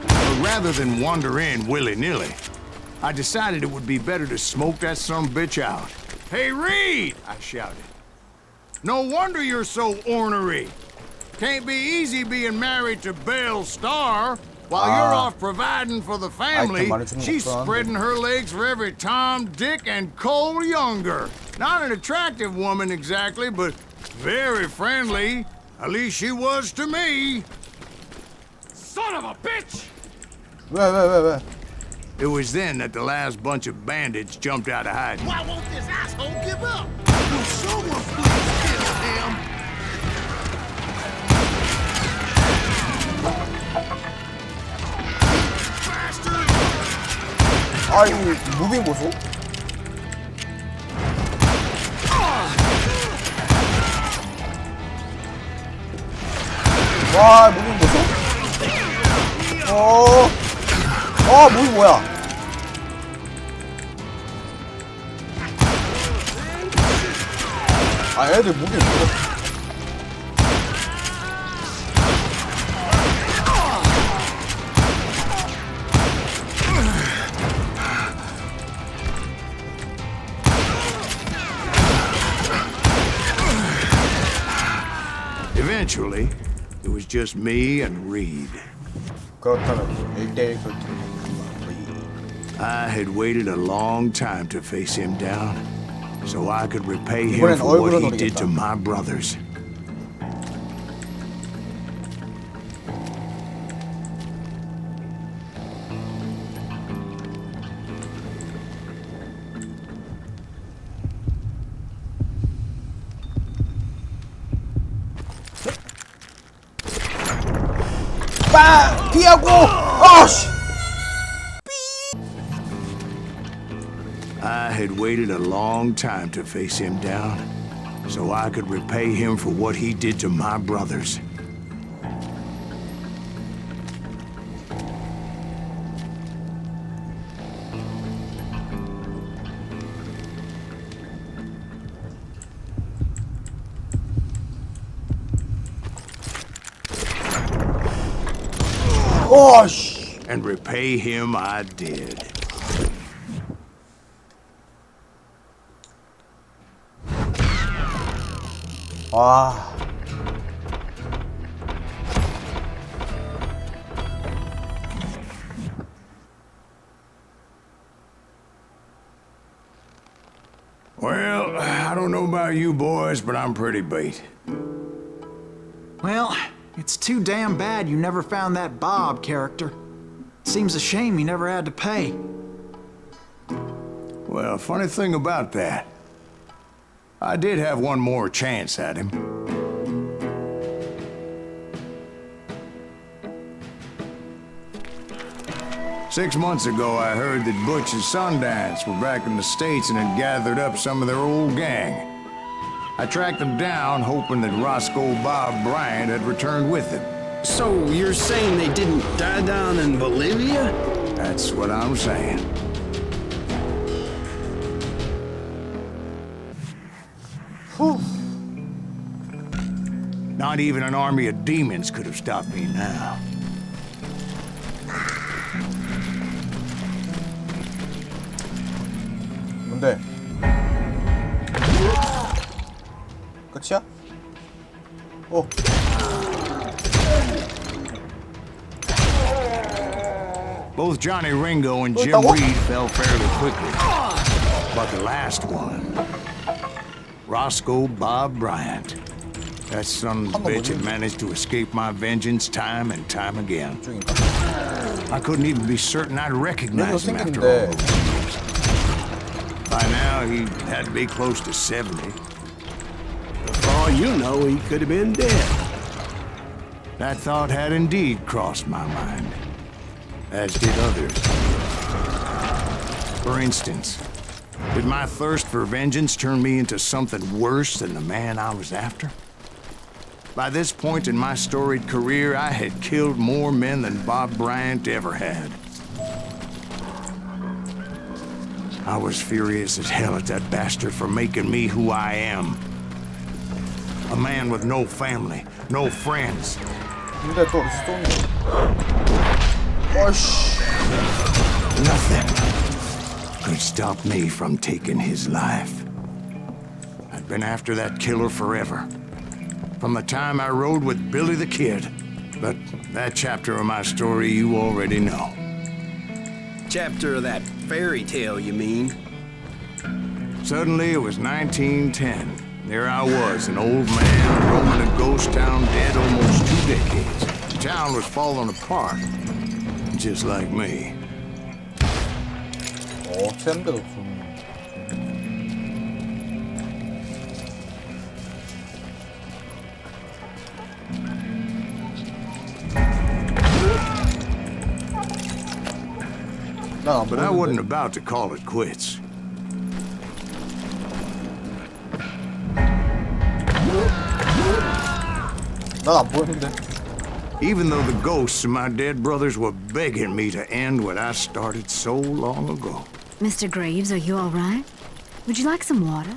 But rather than wander in willy-nilly, I decided it would be better to smoke that sumbitch out. Hey, Reed! I shouted. No wonder you're so ornery. Can't be easy being married to Belle Starr. While you're off providing for the family, she's spreading her legs for every Tom, Dick, and Cole Younger. Not an attractive woman exactly, but very friendly. At least she was to me. Son of a bitch! 왜? It was then that the last bunch of bandits jumped out of hiding. Why won't this asshole give up? Will someone please kill him? Bastard! 아이 무빙 보소. 와 무빙 보소. 무빙 뭐야? 아 애들 무빙 뭐야? Eventually, it was just me and Reed. 그렇다면 1대1 결투. I had waited a long time to face him down, so I could repay him 이번엔 for what 얼굴로 he did to 노리겠다. my brothers. 빵! 피하고! 아씨! I had waited a long time to face him down, so I could repay him for what he did to my brothers. 아씨! And repay him I did. 와. Well, I don't know about you boys, but I'm pretty beat. Well, it's too damn bad you never found that Bob character. Seems a shame you never had to pay. Well, funny thing about that, I did have one more chance at him. Six months ago, I heard that Butch and Sundance were back in the States and had gathered up some of their old gang. I tracked them down, hoping that Roscoe Bob Bryant had returned with them. So you're saying they didn't die down in Bolivia? That's what I'm saying. Whew. Not even an army of demons could have stopped me now. 뭔데? 끝이야? 오. Both Johnny Ringo and 또 Jim 있다고? Reed fell fairly quickly. But the last one, Roscoe Bob Bryant. That son of a bitch had managed to escape my vengeance time and time again. I couldn't even be certain I'd recognize him after all those years. By now, he had to be close to 70. For all you know, he could have been dead. That thought had indeed crossed my mind, as did others. For instance, did my thirst for vengeance turn me into something worse than the man I was after? By this point in my storied career, I had killed more men than Bob Bryant ever had. I was furious as hell at that bastard for making me who I am. A man with no family, no friends. 근데 또 리스톤이. 어이씨. Nothing could stop me from taking his life. I'd been after that killer forever. From the time I rode with Billy the Kid. But that chapter of my story you already know. Chapter of that fairy tale, you mean? Suddenly, it was 1910. There I was, an old man, roaming a ghost town dead almost 2 decades. The town was falling apart, just like me. 샌드도 좀. But I wasn't about to call it quits. 난 안 보이는데. Even though the ghosts of my dead brothers were begging me to end what I started so long ago. Mr. Graves, are you all right? Would you like some water?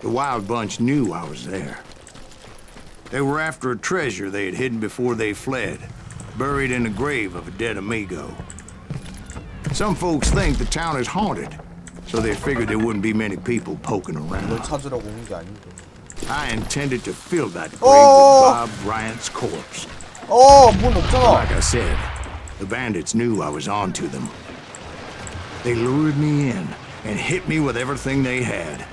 The Wild Bunch knew I was there. They were after a treasure they had hidden before they fled, buried in the grave of a dead amigo. Some folks think the town is haunted, so they figured there wouldn't be many people poking around. 널 찾으러 오는 게 아닌데. I intended to fill that grave with Bob Bryant's corpse. 문 없잖아. Like I said, the bandits knew I was on to them. They lured me in and hit me with everything they had.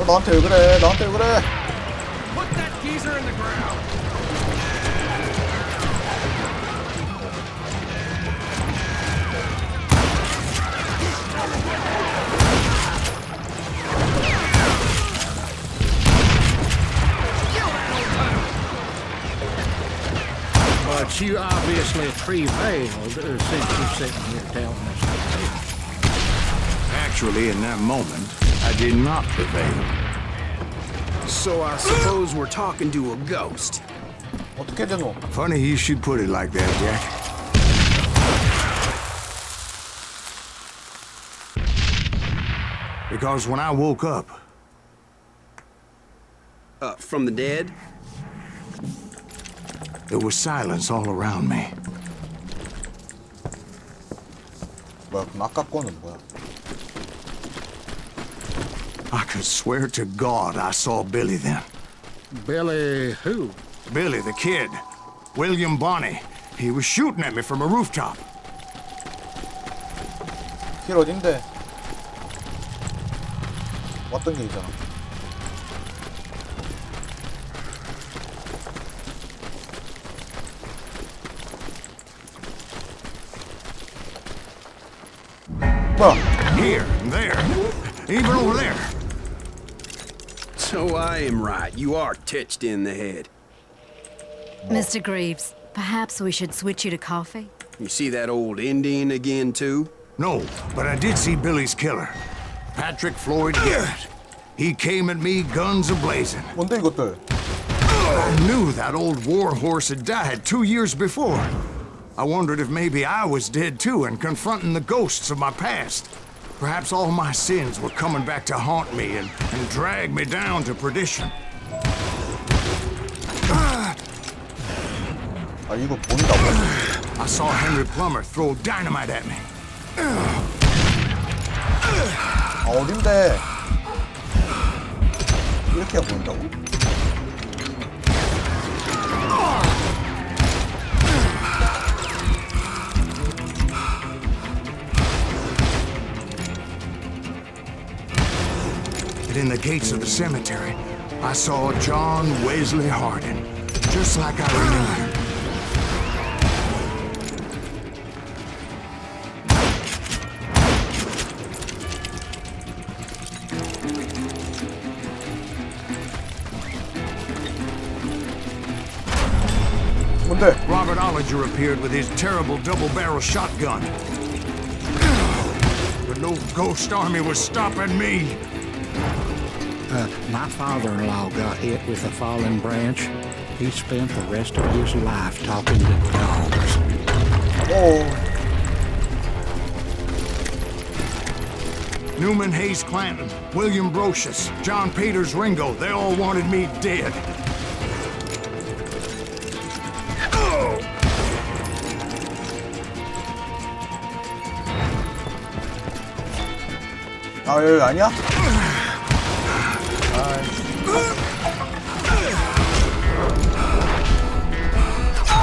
나한테 왜 그래? 나한테 왜 그래? Put that geezer in the ground. But you obviously prevailed since you're sitting here telling us. Actually, in that moment, I did not prevail. So I suppose we're talking to a ghost. 어떻게 되노? Funny you should put it like that, Jack. Because when I woke up, From the dead? there was silence all around me. 뭐야? 그럼 아까 거는 뭐야? I could swear to God I saw Billy then. Billy who? Billy, the kid. William Bonney. He was shooting at me from a rooftop. 길 어딘데? 왔던 길이잖아. 뭐야? Here, and there, even over there. So I am right. You are touched in the head. Mr. Greaves, perhaps we should switch you to coffee? You see that old Indian again, too? No, but I did see Billy's killer, Patrick Floyd Garrett. He came at me, guns a-blazing. 뭔데 이것들? I knew that old war horse had died 2 years before. I wondered if maybe I was dead too and confronting the ghosts of my past. Perhaps all my sins were coming back to haunt me and drag me down to perdition. 아 이거 본다고? I saw Henry Plummer throw dynamite at me. 아 어딘데? 이렇게 보인다고? In the gates of the cemetery, I saw John Wesley Hardin, just like I remember him. 뭔데? Robert Ollinger appeared with his terrible double-barrel shotgun. But no ghost army was stopping me. My father-in-law got hit with a fallen branch. He spent the rest of his life talking to dogs. 오. Newman Hayes Clanton, William Brocious, John Peters Ringo, they all wanted me dead. 아 여기 아니야?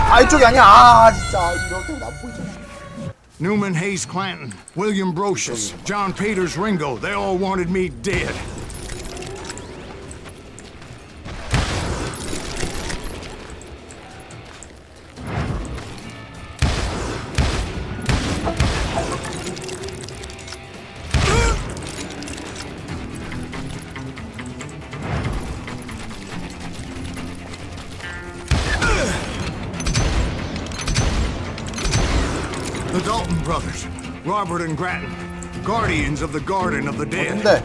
아 이쪽이 아니야. 아 진짜 이럴 때는 안 보이잖아. Newman Hayes Clanton, William Brocious, John Peters Ringo, they all wanted me dead. The Dalton brothers, Robert and Grattan, guardians of the Garden of the Dead. 근데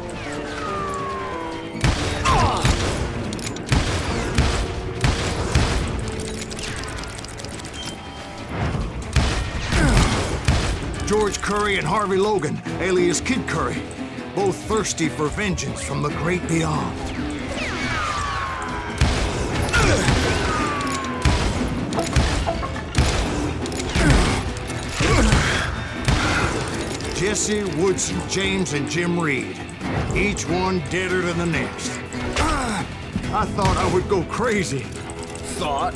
George Curry and Harvey Logan, alias Kid Curry. both thirsty for vengeance from the great beyond. Jesse, Woodson, James, and Jim Reed. Each one deader than the next. I thought I would go crazy. Thought?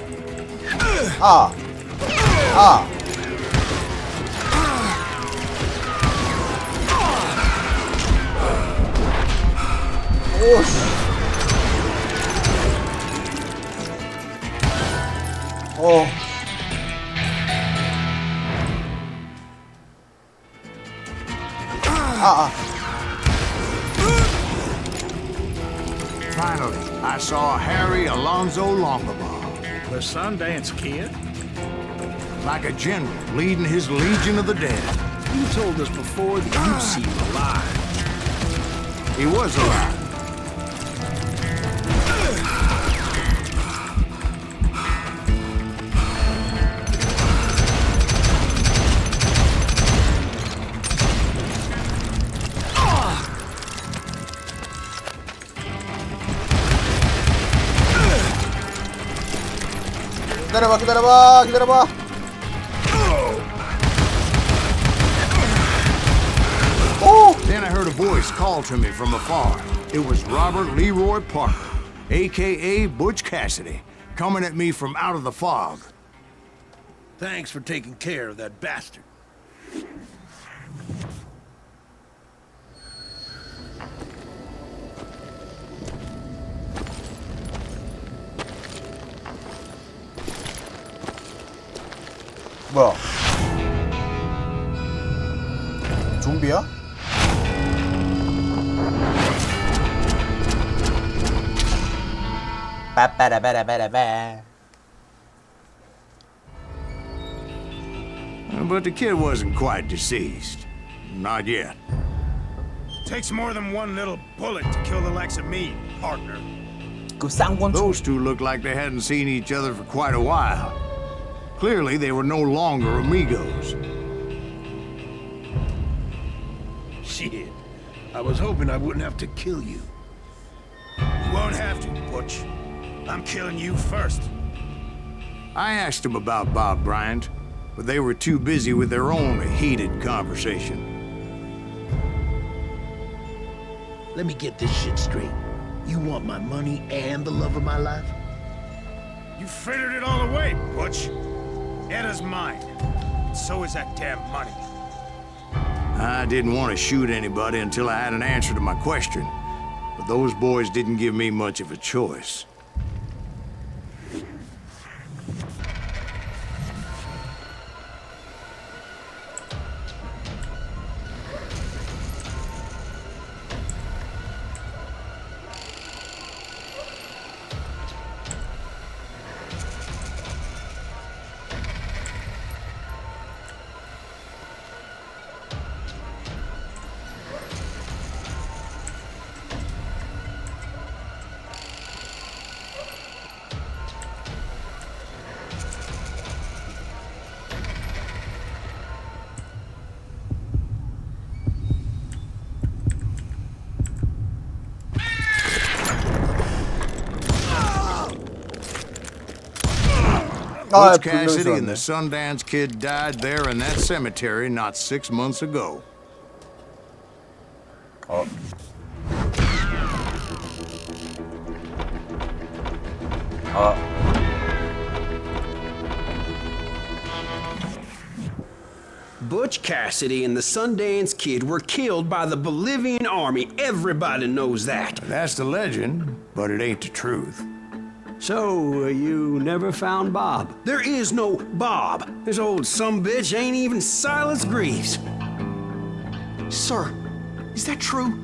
Finally, I saw Harry Alonzo Longabaugh. The Sundance Kid? Like a general leading his legion of the dead. You told us before that you've seen him alive. He was alive. 기다려봐. Then I heard a voice call to me from afar. It was Robert Leroy Parker, a.k.a. Butch Cassidy, coming at me from out of the fog. Thanks for taking care of that bastard. 뭐야? 좀비야? 빠빠라바라바라바. But the kid wasn't quite deceased. Not yet. Takes more than one little bullet to kill the likes of me, partner. 그 쌍권총. Those two looked like they hadn't seen each other for quite a while. Clearly, they were no longer amigos. Shit. I was hoping I wouldn't have to kill you. You won't have to, Butch. I'm killing you first. I asked them about Bob Bryant, but they were too busy with their own heated conversation. Let me get this shit straight. You want my money and the love of my life? You frittered it all away, Butch. Edda's mine. So is that damn money. I didn't want to shoot anybody until I had an answer to my question, but those boys didn't give me much of a choice. Butch Cassidy and the Sundance Kid died there in that cemetery not 6 months ago. Butch Cassidy and the Sundance Kid were killed by the Bolivian army. Everybody knows that. That's the legend, but it ain't the truth. So, you never found Bob? There is no Bob. This old sumbitch ain't even Silas Greaves. Sir, is that true?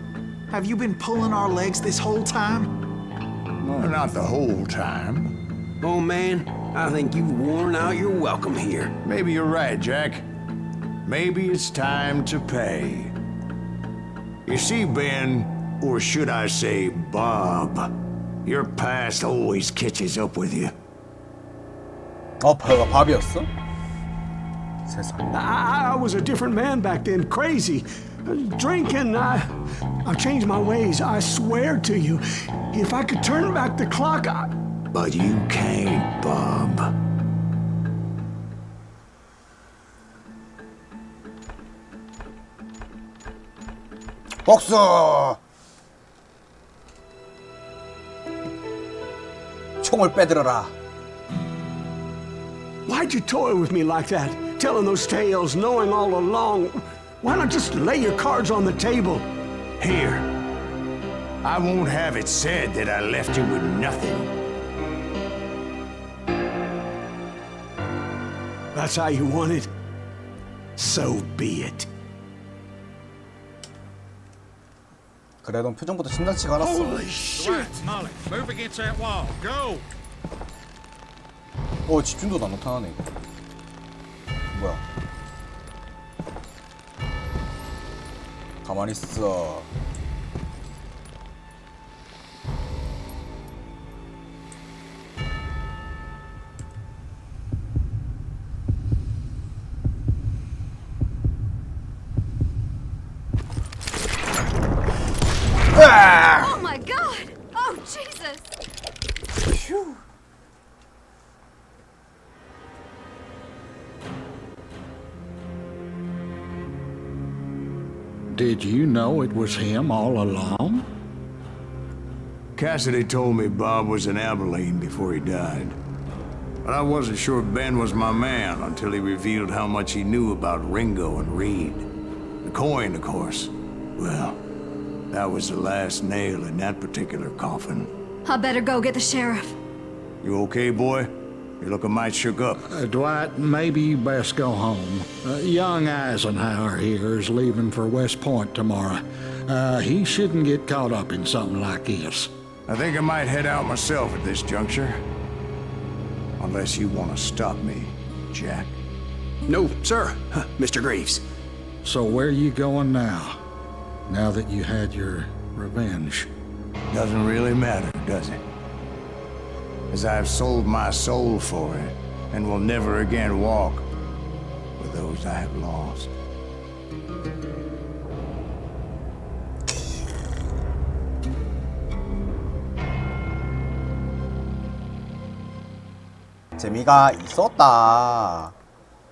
Have you been pulling our legs this whole time? Well, not the whole time. Oh, man, I think you've worn out your welcome here. Maybe you're right, Jack. Maybe it's time to pay. You see, Ben, or should I say Bob, your past always catches up with you. 밥이었어? 세상. I was a different man back then, crazy. Drinking, I've changed my ways, I swear to you. If I could turn back the clock, But you can't, Bob. 복수! 총을 빼들어라. Why'd you toy with me like that? Telling those tales, knowing all along. Why not just lay your cards on the table? Here. I won't have it said that I left you with nothing. That's how you want it? So be it. 그래도 표정부터 심상치가 않았어. Holy shit! Molly, move against that wall. Go! 집중도도 안 나타나네 이거. 뭐야? 가만히 있어. Oh my God! Oh Jesus! Phew. Did you know it was him all along? Cassidy told me Bob was in Abilene before he died. But I wasn't sure Ben was my man until he revealed how much he knew about Ringo and Reed. The coin, of course. Well, that was the last nail in that particular coffin. I better go get the sheriff. You okay, boy? You're looking mighty shook up. Dwight, maybe you best go home. Young Eisenhower here is leaving for West Point tomorrow. He shouldn't get caught up in something like this. I think I might head out myself at this juncture. Unless you want to stop me, Jack. No, sir, Mr. Greaves. So where you going now? Now that you had your revenge? Doesn't really matter, does it? As I've sold my soul for it, and will never again walk with those I have lost. 재미가 있었다.